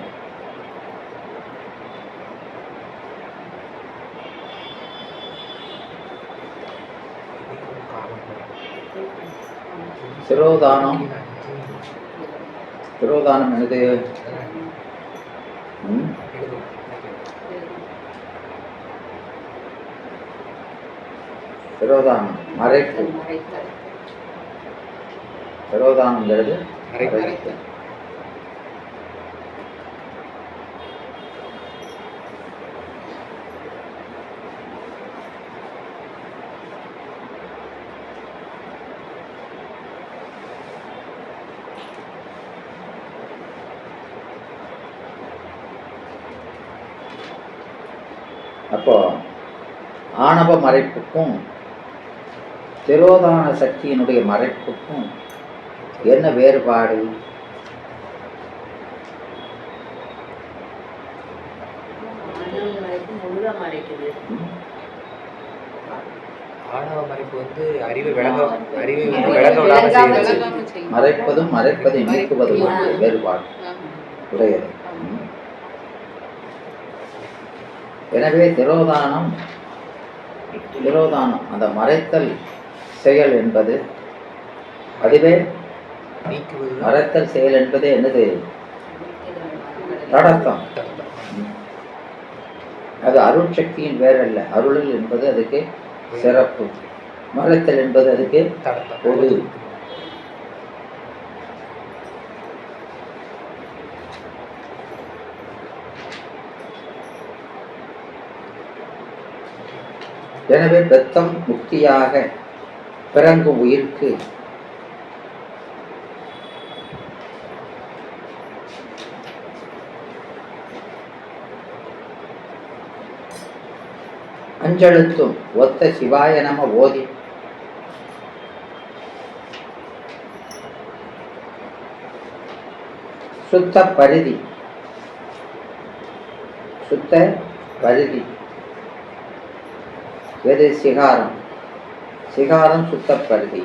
S1: சிரோதானம் என்னது? சிரோதானம் மறைப்பு. சிரோதானம்ங்கிறது மறைப்பு. அப்போ ஆணவ மறைப்புக்கும் திரோதான சக்தியினுடைய மறைப்புக்கும் என்ன வேறுபாடு?
S5: ஆணவ மறைப்பு வந்து அறிவை விளங்க விடாம செய்வது.
S1: மறைப்பதும் மறைப்பதை நீக்குவதும் வேறுபாடு உடையது. எனவே திரோதானம் அந்த மறைத்தல் செயல் என்பது, அதுவே மறைத்தல் செயல் என்பது என்னது? தடத்தம். அது அருள் சக்தியின் வேறல்ல. அருள் என்பது அதுக்கு சிறப்பு, மறைத்தல் என்பது அதுக்கு பொது. எனவே பெத்தம் முக்தியாக பிறங்கும் உயிர்க்கு அஞ்செழுத்தும் ஒத்த சிவாய நம ஓதி சுத்த பரிதி எது? சிகாரம் சுத்த பரிதி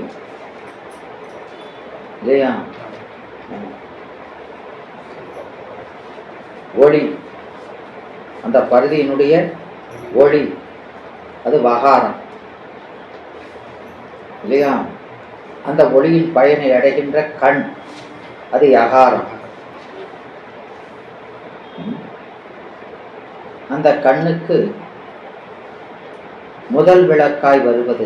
S1: இல்லையா? ஒளி, அந்த பரிதியினுடைய ஒளி, அது வகாரம் இல்லையா? அந்த ஒளியின் பயனை அடைகின்ற கண், அது யகாரம். அந்த கண்ணுக்கு முதல் விளக்காய் வருவது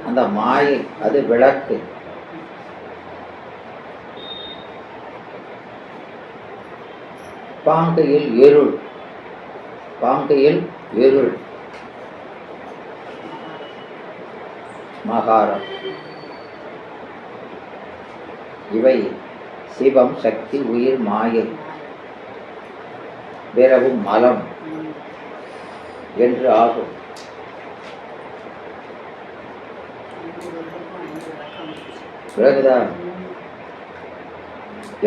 S1: அந்த மாயை, அது விளக்கு. பாங்கையில் இருள் மகாரம். இவை சிவம், சக்தி, உயிர், மாயை, பிறவும் மலம் என்று ஆகும். பிறகுதான்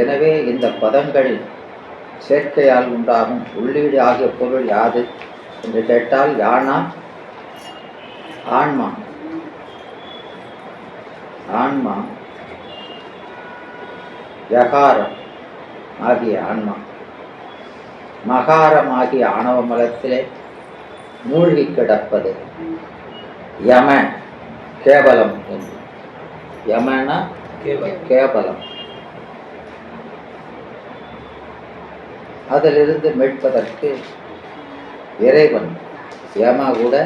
S1: எனவே இந்த பதங்களில் சேர்க்கையால் உண்டாகும் உள்ளீடு ஆகிய பொருள் யாது என்று கேட்டால் யானா? ஆன்மா யகாரம் ஆகிய ஆன்மா. மகாரமாகிய ஆணவ மலத்திலே மூழ்கி கிடப்பது யம கேவலம் என்று. யமனா கேவலம். அதிலிருந்து மீட்பதற்கு இறைவன் யம கூட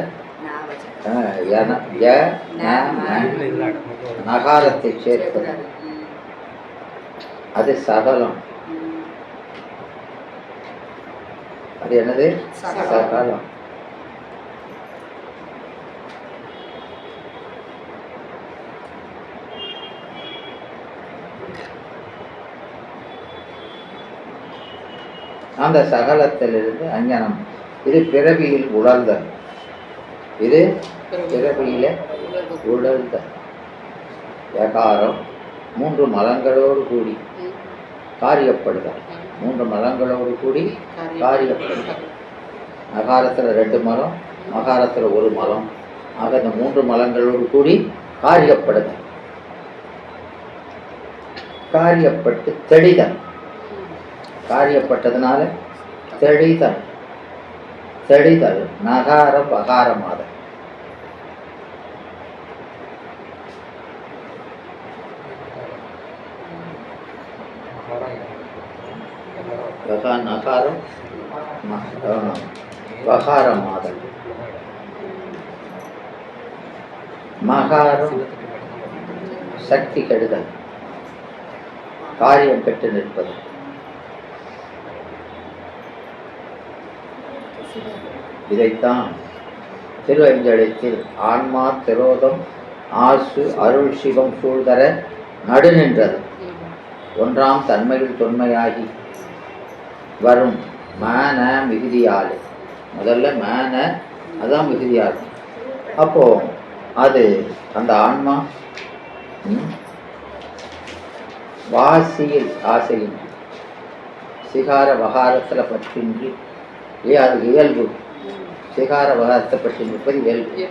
S1: நகாரத்தை சேர்ப்பது. அது சகலம். அது என்னது? சகலம். அந்த சகலத்திலிருந்து அஞ்ஞானம். இது பிறவியில் உணர்தல். இது பிறவியில உணர்தல். ஏகாரம் 3 மலங்களோடு கூடி காரியப்படுதல். 3 மலங்களோடு கூடி காரியப்படுதல். நகாரத்தில் 2 மலம், மகாரத்தில் 1 மலம். ஆக இந்த 3 மலங்களோடு கூடி காரியப்படுதல். காரியப்பட்டு தெளிதல். காரியப்பட்டதுனால தெளிதல். தெளிதல் நகார பகாரமாதல். நகாரம் பகாரமாதல். மகாரம் சக்தி கெடுதல், காரியம் பெற்று நிற்பது. இதைத்தான் திருவைந்தெழுத்தில் ஆன்மா திரோதம் ஆசு அருள் சிவம் சூழ்தர நடுநின்றது. ஒன்றாம் தன்மையில் தொன்மையாகி வரும் மான மிகுதியாலே. முதல்ல மான அதான் மிகுதியாகும். அப்போ அது அந்த ஆன்மா வாசியில் ஆசையின் சிகார வகாரத்தில் பற்றின்றி, அது இயல்பு. சிகார வகாரத்தை பற்றி நிற்பது இயல்பு.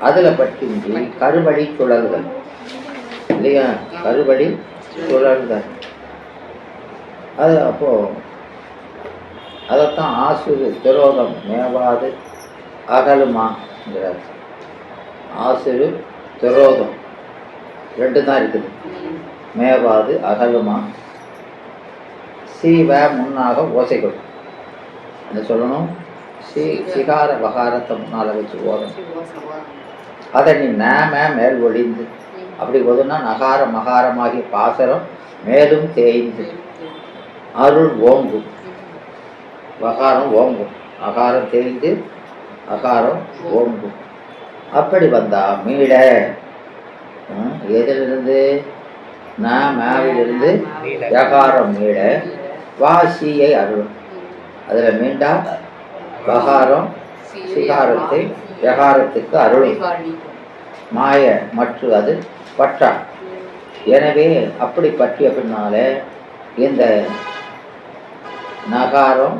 S1: அதில் பற்றின்றி கருவழி சுழல்கள் இல்லையா? கருவழி சுழல்கள். அது அப்போ அதைத்தான் ஆசுரு திரோதம் மேவாது அகலுமாங்கிறார். ஆசுரு திரோதம் 2 தான் இருக்குது. மேவாது அகலுமா. சீவ முன்னாக ஓசைகள் என்ன சொல்லணும்? சிகார வகாரத்தை முன்னால் வச்சு ஓதணும். அதை நீ நேம மேல் ஒளிந்து அப்படி ஓதுனா நகார மகாரமாகிய பாசரம் மேலும் தேய்ந்து அருள் ஓங்கும். வகாரம் ஓங்கும், அகாரம் தேய்ந்து அகாரம் ஓங்கும். அப்படி வந்தா மீள எதிலிருந்து? மேவிலிருந்து யகாரம் மீள வாசியை அருளும். அதில் மீண்டா வகாரம் சிகாரத்தை யகாரத்துக்கு அருளும். மாய மற்றும் அது பற்றா. எனவே அப்படி பற்றிய பின்னால இந்த நகாரம்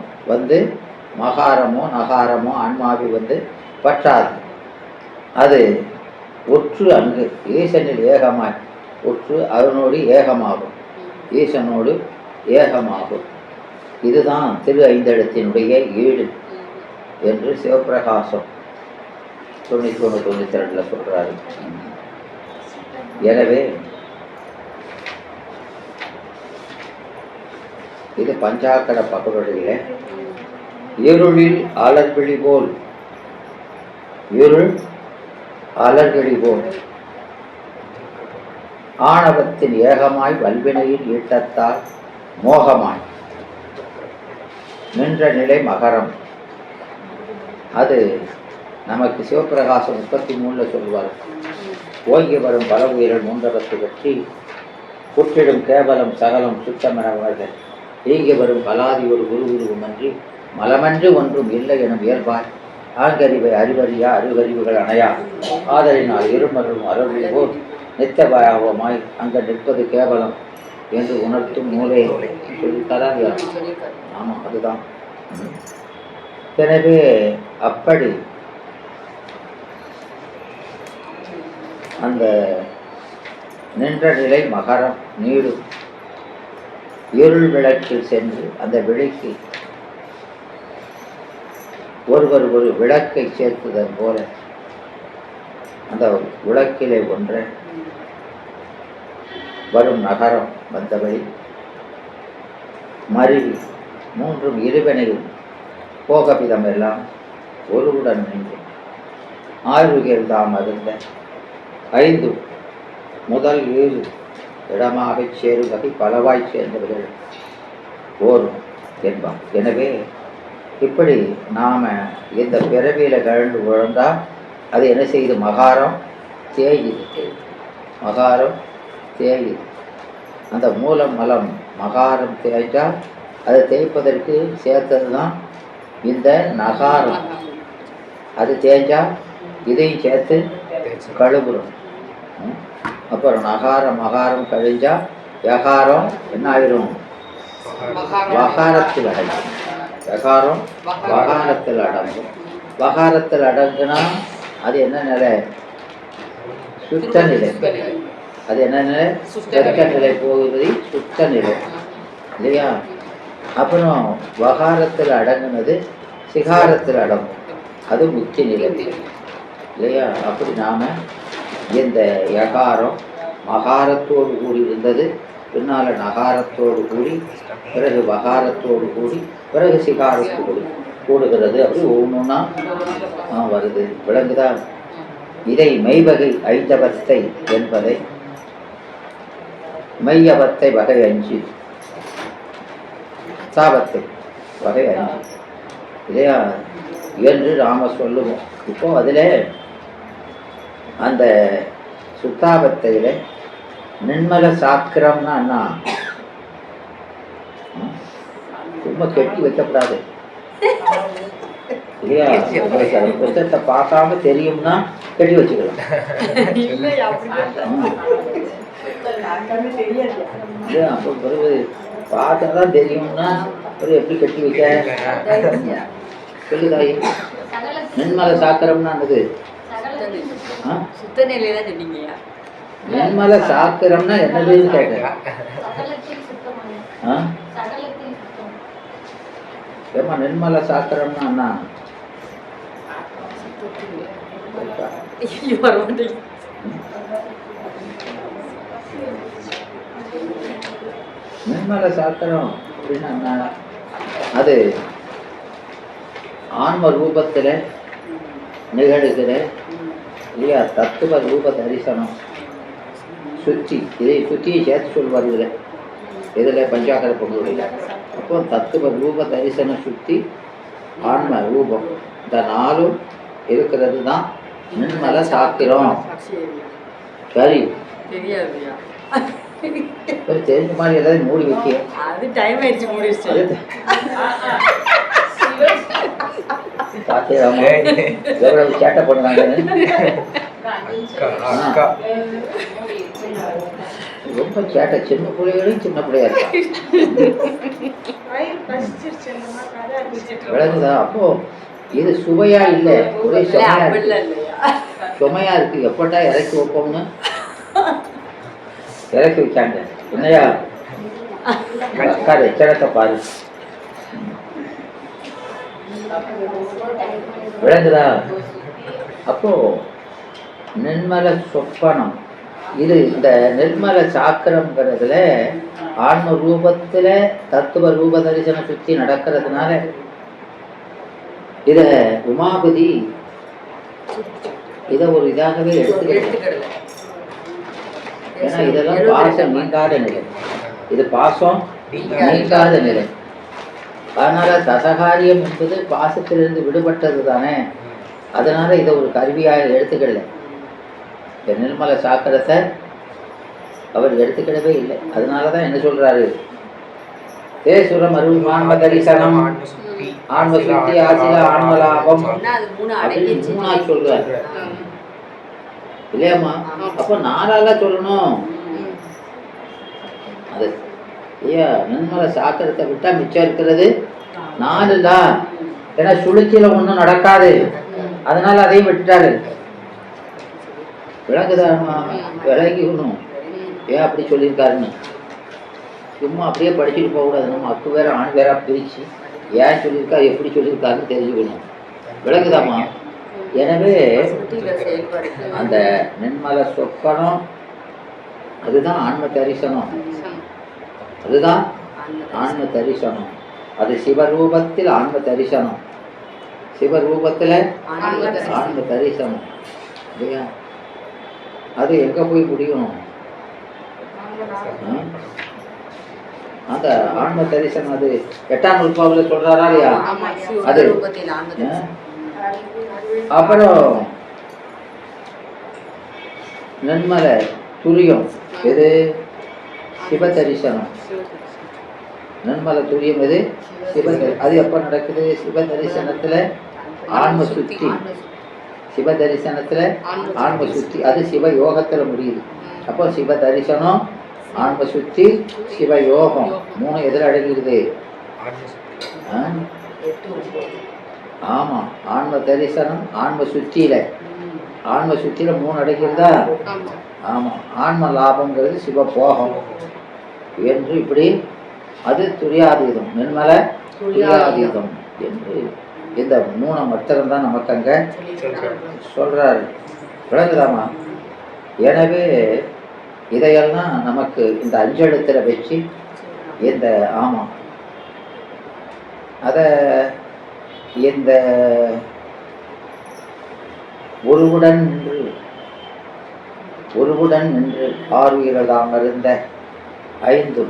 S1: மகாரமோ நகாரமோ ஆன்மாவி பற்றாது. அது ஒற்று அங்கு ஈசனில் ஏகமாய் ஒற்று அதனோடு ஏகமாகும். ஈசனோடு ஏகமாகும். இதுதான் திரு ஐந்தெழுத்தினுடைய ஈடு என்று சிவபிரகாசம் 91-92 சொல்றாரு. எனவே இது பஞ்சாக்கர பகருடைய இருளில் அலர்விழி போல், இருள் அலர்விழி போல் ஆணவத்தின் ஏகமாய் வல்வினையில் ஈட்டத்தால் மோகமாய் நின்ற நிலை மகரம். அது நமக்கு சிவபிரகாசம் 33 சொல்வார். ஓங்கி வரும் பல உயிர்கள் மூன்றரசு பற்றி குற்றிடும் கேவலம் சகலம் சுத்தமெனவர்கள் ஈங்கி வரும் கலாதி ஒரு குரு உருவமன்றி மலமன்று ஒன்றும் இல்லை எனும் இயல்பாய் ஆங்கறிவை அறிவறியா அறிவறிவுகள் அணையா ஆதலினால் இருமரும் அருள் போல் நித்தபாவமாய் அங்க நிற்பது கேவலம் என்று உணர்த்தும் நூலை சொல்லித்தரான். ஆமாம், அதுதான். எனவே அப்படி அந்த நின்ற நிலை மகரம் நீடும். இருள் விளக்கில் சென்று அந்த விளக்கி ஒருவர் ஒரு விளக்கை சேர்த்துதல் போல அந்த விளக்கிலே ஒன்றை வரும் நகரம் வந்தபடி மருவி மூன்றும் இருவனையும் போகவிதம் எல்லாம் ஒருவுடன் நின்று ஆய்வுகள் தாம் அருந்த 5 முதல் 7 இடமாகச் சேரும் வகை பலவாய் சேர்ந்தவர்கள் ஓரும் என்பார். எனவே இப்படி நாம் இந்த பிறவியில் கழண்டு விழுந்தால் அது என்ன செய்யுது? மகாரம் தேயுது. மகாரம் தேயுது. அந்த மூலம் மலம் மகாரம் தேய்ச்சால் அதை தேய்ப்பதற்கு சேர்த்தது தான் இந்த நகாரம். அது தேய்ச்சால் இதையும் சேர்த்து கழுவுறோம். அப்புறம் நகாரம் மகாரம் கழிஞ்சால் யகாரம் என்ன ஆயிரும்? வகாரத்தில் அடங்கும். யகாரம் வகாரத்தில் அடங்கும். வகாரத்தில் அடங்குனா அது என்ன நிலை? சுத்த நிலை. அது என்ன நிலை? சுத்த நிலை போகுது, சுத்த நிலை இல்லையா? அப்புறம் வகாரத்தில் அடங்குனது சிகாரத்தில் அடங்கும், அது முக்கிய நிலை இல்லையா? அப்படி நாம் இந்த யகாரம் மகாரத்தோடு கூடி இருந்தது, பின்னால் நகாரத்தோடு கூடி, பிறகு வகாரத்தோடு கூடி, பிறகு சிகாரத்தோடு கூடுகிறது. அப்படி ஒவ்வொன்றா வருது. விளங்குதா? இதை மெய்வகை ஐந்தவத்தை என்பதை மெய்யவத்தை வகை 5, சாபத்தை வகை 5 இல்லையா என்று நாம சொல்லுவோம். இப்போ அதில் அந்த சுத்தாபத்தையில் நிர்மல சாக்கிரம்னா என்ன? சும்மா கெட்டி வைக்கப்படாது இல்லையா? புத்தகத்தை பார்க்காம தெரியும்னா கட்டி வச்சுக்கலாம். அப்போ பிறகு பார்த்தா தான் தெரியும்னா பிறகு எப்படி கட்டி வைக்க சொல்லுதாயி? நிர்மல சாக்கிரம்னா என்னது?
S2: சுத்த நிலையில சொன்னீங்க.
S1: நிர்மல சாக்கிரம்னா என்னதுன்னு கேட்க. ஏமா நிர்மல சாக்கிரம்னா என்ன? நிர்மல சாத்திரம் அப்படின்னா என்ன? அது ஆன்ம ரூபத்தில் நிகழ்கிற இல்லையா தத்துவ ரூப தரிசனம் சுற்றி, இதை சுற்றியை சேர்த்து சொல்வார் இதில். இதில் பஞ்சாக்கர பொருளுடைய அப்போ தத்துவ ரூப தரிசனம் சுற்றி ஆன்ம ரூபம் இந்த 4 இருக்கிறது தான் நிர்மல சாக்கிரம். சரி தெரிஞ்ச மாதிரி ஏதாவது மூடி வைக்க.
S2: அது டைம் ஆயிடுச்சு, மூடிடுச்சு.
S1: பாத்தீராமா எவ்வளவு சேட்டை பண்ணுறாங்கன்னு. ரொம்ப சேட்டை. சின்ன பிள்ளைகளையும் சின்ன பிள்ளையா இருக்கா. விளங்குதா? அப்போ இது சுவையா இல்லை, ஒரே சுமையா இருக்கு. எப்பட்டா இறக்கி வைப்போம்னு இறக்கி வைக்காங்க. என்னையா அக்காரு கிழக்க பாரு. விளங்குதா? அப்போ நிர்மல சொப்பனம் இது. இந்த நிர்மல சாக்கிரம்ங்கிறதுல ஆன்ம ரூபத்துல தத்துவ ரூப தரிசனம் சுத்தி நடக்கிறதுனால இத உமாபதி இதை ஒரு இதாகவே எடுத்துக்கிட்டு. ஏன்னா இதெல்லாம் பாசம் நீங்காத நிலை. இது பாசம் நீங்காத நிலை. அதனால தசகாரியம் என்பது பாசத்திலிருந்து விடுபட்டது தானே. அதனால இதை ஒரு கருவியாக எடுத்துக்கல. நிர்மல சாக்கரத்தை அவர் எடுத்துக்கிடவே இல்லை. அதனாலதான் என்ன சொல்றாரு? தேசுரம் அருள் ஆன்ம தரிசனம், ஆன்ம சுத்தி, ஆசில ஆன்மலாபம் அப்படின்னு 3 சொல்றாரு இல்லையாம்மா? அப்போ 4 சொல்லணும். அது ஐயா நிர்மல சாக்கரத்தை விட்டா மிச்சம் இருக்கிறது 4 தான். ஏன்னா சுளுச்சியில ஒன்றும் நடக்காது. அதனால அதையும் விட்டுட்டாரு. விளங்குதாம்மா? விளங்கிக்கணும் ஏன் அப்படி சொல்லியிருக்காருன்னு. சும்மா அப்படியே படிச்சுட்டு போகக்கூடாது. நம்ம அக்கு வேற ஆண் வேற பிரித்து ஏன் சொல்லியிருக்காரு எப்படி சொல்லியிருக்காருன்னு தெரிஞ்சுக்கணும். விளங்குதாமா? எனவே
S2: சுத்தியில செயல்பாடு.
S1: அந்த நிர்மல சொப்பனம் அதுதான் ஆன்ம தரிசனம். அதுதான் ஆன்ம தரிசனம். அது சிவரூபத்தில் ஆன்ம தரிசனம். சிவரூபத்தில் ஆன்ம தரிசனம் இல்லையா? அது எங்க போய் முடியும்? அந்த ஆன்ம தரிசனம் அது 8ஆம் நூற்பாவில் சொல்றாரா இல்லையா? அது
S2: ரூபத்தில் ஆன்ம தரிசனம்.
S1: அப்புறம் நிர்மல துரியம் எது? சிவ தரிசனம். நிர்மல துரியம் எது? சிவ. அது எப்ப நடக்குது? சிவ தரிசனத்துல ஆன்ம சுத்தி. சிவ தரிசனத்துல ஆன்ம சுத்தி. அது சிவ யோகத்துல முடியுது. அப்போ சிவ தரிசனம், ஆன்ம சுத்தி, சிவ யோகம் 3 எதில் அடங்கிடுது? ஆமா, ஆன்ம தரிசனம் ஆன்ம சுத்தியில. ஆன்ம சுத்தியில 3 அடங்கியிருந்தா ஆமா, ஆன்ம லாபங்கிறது சிவ போகம் என்று இப்படி அது துரியாதீதம், நிர்மல துரியாதீதம் என்று இந்த 3 மத்திரம் தான் நமக்கு அங்க சொல்றாரு. விளங்குதாமா? எனவே இதையெல்லாம் நமக்கு இந்த 5 எழுத்துல வச்சு இந்த ஆமா அத இந்த ஒருவுடன் நின்று ஆறுயிரதாம் இருந்த 5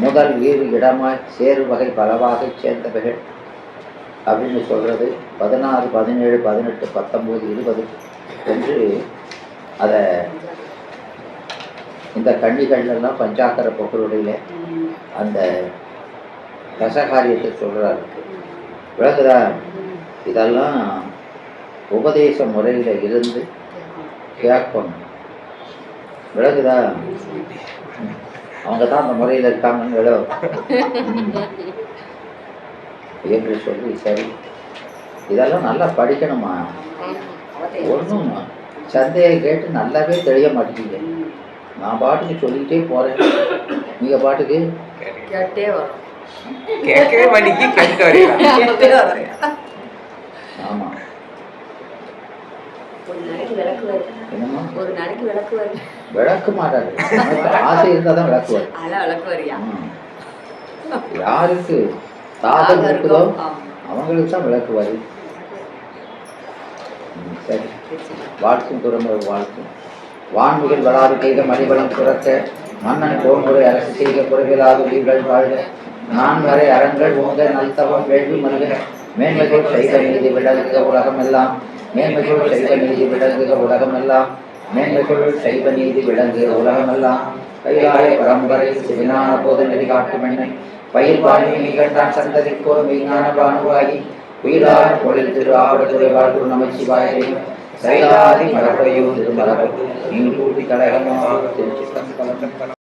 S1: முதல் வீறு இடமாய் சேரு வகை பலவாக சேர்ந்தவைகள் அப்படின்னு சொல்றது 16, 17, 18, 19, 20 என்று அதை இந்த கண்ணிகள்லாம் பஞ்சாக்கர பொருளுடைய அந்த ரசகாரியத்தை சொல்றாரு. விளக்குதா? இதெல்லாம் உபதேச முறையில இருந்து கேட்கணும். விளக்குதா? அவங்க தான் அந்த முறையில் இருக்காங்களோ என்று சொல்லி சரி, இதெல்லாம் நல்லா படிக்கணுமா? ஒன்றும் சந்தேகம் கேட்டு நல்லாவே தெரிய மாட்டேங்குது. நான் பாட்டுக்கு சொல்லிக்கிட்டே போறேன், நீங்க பாட்டுக்கு
S2: கேட்டே வரும்.
S5: கேட்கவே மாட்டேங்கி கேட்க வரீங்க.
S1: ஆமா.
S2: ஒரு நாளைக்கு விளக்கு வருது.
S1: என்னமா?
S2: ஒரு நாளைக்கு விளக்கு வருது.
S1: விளக்கு மாட்டாரு. ஆசை இருந்தா தான் விளக்குவார்.
S2: அதான் விளக்கு வரியா?
S1: யாருக்கு தாகம் இருக்குதோ அவங்களுக்கு தான் விளக்குவாரு. சரி, வாழ்த்தும் துறமுறை வாழ்த்தும். வான்மிகள் வளாது செய்த மணிவளம் சுரக்க மன்னன் போன்முறை அரசு செய்த குறைவிலாது உயிர்கள் வாழ்க. நான் வரை அறங்கள் உங்க நல்தவம் வேள்வி மல்க. மேன்மைகள் செய்த நீதி விளங்குக உலகமெல்லாம். மேன்மைகள் செய்த நீதி விளங்குக உலகமெல்லாம். மேன்மைகள் செய்த நீதி விளங்குக உலகமெல்லாம். கைலாய பரம்பரை சிவஞான போது நெறி காட்டும் என்னை பயிர் வாழ்வி நிகழ்ந்தான் சந்ததிக்கோர் மெய்ஞான பானுவாகி உயிரான பொழில் திரு ஆவடுதுறை வாழ்வு நமச்சிவாயை சைலாதி மரபையோ திருமரபு நீ கூட்டி கழகமாக திருச்சி